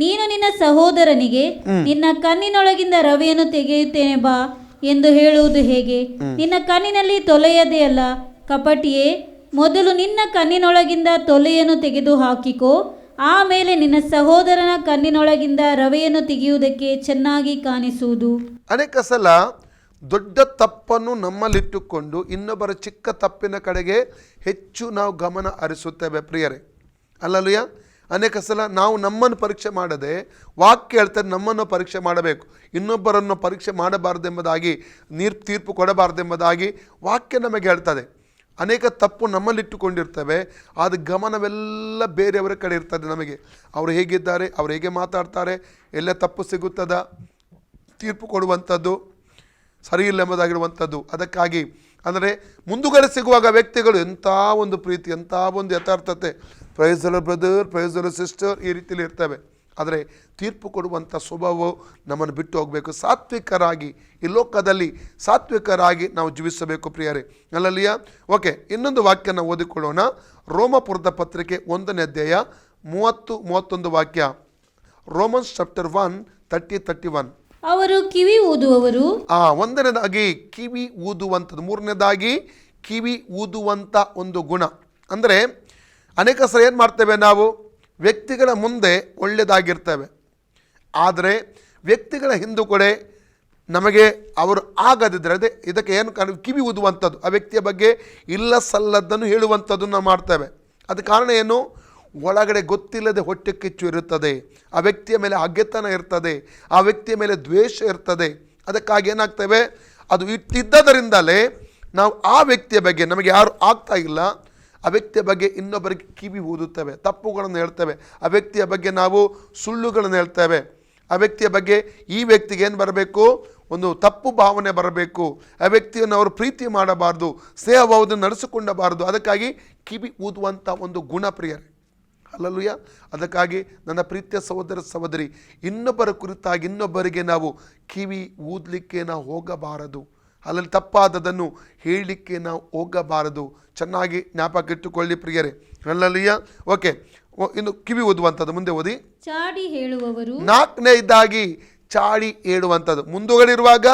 ನೀನು ನಿನ್ನ ಸಹೋದರನಿಗೆ ನಿನ್ನ ಕಣ್ಣಿನೊಳಗಿಂದ ರವೆಯನ್ನು ತೆಗೆಯುತ್ತೇನೆ ಬಾ ಎಂದು ಹೇಳುವುದು ಹೇಗೆ? ನಿನ್ನ ಕಣ್ಣಿನಲ್ಲಿ ತೊಲೆಯದೇ ಅಲ್ಲ, ಕಪಟಿಯೇ, ಮೊದಲು ನಿನ್ನ ಕಣ್ಣಿನೊಳಗಿಂದ ತೊಲೆಯನ್ನು ತೆಗೆದು ಹಾಕಿಕೋ, ಆಮೇಲೆ ನಿನ್ನ ಸಹೋದರನ ಕಣ್ಣಿನೊಳಗಿಂದ ರವೆಯನ್ನು ತೆಗೆಯುವುದಕ್ಕೆ ಚೆನ್ನಾಗಿ ಕಾಣಿಸುವುದು. ಅನೇಕ ಸಲ ದೊಡ್ಡ ತಪ್ಪನ್ನು ನಮ್ಮಲ್ಲಿಟ್ಟುಕೊಂಡು ಇನ್ನೊಬ್ಬರ ಚಿಕ್ಕ ತಪ್ಪಿನ ಕಡೆಗೆ ಹೆಚ್ಚು ನಾವು ಗಮನ ಹರಿಸುತ್ತೇವೆ ಪ್ರಿಯರೇ. ಅಲ್ಲಲ್ಲಯ್ಯ, ಅನೇಕ ಸಲ ನಾವು ನಮ್ಮನ್ನು ಪರೀಕ್ಷೆ ಮಾಡದೆ, ವಾಕ್ಯ ಹೇಳ್ತಾರೆ ನಮ್ಮನ್ನು ಪರೀಕ್ಷೆ ಮಾಡಬೇಕು, ಇನ್ನೊಬ್ಬರನ್ನು ಪರೀಕ್ಷೆ ಮಾಡಬಾರ್ದೆಂಬುದಾಗಿ, ತೀರ್ಪು ಕೊಡಬಾರ್ದೆಂಬುದಾಗಿ ವಾಕ್ಯ ನಮಗೆ ಹೇಳ್ತದೆ. ಅನೇಕ ತಪ್ಪು ನಮ್ಮಲ್ಲಿಟ್ಟುಕೊಂಡಿರ್ತೇವೆ, ಅದು ಗಮನವೆಲ್ಲ ಬೇರೆಯವರ ಕಡೆ ಇರ್ತದೆ. ನಮಗೆ ಅವರು ಹೇಗಿದ್ದಾರೆ, ಅವರು ಹೇಗೆ ಮಾತಾಡ್ತಾರೆ, ಎಲ್ಲ ತಪ್ಪು ಸಿಗುತ್ತದ, ತೀರ್ಪು ಕೊಡುವಂಥದ್ದು ಸರಿ ಇಲ್ಲ ಎಂಬುದಾಗಿರುವಂಥದ್ದು. ಅದಕ್ಕಾಗಿ ಅಂದರೆ ಮುಂದುಗಡೆ ಸಿಗುವಾಗ ವ್ಯಕ್ತಿಗಳು ಎಂಥ ಒಂದು ಪ್ರೀತಿ, ಎಂಥ ಒಂದು ಯಥಾರ್ಥತೆ, praise the lord brother, praise the lord sister, ಈ ರೀತಿಯಲ್ಲಿ ಇರ್ತವೆ. ಆದರೆ ತೀರ್ಪು ಕೊಡುವಂಥ ಸ್ವಭಾವವು ನಮ್ಮನ್ನು ಬಿಟ್ಟು ಹೋಗಬೇಕು. ಸಾತ್ವಿಕರಾಗಿ ಈ ಲೋಕದಲ್ಲಿ ಸಾತ್ವಿಕರಾಗಿ ನಾವು ಜೀವಿಸಬೇಕು ಪ್ರಿಯರೇ. ಅಲ್ಲಲ್ಲಿಯ ಓಕೆ, ಇನ್ನೊಂದು ವಾಕ್ಯ ನಾವು ಓದಿಕೊಳ್ಳೋಣ. ರೋಮಪುರದ ಪತ್ರಿಕೆ 1ನೇ ಅಧ್ಯಾಯ 30-31 ವಾಕ್ಯ. Romans chapter 1:30-31. ಅವರು ಕಿವಿ ಊದುವವರು. ಒಂದನೇದಾಗಿ ಕಿವಿ ಊದುವಂಥದ್ದು, ಮೂರನೇದಾಗಿ ಕಿವಿ ಊದುವಂಥ ಒಂದು ಗುಣ. ಅಂದರೆ ಅನೇಕ ಸಲ ಏನು ಮಾಡ್ತೇವೆ, ನಾವು ವ್ಯಕ್ತಿಗಳ ಮುಂದೆ ಒಳ್ಳೆಯದಾಗಿರ್ತೇವೆ, ಆದರೆ ವ್ಯಕ್ತಿಗಳ ಹಿಂದುಗಡೆ ನಮಗೆ ಅವರು ಆಗದಿದ್ದರೆ, ಅದೇ ಇದಕ್ಕೆ ಏನು ಕಿವಿ ಊದುವಂಥದ್ದು, ಆ ವ್ಯಕ್ತಿಯ ಬಗ್ಗೆ ಇಲ್ಲ ಸಲ್ಲದ್ದನ್ನು ಹೇಳುವಂಥದ್ದು ನಾವು ಮಾಡ್ತೇವೆ. ಅದು ಕಾರಣ ಏನು, ಒಳಗಡೆ ಗೊತ್ತಿಲ್ಲದೆ ಹೊಟ್ಟೆ ಕಿಚ್ಚು ಇರುತ್ತದೆ, ಆ ವ್ಯಕ್ತಿಯ ಮೇಲೆ ಹಗೆತನ ಇರ್ತದೆ, ಆ ವ್ಯಕ್ತಿಯ ಮೇಲೆ ದ್ವೇಷ ಇರ್ತದೆ. ಅದಕ್ಕಾಗಿ ಏನಾಗ್ತೇವೆ, ಅದು ಇಟ್ಟಿದ್ದರಿಂದಲೇ ನಾವು ಆ ವ್ಯಕ್ತಿಯ ಬಗ್ಗೆ, ನಮಗೆ ಯಾರು ಆಗ್ತಾ ಇಲ್ಲ ಆ ವ್ಯಕ್ತಿಯ ಬಗ್ಗೆ ಇನ್ನೊಬ್ಬರಿಗೆ ಕಿವಿ ಊದುತ್ತೇವೆ, ತಪ್ಪುಗಳನ್ನು ಹೇಳ್ತೇವೆ, ಆ ವ್ಯಕ್ತಿಯ ಬಗ್ಗೆ ನಾವು ಸುಳ್ಳುಗಳನ್ನು ಹೇಳ್ತೇವೆ, ಆ ವ್ಯಕ್ತಿಯ ಬಗ್ಗೆ ಈ ವ್ಯಕ್ತಿಗೆ ಏನು ಬರಬೇಕು, ಒಂದು ತಪ್ಪು ಭಾವನೆ ಬರಬೇಕು, ಆ ವ್ಯಕ್ತಿಯನ್ನು ಅವರು ಪ್ರೀತಿ ಮಾಡಬಾರ್ದು, ಸ್ನೇಹಭಾವದಿಂದ ನಡೆಸಿಕೊಳ್ಳಬಾರ್ದು. ಅದಕ್ಕಾಗಿ ಕಿವಿ ಊದುವಂಥ ಒಂದು ಗುಣ ಪ್ರಿಯರೇ, ಹಲ್ಲೆಲೂಯಾ. ಅದಕ್ಕಾಗಿ ನನ್ನ ಪ್ರೀತಿಯ ಸಹೋದರ ಸಹೋದರಿ, ಇನ್ನೊಬ್ಬರ ಕುರಿತಾಗಿ ಇನ್ನೊಬ್ಬರಿಗೆ ನಾವು ಕಿವಿ ಊದಲಿಕ್ಕೆ ನಾವು ಹೋಗಬಾರದು, ಅಲ್ಲಲ್ಲಿ ತಪ್ಪಾದದನ್ನು ಹೇಳಲಿಕ್ಕೆ ನಾವು ಹೋಗಬಾರದು. ಚೆನ್ನಾಗಿ ಜ್ಞಾಪಕ ಇಟ್ಟುಕೊಳ್ಳಿ ಪ್ರಿಯರೇ, ಹಲ್ಲೆಲೂಯಾ. ಓಕೆ, ಇನ್ನು ಕಿವಿ ಊದುವಂಥದ್ದು ಮುಂದೆ ಓದಿ. ಚಾಡಿ ಹೇಳುವವರು, ನಾಲ್ಕನೇದಾಗಿ ಚಾಡಿ ಹೇಳುವಂಥದ್ದು. ಮುಂದುಗಡೆ ಇರುವಾಗ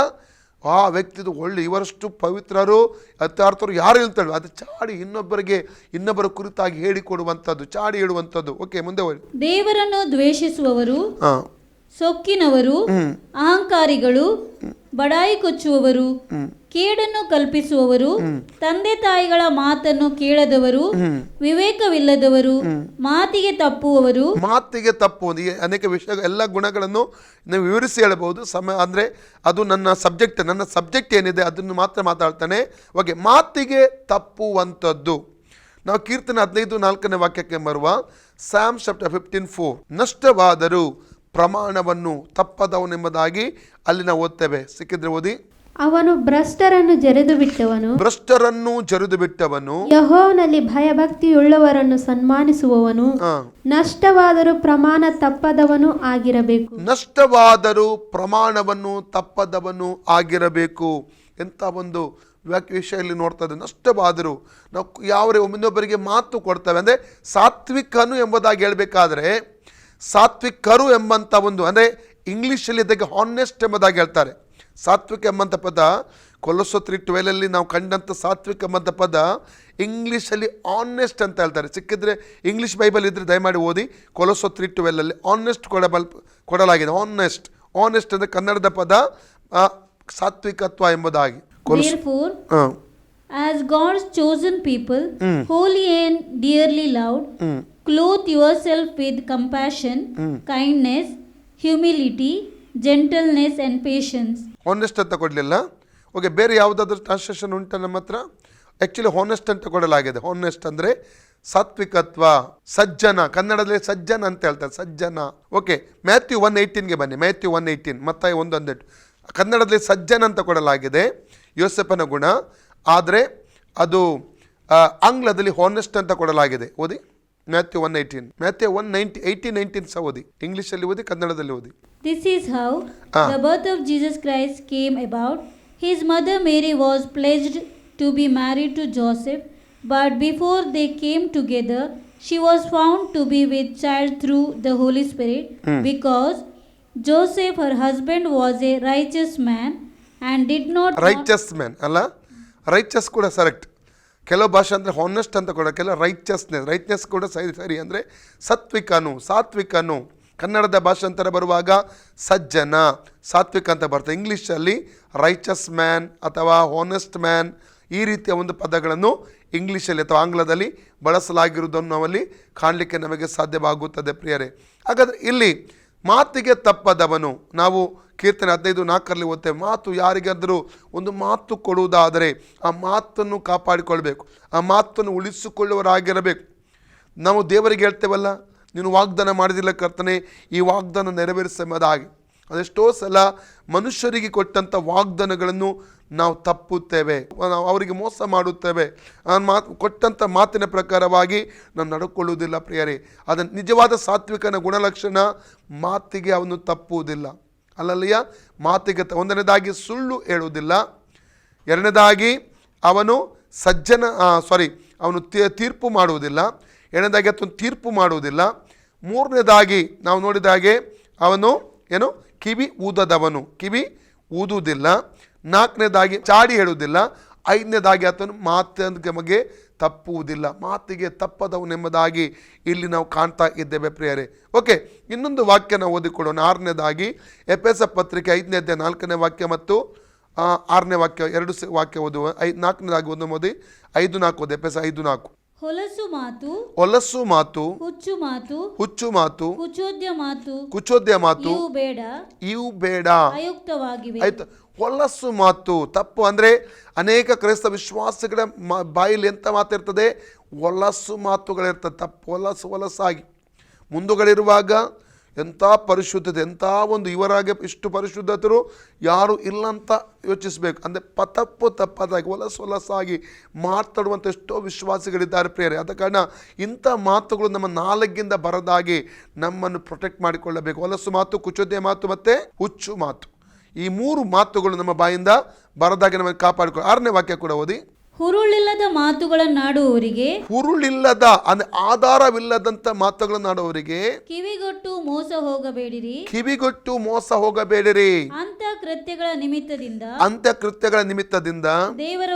ಆ ವ್ಯಕ್ತಿದು ಒಳ್ಳೆ, ಇವರಷ್ಟು ಪವಿತ್ರರು ಯಥಾರ್ಥರು ಯಾರು ಹೇಳ್ತಾಳೆ, ಅದು ಚಾಡಿ ಇನ್ನೊಬ್ಬರ ಕುರಿತಾಗಿ ಹೇಳಿಕೊಡುವಂಥದ್ದು, ಚಾಡಿ ಹೇಳುವಂಥದ್ದು. ಓಕೆ, ಮುಂದೆ ಹೋಗಿ. ದೇವರನ್ನು ದ್ವೇಷಿಸುವವರು, ಸೊಕ್ಕಿನವರು, ಅಹಂಕಾರಿಗಳು, ಬಡಾಯಿ ಕೊಚ್ಚುವವರು, ಕೇಡನ್ನು ಕಲ್ಪಿಸುವವರು, ತಂದೆ ತಾಯಿಗಳ ಮಾತನ್ನು ಕೇಳದವರು, ವಿವೇಕವಿಲ್ಲದವರು, ಮಾತಿಗೆ ತಪ್ಪುವವರು. ಮಾತಿಗೆ ತಪ್ಪುವುದು ಅನೇಕ ವಿಷಯ, ಎಲ್ಲ ಗುಣಗಳನ್ನು ನಾವು ವಿವರಿಸಿ ಹೇಳಬಹುದು. ಅಂದರೆ ಅದು ನನ್ನ ಸಬ್ಜೆಕ್ಟ್ ಏನಿದೆ ಅದನ್ನು ಮಾತ್ರ ಮಾತಾಡ್ತಾನೆ. ಓಕೆ, ಮಾತಿಗೆ ತಪ್ಪುವಂಥದ್ದು. ನಾವು ಕೀರ್ತನೆ 15:4 ವಾಕ್ಯಕ್ಕೆ ಬರುವ ಸಾಮ್ ಚಾಪ್ಟರ್ 15:4, ನಷ್ಟವಾದರೂ ಪ್ರಮಾಣವನ್ನು ತಪ್ಪದವನೆಂಬುದಾಗಿ ಅಲ್ಲಿ ನಾವು ಓದ್ತೇವೆ. ಸಿಕ್ಕಿದ್ರೆ ಓದಿ. ಅವನು ಭ್ರಷ್ಟರನ್ನು ಜರಿದು ಬಿಟ್ಟವನು, ಯೆಹೋವನಲ್ಲಿ ಭಯಭಕ್ತಿಯುಳ್ಳವರನ್ನು ಸನ್ಮಾನಿಸುವವನು, ನಷ್ಟವಾದರೂ ಪ್ರಮಾಣ ತಪ್ಪದವನು ಆಗಿರಬೇಕು. ನಷ್ಟವಾದರೂ ಪ್ರಮಾಣವನ್ನು ತಪ್ಪದವನು ಆಗಿರಬೇಕು. ಎಂಥ ಒಂದು ವಿಷಯದಲ್ಲಿ ನೋಡ್ತದೆ. ನಷ್ಟವಾದರೂ ನಾವು ಯಾವ ಇನ್ನೊಬ್ಬರಿಗೆ ಮಾತು ಕೊಡ್ತೇವೆ, ಅಂದರೆ ಸಾತ್ವಿಕನು ಎಂಬುದಾಗಿ ಹೇಳಬೇಕಾದ್ರೆ, ಸಾತ್ವಿಕರು ಎಂಬಂಥ ಒಂದು, ಅಂದರೆ ಇಂಗ್ಲೀಷಲ್ಲಿ ಇದಕ್ಕೆ ಹಾನೆಸ್ಟ್ ಎಂಬುದಾಗಿ ಹೇಳ್ತಾರೆ. ಸಾತ್ವಿಕ ಎಂಬಂಥ ಪದ ಕೊಲೊಸ್ಸೆ 3:12 ನಾವು ಕಂಡಂಥ ಸಾತ್ವಿಕ ಎಂಬಂಥ ಪದ ಇಂಗ್ಲೀಷಲ್ಲಿ ಆನೆಸ್ಟ್ ಅಂತ ಹೇಳ್ತಾರೆ. ಸಿಕ್ಕಿದ್ರೆ ಇಂಗ್ಲೀಷ್ ಬೈಬಲ್ ಇದ್ದರೆ ದಯಮಾಡಿ ಓದಿ. ಕೊಲೊಸ್ಸೆ 3:12 ಆನೆಸ್ಟ್ ಕೊಡಲಾಗಿದೆ. ಆನೆಸ್ಟ್ ಅಂದರೆ ಕನ್ನಡದ ಪದ ಸಾತ್ವಿಕತ್ವ ಎಂಬುದಾಗಿ. As God's chosen people, holy and dearly loved, clothe yourself with compassion, kindness, humility, gentleness and patience. Honest ಅಂತ ಕೊಡಲಿಲ್ಲ. ಓಕೆ, ಬೇರೆ ಯಾವುದಾದ್ರೂ ಟ್ರಾನ್ಸ್ಲೇಷನ್ ಉಂಟಾ ನಮ್ಮ ಹತ್ರ? ಆ್ಯಕ್ಚುಲಿ ಹಾನೆಸ್ಟ್ ಅಂತ ಕೊಡಲಾಗಿದೆ. ಹಾನೆಸ್ಟ್ ಅಂದರೆ ಸಾತ್ವಿಕತ್ವ, ಸಜ್ಜನ, ಕನ್ನಡದಲ್ಲಿ ಸಜ್ಜನ ಅಂತ ಹೇಳ್ತಾರೆ, ಸಜ್ಜನ. ಓಕೆ, ಮ್ಯಾಥ್ಯೂ 1:18ಗೆ ಬನ್ನಿ. ಮ್ಯಾಥ್ಯೂ 1:18, ಮತ್ತಾಯ 1:18. ಕನ್ನಡದಲ್ಲಿ ಸಜ್ಜನ ಅಂತ ಕೊಡಲಾಗಿದೆ, ಯೋಸೆಫನ ಗುಣ. ಆದರೆ ಅದು ಆಂಗ್ಲದಲ್ಲಿ ಹಾನೆಸ್ಟ್ ಅಂತ ಕೊಡಲಾಗಿದೆ. ಓದಿ ಮ್ಯಾಥ್ಯೂ 1:18, ಮ್ಯಾಥ್ಯೂ 1:18 ಸಹ ಓದಿ. ಇಂಗ್ಲೀಷಲ್ಲಿ ಓದಿ, ಕನ್ನಡದಲ್ಲಿ ಓದಿ. This is how the birth of Jesus Christ came about. His mother Mary was pledged to be married to Joseph, but before they came together, she was found to be with child through the Holy Spirit, because Joseph, her husband, was a righteous man and did not... Righteous man, ಅಲ್ಲ, righteous ಕೂಡ correct. ಕೆಲವು ಭಾಷೆ ಅಂದರೆ honest ಅಂತ ಕೂಡ, ಕೆಲವು ರೈಟ್ನೆಸ್ ಕೂಡ ಸರಿ. ಅಂದರೆ ಸಾತ್ವಿಕನು. ಕನ್ನಡದ ಭಾಷಾಂತರ ಬರುವಾಗ ಸಜ್ಜನ, ಸಾತ್ವಿಕ ಅಂತ ಬರ್ತದೆ. ಇಂಗ್ಲೀಷಲ್ಲಿ ರೈಚಸ್ ಮ್ಯಾನ್ ಅಥವಾ ಹಾನೆಸ್ಟ್ ಮ್ಯಾನ್, ಈ ರೀತಿಯ ಒಂದು ಪದಗಳನ್ನು ಇಂಗ್ಲೀಷಲ್ಲಿ ಅಥವಾ ಆಂಗ್ಲದಲ್ಲಿ ಬಳಸಲಾಗಿರುವುದನ್ನು ನಾವಲ್ಲಿ ಕಾಣಲಿಕ್ಕೆ ನಮಗೆ ಸಾಧ್ಯವಾಗುತ್ತದೆ ಪ್ರಿಯರೇ. ಹಾಗಾದರೆ ಇಲ್ಲಿ ಮಾತಿಗೆ ತಪ್ಪದವನು, ನಾವು ಕೀರ್ತನೆ 15:4 ಓದ್ತೇವೆ. ಮಾತು, ಯಾರಿಗಾದರೂ ಒಂದು ಮಾತು ಕೊಡುವುದಾದರೆ ಆ ಮಾತನ್ನು ಕಾಪಾಡಿಕೊಳ್ಬೇಕು, ಆ ಮಾತನ್ನು ಉಳಿಸಿಕೊಳ್ಳುವರಾಗಿರಬೇಕು. ನಾವು ದೇವರಿಗೆ ಹೇಳ್ತೇವಲ್ಲ, ನೀನು ವಾಗ್ದಾನ ಮಾಡಿದಿಲ್ಲ ಕರ್ತನೆ, ಈ ವಾಗ್ದಾನ ನೆರವೇರಿಸಬಹುದಾಗಿ. ಅದೆಷ್ಟೋ ಸಲ ಮನುಷ್ಯರಿಗೆ ಕೊಟ್ಟಂಥ ವಾಗ್ದಾನಗಳನ್ನು ನಾವು ತಪ್ಪುತ್ತೇವೆ, ನಾವು ಅವರಿಗೆ ಮೋಸ ಮಾಡುತ್ತೇವೆ. ಕೊಟ್ಟಂಥ ಮಾತಿನ ಪ್ರಕಾರವಾಗಿ ನಾವು ನಡ್ಕೊಳ್ಳುವುದಿಲ್ಲ ಪ್ರಿಯರೇ. ಅದನ್ನು ನಿಜವಾದ ಸಾತ್ವಿಕನ ಗುಣಲಕ್ಷಣ, ಮಾತಿಗೆ ಅವನು ತಪ್ಪುವುದಿಲ್ಲ. ಅಲ್ಲಲ್ಲಿಯ ಮಾತಿಗೆ ಒಂದನೇದಾಗಿ ಸುಳ್ಳು ಹೇಳುವುದಿಲ್ಲ, ಎರಡನೇದಾಗಿ ಅವನು ಅವನು ತೀರ್ಪು ಮಾಡುವುದಿಲ್ಲ, ಎರಡನೇದಾಗಿ ಆತನು ತೀರ್ಪು ಮಾಡುವುದಿಲ್ಲ, ಮೂರನೇದಾಗಿ ನಾವು ನೋಡಿದ ಹಾಗೆ ಅವನು ಕಿವಿ ಊದುವುದಿಲ್ಲ, ನಾಲ್ಕನೇದಾಗಿ ಚಾಡಿ ಹೇಳುವುದಿಲ್ಲ, ಐದನೇದಾಗಿ ಆತನು ಮಾತಿಗೆ ತಪ್ಪುವುದಿಲ್ಲ. ಮಾತಿಗೆ ತಪ್ಪದವನೆಂಬುದಾಗಿ ಇಲ್ಲಿ ನಾವು ಕಾಣ್ತಾ ಇದ್ದೇವೆ ಪ್ರಿಯರೇ. ಓಕೆ, ಇನ್ನೊಂದು ವಾಕ್ಯ ನಾವು ಓದಿಕೊಳ್ಳೋಣ. 6ನೇದಾಗಿ ಎಫೆಸ ಪತ್ರಿಕೆ 5ನೇ ಅಧ್ಯಾಯ 4ನೇ ವಾಕ್ಯ ಮತ್ತು 6ನೇ ವಾಕ್ಯ, 2 ವಾಕ್ಯ ಓದುವ. 4ನೇದಾಗಿ ಓದಿ 5:4 ಓದಿ. ಎಫೆಸ 5:4. ಹೊಲಸು ಮಾತು, ಹೊಲಸು ಮಾತು, ಹುಚ್ಚು ಮಾತು, ಹುಚ್ಚು ಮಾತು, ಕುಚೋದ್ಯ ಮಾತು, ಕುಚೋದ್ಯ ಮಾತು ಇವು ಬೇಡ, ಇವು ಬೇಡ. ಅಯುಕ್ತವಾಗಿವೆ. ಆಯ್ತು. ಹೊಲಸು ಮಾತು ತಪ್ಪು ಅಂದರೆ ಅನೇಕ ಕ್ರೈಸ್ತ ವಿಶ್ವಾಸಿಗಳ ಬಾಯಲ್ಲಿ ಎಂಥ ಮಾತಿರ್ತದೆ, ಹೊಲಸು ಮಾತುಗಳಿರ್ತದೆ. ತಪ್ಪು, ಹೊಲಸಾಗಿ ಮುಂದುಗಳಿರುವಾಗ ಎಂಥ ಪರಿಶುದ್ಧತೆ, ಎಂಥ ಒಂದು ಇವರಾಗೆ ಇಷ್ಟು ಪರಿಶುದ್ಧತರು ಯಾರು ಇಲ್ಲ ಅಂತ ಯೋಚಿಸಬೇಕು. ಅಂದರೆ ತಪ್ಪದಾಗಿ ಹೊಲಸಾಗಿ ಮಾತಾಡುವಂಥ ಎಷ್ಟೋ ವಿಶ್ವಾಸಿಗಳಿದ್ದಾರೆ ಪ್ರಿಯರೇ. ಆದ ಕಾರಣ ಇಂಥ ಮಾತುಗಳು ನಮ್ಮ ನಾಲಿಗೆಯಿಂದ ಬರದಾಗಿ ನಮ್ಮನ್ನು ಪ್ರೊಟೆಕ್ಟ್ ಮಾಡಿಕೊಳ್ಳಬೇಕು. ಹೊಲಸು ಮಾತು, ಕುಚೋದ್ಯ ಮಾತು ಮತ್ತು ಹುಚ್ಚು ಮಾತು, ಈ 3 ಮಾತುಗಳು ನಮ್ಮ ಬಾಯಿಂದ ಬರದಾಗಿ ನಮ್ಮನ್ನು ಕಾಪಾಡಿಕೊಳ್ಳಿ. 6ನೇ ವಾಕ್ಯ ಕೂಡ ಓದಿ. ಹುರುಳಿಲ್ಲದ ಮಾತುಗಳನ್ನಾಡುವವರಿಗೆ, ಹುರುಳಿಲ್ಲದ ಅಂದರೆ ಆಧಾರವಿಲ್ಲದಂಥ ಮಾತುಗಳನ್ನಾಡುವವರಿಗೆ ಕಿವಿಗೊಟ್ಟು ಮೋಸ ಹೋಗಬೇಡಿರಿ. ಕಿವಿಗೊಟ್ಟು ಮೋಸ ಹೋಗಬೇಡಿರಿ. ಅಂತ ಕೃತ್ಯಗಳ ನಿಮಿತ್ತದಿಂದ, ಅಂತ್ಯಕೃತ್ಯಗಳ ನಿಮಿತ್ತದಿಂದ ದೇವರ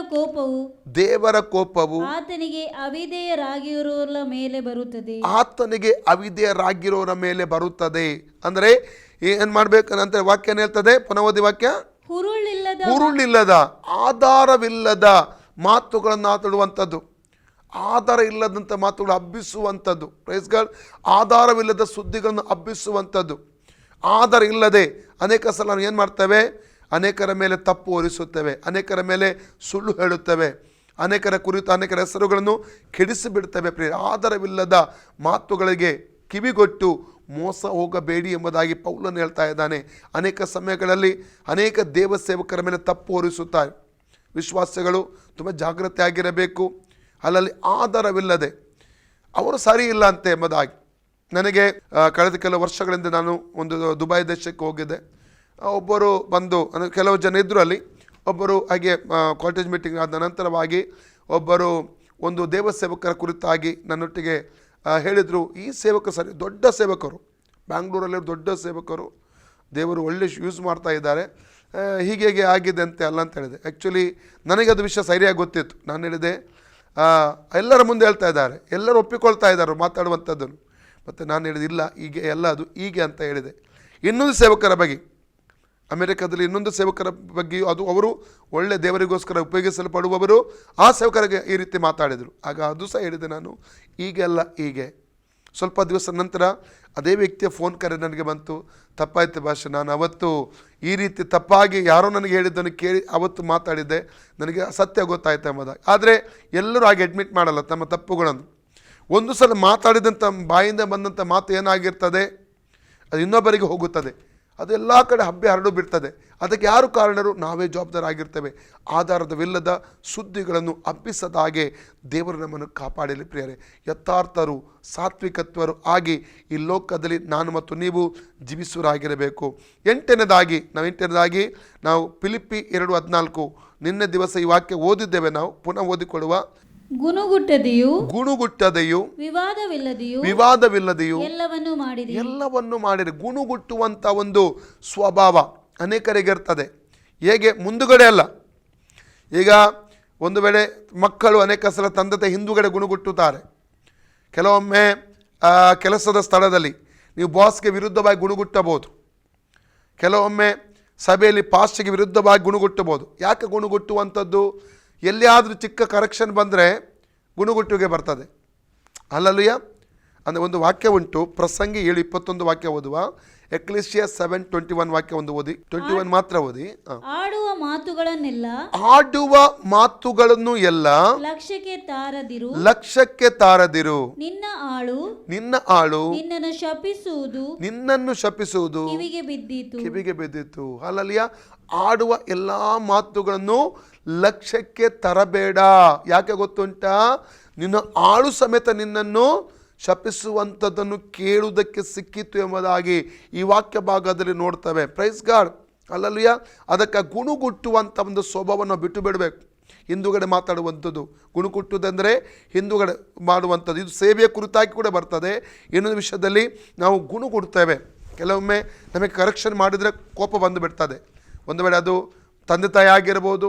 ಕೋಪವು ಆತನಿಗೆ ಅವಿಧೇಯರಾಗಿರೋರ ಮೇಲೆ ಬರುತ್ತದೆ. ಅಂದರೆ ಏನ್ ಮಾಡ್ಬೇಕಂತ ವಾಕ್ಯ ಹೇಳ್ತದೆ. ಪುನಃ ಓದಿ ವಾಕ್ಯ. ಹುರುಳಿಲ್ಲದ ಆಧಾರವಿಲ್ಲದ ಮಾತುಗಳನ್ನು ಮಾತಾಡುವಂಥದ್ದು, ಆಧಾರ ಇಲ್ಲದಂಥ ಮಾತುಗಳು ಹಬ್ಬಿಸುವಂಥದ್ದು. Praise God. ಆಧಾರವಿಲ್ಲದ ಸುದ್ದಿಗಳನ್ನು ಹಬ್ಬಿಸುವಂಥದ್ದು. ಆಧಾರ ಇಲ್ಲದೆ ಅನೇಕ ಸಲ ನಾವು ಏನು ಮಾಡ್ತೇವೆ, ಅನೇಕರ ಮೇಲೆ ತಪ್ಪು ಹೊರಿಸುತ್ತೇವೆ, ಅನೇಕರ ಮೇಲೆ ಸುಳ್ಳು ಹೇಳುತ್ತೇವೆ, ಅನೇಕರ ಕುರಿತು ಅನೇಕರ ಹೆಸರುಗಳನ್ನು ಕೆಡಿಸಿಬಿಡ್ತೇವೆ. ಪ್ರಿಯ, ಆಧಾರವಿಲ್ಲದ ಮಾತುಗಳಿಗೆ ಕಿವಿಗೊಟ್ಟು ಮೋಸ ಹೋಗಬೇಡಿ ಎಂಬುದಾಗಿ ಪೌಲನು ಹೇಳ್ತಾ ಇದ್ದಾನೆ. ಅನೇಕ ಸಮಯಗಳಲ್ಲಿ ಅನೇಕ ದೇವ ಸೇವಕರ ಮೇಲೆ ತಪ್ಪು ಹೊರಿಸುತ್ತಾರೆ. ವಿಶ್ವಾಸಿಗಳು ತುಂಬ ಜಾಗ್ರತೆ ಆಗಿರಬೇಕು. ಅಲ್ಲಲ್ಲಿ ಆಧಾರವಿಲ್ಲದೆ ಅವರು ಸರಿ ಇಲ್ಲ ಅಂತ ಎಂಬುದಾಗಿ. ನನಗೆ ಕಳೆದ ಕೆಲವು ವರ್ಷಗಳಿಂದ ನಾನು ಒಂದು ದುಬೈ ದೇಶಕ್ಕೆ ಹೋಗಿದ್ದೆ. ಒಬ್ಬರು ಬಂದು ಕೆಲವು ಜನ ಇದ್ದರು ಅಲ್ಲಿ. ಒಬ್ಬರು ಹಾಗೆ ಕಾಲೇಜ್ ಮೀಟಿಂಗ್ ಆದ ನಂತರವಾಗಿ ಒಬ್ಬರು ಒಂದು ದೇವ ಸೇವಕರ ಕುರಿತಾಗಿ ನನ್ನೊಟ್ಟಿಗೆ ಹೇಳಿದರು, ಈ ಸೇವಕರು ಸರಿ ದೊಡ್ಡ ಸೇವಕರು, ಬ್ಯಾಂಗ್ಳೂರಲ್ಲಿ ದೊಡ್ಡ ಸೇವಕರು, ದೇವರು ಒಳ್ಳೆ ಯೂಸ್ ಮಾಡ್ತಾ ಇದ್ದಾರೆ, ಹೀಗೆ ಆಗಿದೆ ಅಂತೆ ಅಲ್ಲ ಅಂತ ಹೇಳಿದೆ. ಆ್ಯಕ್ಚುಲಿ ನನಗೆ ಅದು ವಿಷಯ ಸರಿಯಾಗಿ ಗೊತ್ತಿತ್ತು. ನಾನು ಹೇಳಿದೆ, ಎಲ್ಲರ ಮುಂದೆ ಹೇಳ್ತಾ ಇದ್ದಾರೆ, ಎಲ್ಲರೂ ಒಪ್ಪಿಕೊಳ್ತಾ ಇದ್ದಾರೆ ಮಾತಾಡುವಂಥದ್ದನ್ನು. ಮತ್ತು ನಾನು ಹೇಳಿದೆ, ಇಲ್ಲ ಹೀಗೆ ಎಲ್ಲ ಅದು ಹೀಗೆ ಅಂತ ಹೇಳಿದೆ. ಇನ್ನೊಂದು ಸೇವಕರ ಬಗ್ಗೆ, ಅಮೆರಿಕದಲ್ಲಿ ಇನ್ನೊಂದು ಸೇವಕರ ಬಗ್ಗೆಯೂ ಅದು ಅವರು ಒಳ್ಳೆ ದೇವರಿಗೋಸ್ಕರ ಉಪಯೋಗಿಸಲ್ಪಡುವವರು, ಆ ಸೇವಕರಿಗೆ ಈ ರೀತಿ ಮಾತಾಡಿದರು. ಆಗ ಅದು ಸಹ ಹೇಳಿದೆ ನಾನು, ಹೀಗೆಲ್ಲ ಹೀಗೆ. ಸ್ವಲ್ಪ ದಿವಸ ನಂತರ ಅದೇ ವ್ಯಕ್ತಿಯ ಫೋನ್ ಕರೆ ನನಗೆ ಬಂತು. ತಪ್ಪಾಯ್ತು ಭಾಷೆ, ನಾನು ಅವತ್ತು ಈ ರೀತಿ ತಪ್ಪಾಗಿ ಯಾರೋ ನನಗೆ ಹೇಳಿದ್ದನ್ನು ಕೇಳಿ ಅವತ್ತು ಮಾತಾಡಿದ್ದೆ, ನನಗೆ ಸತ್ಯ ಗೊತ್ತಾಯ್ತು ಎಂಬುದಾಗಿ. ಆದರೆ ಎಲ್ಲರೂ ಹಾಗೆ ಅಡ್ಮಿಟ್ ಮಾಡಲ್ಲ ತಮ್ಮ ತಪ್ಪುಗಳನ್ನು. ಒಂದು ಸಲ ಮಾತಾಡಿದಂಥ ಬಾಯಿಂದ ಬಂದಂಥ ಮಾತು ಏನಾಗಿರ್ತದೆ, ಅದು ಇನ್ನೊಬ್ಬರಿಗೆ ಹೋಗುತ್ತದೆ, ಅದು ಎಲ್ಲ ಕಡೆ ಹಬ್ಬೆ ಹರಡು ಬಿಡ್ತದೆ. ಅದಕ್ಕೆ ಯಾರು ಕಾರಣರು? ನಾವೇ ಜವಾಬ್ದಾರ ಆಗಿರ್ತೇವೆ. ಆಧಾರವಿಲ್ಲದ ಸುದ್ದಿಗಳನ್ನು ಹಬ್ಬಿಸದ ಹಾಗೆ ದೇವರು ನಮ್ಮನ್ನು ಕಾಪಾಡಲಿ ಪ್ರಿಯರೇ. ಯಥಾರ್ಥರು ಸಾತ್ವಿಕತ್ವರು ಆಗಿ ಈ ಲೋಕದಲ್ಲಿ ನಾನು ಮತ್ತು ನೀವು ಜೀವಿಸುವರಾಗಿರಬೇಕು. ಎಂಟನೇದಾಗಿ ನಾವು ಫಿಲಿಪ್ಪಿ 2:14 ನಿನ್ನೆ ದಿವಸ ಈ ವಾಕ್ಯ ಓದಿದ್ದೇವೆ. ನಾವು ಪುನಃ ಓದಿಕೊಳ್ಳುವ. ಗುಣಗುಟ್ಟದೆಯು ವಿವಾದವಿಲ್ಲದೆಯೂ ಎಲ್ಲವನ್ನು ಮಾಡಿರಿ. ಗುಣಗುಟ್ಟುವಂಥ ಒಂದು ಸ್ವಭಾವ ಅನೇಕರಿಗೆ ಇರ್ತದೆ. ಹೇಗೆ? ಮುಂದುಗಡೆ ಅಲ್ಲ. ಈಗ ಒಂದು ವೇಳೆ ಮಕ್ಕಳು ಅನೇಕ ಸಲ ತಂದೆ ಹಿಂದುಗಡೆ ಗುಣಗುಟ್ಟುತ್ತಾರೆ. ಕೆಲವೊಮ್ಮೆ ಕೆಲಸದ ಸ್ಥಳದಲ್ಲಿ ನೀವು ಬಾಸ್ಗೆ ವಿರುದ್ಧವಾಗಿ ಗುಣಗುಟ್ಟಬಹುದು. ಕೆಲವೊಮ್ಮೆ ಸಭೆಯಲ್ಲಿ ಪಾಸ್ಟ್ಗೆ ವಿರುದ್ಧವಾಗಿ ಗುಣಗುಟ್ಟಬಹುದು. ಯಾಕೆ ಗುಣಗುಟ್ಟುವಂಥದ್ದು? ಎಲ್ಲಿಯಾದರೂ ಚಿಕ್ಕ ಕರೆಕ್ಷನ್ ಬಂದರೆ ಗುಣಗುಟ್ಟುಗೆ ಬರ್ತದೆ. ಅಲ್ಲಲ್ಲೂಯ. ಅಂದರೆ ಒಂದು ವಾಕ್ಯ ಉಂಟು, ಪ್ರಸಂಗಿ 7:21 ವಾಕ್ಯ ಓದುವ. ಎಕ್ಲೆಸಿಯಾ 7:21 ವಾಕ್ಯ ಒಂದು ಓದಿ, 21 ಮಾತ್ರ ಓದಿ. ಆಡುವ ಮಾತುಗಳನ್ನು ಎಲ್ಲ ಲಕ್ಷ್ಯಕ್ಕೆ ತಾರದಿರು. ನಿನ್ನ ಆಳು ನಿನ್ನನ್ನು ಶಪಿಸುವುದು ಕಿವಿಗೆ ಬಿದ್ದಿತು. ಅಲ್ಲಲ್ಲಿಯ ಆಡುವ ಎಲ್ಲ ಮಾತುಗಳನ್ನು ಲಕ್ಷ್ಯಕ್ಕೆ ತರಬೇಡ. ಯಾಕೆ ಗೊತ್ತುಂಟಾ? ನಿನ್ನ ಆಳು ಸಮೇತ ನಿನ್ನನ್ನು ಶಪಿಸುವಂಥದ್ದನ್ನು ಕೇಳುವುದಕ್ಕೆ ಸಿಕ್ಕಿತ್ತು ಎಂಬುದಾಗಿ ಈ ವಾಕ್ಯ ಭಾಗದಲ್ಲಿ ನೋಡ್ತೇವೆ. Praise God. ಅಲ್ಲಲ್ಲಿಯ ಅದಕ್ಕೆ ಗುಣಗುಟ್ಟುವಂಥ ಒಂದು ಸ್ವಭಾವವನ್ನು ಬಿಟ್ಟು ಬಿಡಬೇಕು. ಹಿಂದುಗಡೆ ಮಾತಾಡುವಂಥದ್ದು ಗುಣಗುಟ್ಟುವುದೆಂದರೆ ಹಿಂದುಗಡೆ ಮಾಡುವಂಥದ್ದು. ಇದು ಸೇವೆಯ ಕುರಿತಾಗಿ ಕೂಡ ಬರ್ತದೆ. ಇನ್ನೊಂದು ವಿಷಯದಲ್ಲಿ ನಾವು ಗುಣಗುಡ್ತೇವೆ. ಕೆಲವೊಮ್ಮೆ ನಮಗೆ ಕರೆಕ್ಷನ್ ಮಾಡಿದರೆ ಕೋಪ ಬಂದು ಬಿಡ್ತದೆ. ಒಂದು ವೇಳೆ ಅದು ತಂದೆ ತಾಯಿ ಆಗಿರ್ಬೋದು,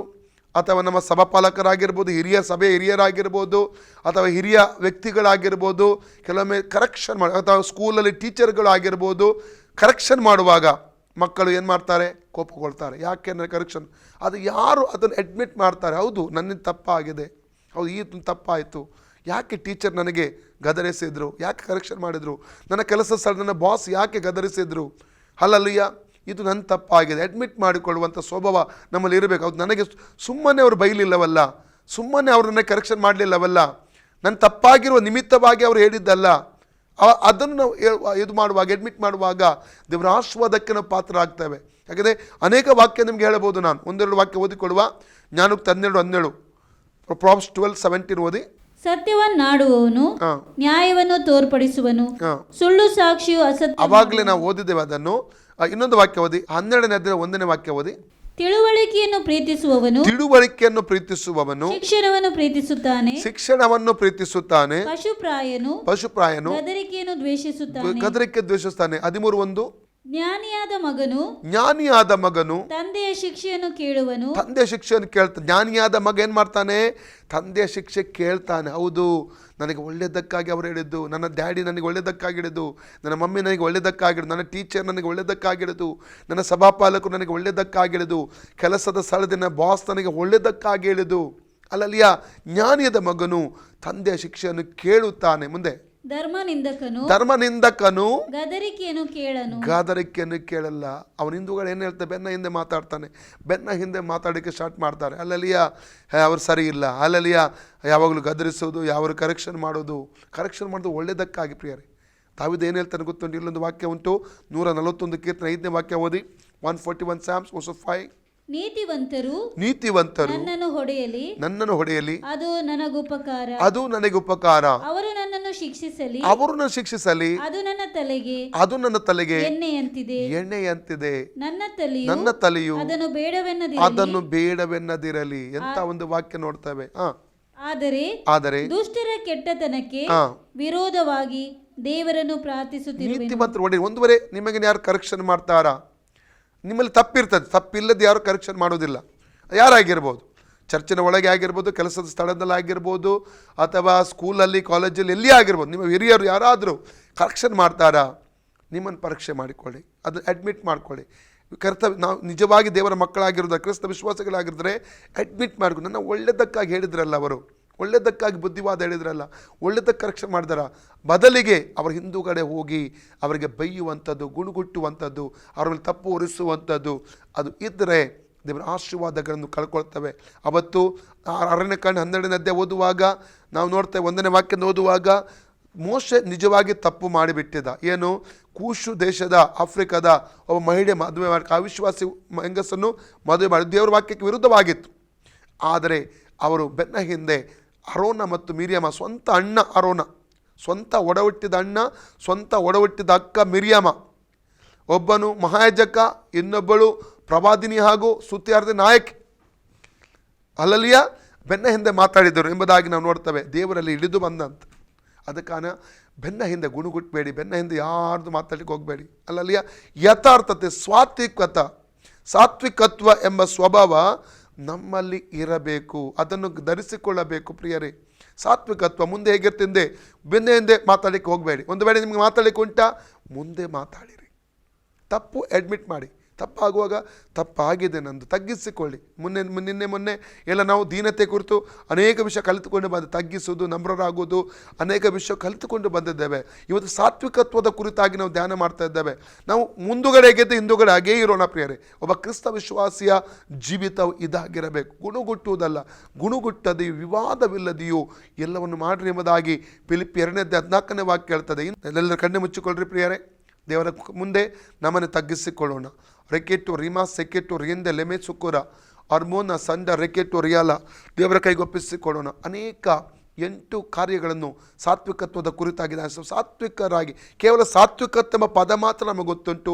ಅಥವಾ ನಮ್ಮ ಸಭಾಪಾಲಕರಾಗಿರ್ಬೋದು, ಸಭೆಯ ಹಿರಿಯರಾಗಿರ್ಬೋದು, ಅಥವಾ ಹಿರಿಯ ವ್ಯಕ್ತಿಗಳಾಗಿರ್ಬೋದು. ಕೆಲವೊಮ್ಮೆ ಕರೆಕ್ಷನ್ ಮಾಡಿ, ಅಥವಾ ಸ್ಕೂಲಲ್ಲಿ ಟೀಚರ್ಗಳಾಗಿರ್ಬೋದು, ಕರೆಕ್ಷನ್ ಮಾಡುವಾಗ ಮಕ್ಕಳು ಏನು ಮಾಡ್ತಾರೆ? ಕೋಪಗೊಳ್ತಾರೆ. ಯಾಕೆ ಕರೆಕ್ಷನ್? ಅದು ಯಾರು ಅದನ್ನು ಅಡ್ಮಿಟ್ ಮಾಡ್ತಾರೆ, ಹೌದು ನನ್ನಿಂದ ತಪ್ಪಾಗಿದೆ, ಹೌದು ಈ ತಪ್ಪಾಯಿತು, ಯಾಕೆ ಟೀಚರ್ ನನಗೆ ಗದರಿಸಿದ್ರು, ಯಾಕೆ ಕರೆಕ್ಷನ್ ಮಾಡಿದರು, ನನ್ನ ಕೆಲಸ ಸ್ಥಳ ನನ್ನ ಬಾಸ್ ಯಾಕೆ ಗದರಿಸಿದ್ರು, ಅಲ್ಲಲ್ಲಿಯ ಇದು ನನ್ನ ತಪ್ಪಾಗಿದೆ ಅಡ್ಮಿಟ್ ಮಾಡಿಕೊಳ್ಳುವಂಥ ಸ್ವಭಾವ ನಮ್ಮಲ್ಲಿ ಇರಬೇಕು. ಅದು ನನಗೆ ಸುಮ್ಮನೆ ಅವರು ಬೈಲಿಲ್ಲವಲ್ಲ, ಸುಮ್ಮನೆ ಅವ್ರನ್ನ ಕರೆಕ್ಷನ್ ಮಾಡಲಿಲ್ಲವಲ್ಲ, ನನ್ನ ತಪ್ಪಾಗಿರುವ ನಿಮಿತ್ತವಾಗಿ ಅವರು ಹೇಳಿದ್ದಲ್ಲ. ಅದನ್ನು ನಾವು ಇದು ಮಾಡುವಾಗ ಅಡ್ಮಿಟ್ ಮಾಡುವಾಗ ದೇವರ ಆಶೀರ್ವಾದಕ್ಕೆ ನಾವು ಪಾತ್ರ ಆಗ್ತೇವೆ. ಯಾಕಂದರೆ ಅನೇಕ ವಾಕ್ಯ ನಿಮಗೆ ಹೇಳಬಹುದು. ನಾನು ಒಂದೆರಡು ವಾಕ್ಯ ಓದಿಕೊಳ್ಳುವ. ಜ್ಞಾನೋಕ್ತಿ 12:17, ಪ್ರಾಬ್ಸ್ 12:17 ಓದಿ. ಸತ್ಯವನ್ನಾಡುವವನು ನ್ಯಾಯವನ್ನು ತೋರ್ಪಡಿಸುವನು, ಸುಳ್ಳು ಸಾಕ್ಷಿಯು ಅಸತ್ಯ. ಅವಾಗಲೇ ನಾವು ಓದಿದ್ದೇವೆ ಅದನ್ನು. ಇನ್ನೊಂದು ವಾಕ್ಯ ಓದಿ, 12ನೇ ಅಧ್ಯಾಯ 1ನೇ ವಾಕ್ಯ ಓದಿ. ತಿಳುವಳಿಕೆಯನ್ನು ಪ್ರೀತಿಸುವವನು ಶಿಕ್ಷಣವನ್ನು ಪ್ರೀತಿಸುತ್ತಾನೆ, ಪಶುಪ್ರಾಯನು ಗದರಿಕೆಯನ್ನು ದ್ವೇಷಿಸುತ್ತಾನೆ. 13:1 ಜ್ಞಾನಿಯಾದ ಮಗನು ತಂದೆಯ ಶಿಕ್ಷೆಯನ್ನು ಕೇಳುವನು. ಕೇಳ್ತಾನೆ. ಜ್ಞಾನಿಯಾದ ಮಗ ಏನ್ ಮಾಡ್ತಾನೆ? ತಂದೆಯ ಶಿಕ್ಷೆ ಕೇಳ್ತಾನೆ. ಹೌದು, ನನಗೆ ಒಳ್ಳೆಯದಕ್ಕಾಗಿ ಅವರು ಹೇಳಿದ್ದು, ನನ್ನ ಡ್ಯಾಡಿ ನನಗೆ ಒಳ್ಳೆಯದಕ್ಕಾಗಿ ಹಿಡಿದು, ನನ್ನ ಮಮ್ಮಿ ನನಗೆ ಒಳ್ಳೆಯದಕ್ಕಾಗಿಡು, ನನ್ನ ಟೀಚರ್ ನನಗೆ ಒಳ್ಳೆಯದಕ್ಕಾಗಿಡಿದು, ನನ್ನ ಸಭಾಪಾಲಕರು ನನಗೆ ಒಳ್ಳೆಯದಕ್ಕಾಗಿ ಹೇಳಿದು, ಕೆಲಸದ ಸ್ಥಳದಿಂದ ಬಾಸ್ ನನಗೆ ಒಳ್ಳೆಯದಕ್ಕಾಗಿ ಹೇಳಿದು. ಅಲ್ಲಲ್ಲಿಯ ಜ್ಞಾನಿಯಾದ ಮಗನು ತಂದೆಯ ಶಿಕ್ಷೆಯನ್ನು ಕೇಳುತ್ತಾನೆ. ಮುಂದೆ ಧರ್ಮನಿಂದಕನು ಗದರಿಕೆಯನ್ನು ಕೇಳಲ್ಲ. ಅವನ ಹಿಂದೂಗಳು ಏನು ಹೇಳ್ತಾರೆ? ಬೆನ್ನ ಹಿಂದೆ ಮಾತಾಡ್ತಾನೆ, ಬೆನ್ನ ಹಿಂದೆ ಮಾತಾಡೋಕ್ಕೆ ಸ್ಟಾರ್ಟ್ ಮಾಡ್ತಾರೆ. ಅಲ್ಲಲ್ಲಿಯ ಅವ್ರು ಸರಿ ಇಲ್ಲ, ಅಲ್ಲಲ್ಲಿಯ ಯಾವಾಗಲೂ ಗದರಿಸೋದು, ಯಾವಾಗ ಕರೆಕ್ಷನ್ ಮಾಡೋದು ಒಳ್ಳೆಯದಕ್ಕಾಗಿ. ಪ್ರಿಯರೇ, ದಾವೀದ ಏನು ಹೇಳ್ತಾನೆ ಗೊತ್ತುಂಟು? ಇಲ್ಲೊಂದು ವಾಕ್ಯ ಉಂಟು, 141 ಕೀರ್ತನೆ 5ನೇ ವಾಕ್ಯ ಓದಿ. 141 Psalms verse 5. ನೀತಿವಂತರು ನನ್ನನ್ನು ಹೊಡೆಯಲಿ, ಅದು ನನಗೆ ಉಪಕಾರ. ಅವರು ನನ್ನನ್ನು ಶಿಕ್ಷಿಸಲಿ, ಅದು ನನ್ನ ತಲೆಗೆ ಎಣ್ಣೆಯಂತಿದೆ. ನನ್ನ ತಲೆಯು ಅದನ್ನು ಬೇಡವೆನ್ನದಿರಲಿ. ಎಂತ ಒಂದು ವಾಕ್ಯ ನೋಡ್ತೇವೆ. ಆದರೆ ದುಷ್ಟರ ಕೆಟ್ಟತನಕ್ಕೆ ವಿರೋಧವಾಗಿ ದೇವರನ್ನು ಪ್ರಾರ್ಥಿಸುತ್ತಿರುವೆನು. ನೀತಿವಂತರು ಹೊಡೆಯಲಿ. ಒಂದು ವೇಳೆ ನಿಮಗೆ ಯಾರು ಕರೆಕ್ಷನ್ ಮಾಡ್ತಾರಾ? ನಿಮ್ಮಲ್ಲಿ ತಪ್ಪಿರ್ತದೆ, ತಪ್ಪಿಲ್ಲದೆ ಯಾರು ಕರೆಕ್ಷನ್ ಮಾಡೋದಿಲ್ಲ. ಯಾರಾಗಿರ್ಬೋದು, ಚರ್ಚಿನ ಒಳಗೆ ಆಗಿರ್ಬೋದು, ಕೆಲಸದ ಸ್ಥಳದಲ್ಲಿ ಆಗಿರ್ಬೋದು, ಅಥವಾ ಸ್ಕೂಲಲ್ಲಿ ಕಾಲೇಜಲ್ಲಿ ಎಲ್ಲಿ ಆಗಿರ್ಬೋದು, ನಿಮ್ಮ ಹಿರಿಯರು ಯಾರಾದರೂ ಕರೆಕ್ಷನ್ ಮಾಡ್ತಾರಾ? ನಿಮ್ಮನ್ನು ಪರೀಕ್ಷೆ ಮಾಡಿಕೊಳ್ಳಿ, ಅದನ್ನು ಅಡ್ಮಿಟ್ ಮಾಡ್ಕೊಳ್ಳಿ. ನಾವು ನಿಜವಾಗಿ ದೇವರ ಮಕ್ಕಳಾಗಿರೋದು, ಕ್ರಿಸ್ತ ವಿಶ್ವಾಸಗಳಾಗಿದ್ದರೆ ಅಡ್ಮಿಟ್ ಮಾಡ್ಕೊಂಡು, ನನ್ನ ಒಳ್ಳೆಯದಕ್ಕಾಗಿ ಹೇಳಿದ್ರಲ್ಲ, ಅವರು ಒಳ್ಳೆಯದಕ್ಕಾಗಿ ಬುದ್ಧಿವಾದ ಹೇಳಿದ್ರಲ್ಲ, ಒಳ್ಳೆಯದಕ್ಕೆ ಕರೆಕ್ಷನ್ ಮಾಡಿದಾರ, ಬದಲಿಗೆ ಅವರ ಹಿಂದುಗಡೆ ಹೋಗಿ ಅವರಿಗೆ ಬೈಯುವಂಥದ್ದು, ಗುಣಗುಟ್ಟುವಂಥದ್ದು, ಅವ್ರ ಮೇಲೆ ತಪ್ಪು ಹೊರಿಸುವಂಥದ್ದು ಅದು ಇದ್ದರೆ ದೇವರ ಆಶೀರ್ವಾದಗಳನ್ನು ಕಳ್ಕೊಳ್ತವೆ. ಅವತ್ತು ಅರಣ್ಯಕಾಂಡ 12ನೇ ಅಧ್ಯಾಯ ಓದುವಾಗ ನಾವು ನೋಡ್ತೇವೆ, 1ನೇ ವಾಕ್ಯದ ಓದುವಾಗ, ಮೋಶೆ ನಿಜವಾಗಿ ತಪ್ಪು ಮಾಡಿಬಿಟ್ಟಿದ್ದ. ಏನು? ಕೂಶು ದೇಶದ ಆಫ್ರಿಕಾದ ಒಬ್ಬ ಮಹಿಳೆ ಮದುವೆ ಮಾಡಿ, ಅವಿಶ್ವಾಸಿ ಹೆಂಗಸನ್ನು ಮದುವೆ ಮಾಡಿ, ದೇವರ ವಾಕ್ಯಕ್ಕೆ ವಿರುದ್ಧವಾಗಿತ್ತು. ಆದರೆ ಅವರು ಬೆನ್ನ ಹಿಂದೆ ಅರೋನ ಮತ್ತು ಮಿರಿಯಮ, ಸ್ವಂತ ಅಣ್ಣ ಅರೋನ, ಸ್ವಂತ ಒಡಹುಟ್ಟಿದ ಅಣ್ಣ, ಸ್ವಂತ ಒಡಹುಟ್ಟಿದ ಅಕ್ಕ ಮಿರಿಯಮ, ಒಬ್ಬನು ಮಹಾಯಾಜಕ, ಇನ್ನೊಬ್ಬಳು ಪ್ರವಾದಿನಿ ಹಾಗೂ ಸ್ತುತ್ಯಾರ್ಥ ನಾಯಕಿ, ಅಲ್ಲಲ್ಲಿಯ ಬೆನ್ನ ಹಿಂದೆ ಮಾತಾಡಿದರು ಎಂಬುದಾಗಿ ನಾವು ನೋಡ್ತೇವೆ. ದೇವರಲ್ಲಿ ಇಳಿದು ಬಂದಂತ. ಅದಕ್ಕಾನ ಬೆನ್ನ ಹಿಂದೆ ಗುಣಗುಟ್ಟಬೇಡಿ, ಬೆನ್ನ ಹಿಂದೆ ಯಾರ್ದು ಮಾತಾಡಲಿಕ್ಕೆ ಹೋಗಬೇಡಿ. ಅಲ್ಲಲ್ಲಿಯ ಯಥಾರ್ಥತೆ, ಸಾತ್ವಿಕತ್ವ ಎಂಬ ಸ್ವಭಾವ ನಮ್ಮಲ್ಲಿ ಇರಬೇಕು, ಅದನ್ನು ಧರಿಸಿಕೊಳ್ಳಬೇಕು. ಪ್ರಿಯರೇ, ಸಾತ್ವಿಕತ್ವ ಮುಂದೆ ಹೇಗಿರ್ತಿಂದೆ, ಬೆನ್ನ ಹಿಂದೆ ಮಾತಾಡಲಿಕ್ಕೆ ಹೋಗಬೇಡಿ. ಒಂದು ವೇಳೆ ನಿಮಗೆ ಮಾತಾಡಲಿಕ್ಕೆ ಉಂಟಾ, ಮುಂದೆ ಮಾತಾಡಿರಿ. ತಪ್ಪು ಅಡ್ಮಿಟ್ ಮಾಡಿ, ತಪ್ಪಾಗುವಾಗ ತಪ್ಪಾಗಿದೆ ನಂದು, ತಗ್ಗಿಸಿಕೊಳ್ಳಿ. ಮೊನ್ನೆ ಎಲ್ಲ ನಾವು ದೀನತೆ ಕುರಿತು ಅನೇಕ ವಿಷಯ ಕಲಿತುಕೊಂಡು ತಗ್ಗಿಸುವುದು, ನಮ್ರರಾಗುವುದು, ಅನೇಕ ವಿಷಯ ಕಲಿತುಕೊಂಡು ಬಂದಿದ್ದೇವೆ. ಇವತ್ತು ಸಾತ್ವಿಕತ್ವದ ಕುರಿತಾಗಿ ನಾವು ಧ್ಯಾನ ಮಾಡ್ತಾ ಇದ್ದೇವೆ. ನಾವು ಮುಂದುಗಡೆಗಿದ್ದು ಹಿಂದುಗಡೆ ಹಾಗೇ ಇರೋಣ. ಪ್ರಿಯರೇ, ಒಬ್ಬ ಕ್ರಿಸ್ತ ವಿಶ್ವಾಸಿಯ ಜೀವಿತವು ಇದಾಗಿರಬೇಕು. ಗುಣಗುಟ್ಟುವುದಲ್ಲ, ಗುಣಗುಟ್ಟದೆಯೂ ವಿವಾದವಿಲ್ಲದೆಯೂ ಎಲ್ಲವನ್ನು ಮಾಡ್ರಿ ಎಂಬುದಾಗಿ ಫಿಲಿಪ್ಪಿ 2:14 ವಾಕ್ಯ ಹೇಳ್ತದೆ. ಎಲ್ಲರ ಕಣ್ಣು ಮುಚ್ಚಿಕೊಳ್ಳ್ರಿ ಪ್ರಿಯರೇ, ದೇವರ ಮುಂದೆ ನಮ್ಮನ್ನು ತಗ್ಗಿಸಿಕೊಳ್ಳೋಣ. ರೆಕೆಟು ರಿಮಾ ಸೆಕೆಟು ರಿಯಂದೆ ಲೆಮೆ ಸುಕ್ಕುರ ಅರ್ಮೋನ ಸಂಡ ರೆಕೆಟು ರಿಯಾಲ ದೇವರ ಕೈಗೊಪ್ಪಿಸಿಕೊಳ್ಳೋಣ. ಅನೇಕ 8 ಕಾರ್ಯಗಳನ್ನು ಸಾತ್ವಿಕತ್ವದ ಕುರಿತಾಗಿದೆ. ಸಾತ್ವಿಕರಾಗಿ, ಕೇವಲ ಸಾತ್ವಿಕತ್ವ ಎಂಬ ಪದ ಮಾತ್ರ ನಮಗೆ ಗೊತ್ತುಂಟು,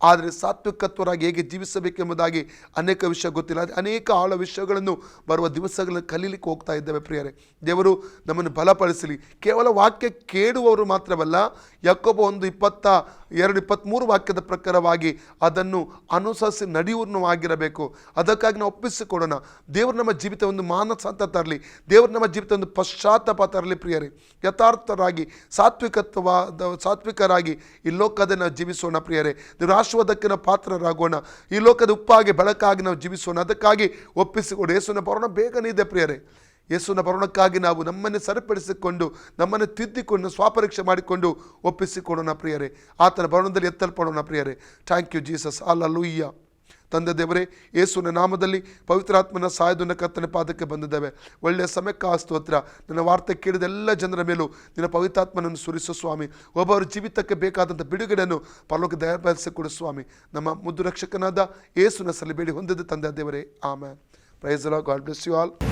ಆದರೆ ಸಾತ್ವಿಕತ್ವರಾಗಿ ಹೇಗೆ ಜೀವಿಸಬೇಕೆಂಬುದಾಗಿ ಅನೇಕ ವಿಷಯ ಗೊತ್ತಿಲ್ಲ. ಅನೇಕ ಆಳ ವಿಷಯಗಳನ್ನು ಬರುವ ದಿವಸಗಳಲ್ಲಿ ಕಲೀಲಿಕ್ಕೆ ಹೋಗ್ತಾ ಇದ್ದೇವೆ. ಪ್ರಿಯರೇ, ದೇವರು ನಮ್ಮನ್ನು ಬಲಪಡಿಸಲಿ. ಕೇವಲ ವಾಕ್ಯ ಕೇಳುವವರು ಮಾತ್ರವಲ್ಲ, ಯಾಕೋಬ 1:22-23 ವಾಕ್ಯದ ಪ್ರಕಾರವಾಗಿ ಅದನ್ನು ಅನುಸರಿಸಿ ನಡೆಯುವನು ಆಗಿರಬೇಕು. ಅದಕ್ಕಾಗಿ ನಾವು ಒಪ್ಪಿಸಿಕೊಡೋಣ. ದೇವರು ನಮ್ಮ ಜೀವಿತ ಒಂದು ಮಾನಸಾಂತ ತರಲಿ, ದೇವರು ನಮ್ಮ ಜೀವಿತ ಒಂದು ಪಶ್ಚಾತ್ತಾಪ ತರಲಿ. ಪ್ರಿಯರೇ, ಯಥಾರ್ಥರಾಗಿ ಸಾತ್ವಿಕರಾಗಿ ಈ ಲೋಕದ ನಾವು ಜೀವಿಸೋಣ. ಪ್ರಿಯರೇ, ದೇವರ ಆಶೀರ್ವಾದಕ್ಕೆ ನಾವು ಪಾತ್ರರಾಗೋಣ. ಈ ಲೋಕದ ಉಪ್ಪಾಗಿ ಬೆಳಕಾಗಿ ನಾವು ಜೀವಿಸೋಣ. ಅದಕ್ಕಾಗಿ ಒಪ್ಪಿಸಿಕೊಡು. ಯೇಸುವಿನ ಬರೋಣ ಬೇಗನೆ ಇದೆ ಪ್ರಿಯರೇ. ಯೇಸುವಿನ ಬರೋಣಕ್ಕಾಗಿ ನಾವು ನಮ್ಮನ್ನೇ ಸರಿಪಡಿಸಿಕೊಂಡು ನಮ್ಮನ್ನು ತಿದ್ದಿಕೊಂಡು ಸ್ವಪರೀಕ್ಷೆ ಮಾಡಿಕೊಂಡು ಒಪ್ಪಿಸಿಕೊಡೋಣ ಪ್ರಿಯರೇ. ಆತನ ಬರೋಣದಲ್ಲಿ ಎತ್ತಲ್ಪಡೋಣ ಪ್ರಿಯರೇ. Thank you Jesus. ಹಲ್ಲೆಲೂಯಾ. ತಂದೆ ದೇವರೇ, ಯೇಸುವಿನ ನಾಮದಲ್ಲಿ ಪವಿತ್ರಾತ್ಮನ ಸಹಾಯದಿಂದ ಕರ್ತನ ಪಾದಕ್ಕೆ ಬಂದಿದ್ದೇವೆ. ಒಳ್ಳೆಯ ಸಮಯಕ್ಕೆ ಸ್ತೋತ್ರ. ನನ್ನ ವಾರ್ತೆ ಕೇಳಿದ ಎಲ್ಲ ಜನರ ಮೇಲೂ ನಿನ್ನ ಪವಿತ್ರಾತ್ಮನನ್ನು ಸುರಿಸು ಸ್ವಾಮಿ. ಒಬ್ಬರ ಜೀವಿತಕ್ಕೆ ಬೇಕಾದಂಥ ಬಿಡುಗಡೆಯನ್ನು ಪರಲೋಕ ದಯಪಾಲಿಸಿಕೊಡು ಸ್ವಾಮಿ. ನಮ್ಮ ಮುದ್ದು ರಕ್ಷಕನಾದ ಯೇಸುವಿನ ಸಲ್ಲಿಬೇಡಿ ಹೊಂದಿದ ತಂದೆ ದೇವರೇ, amen. Praise the Lord. God bless you all.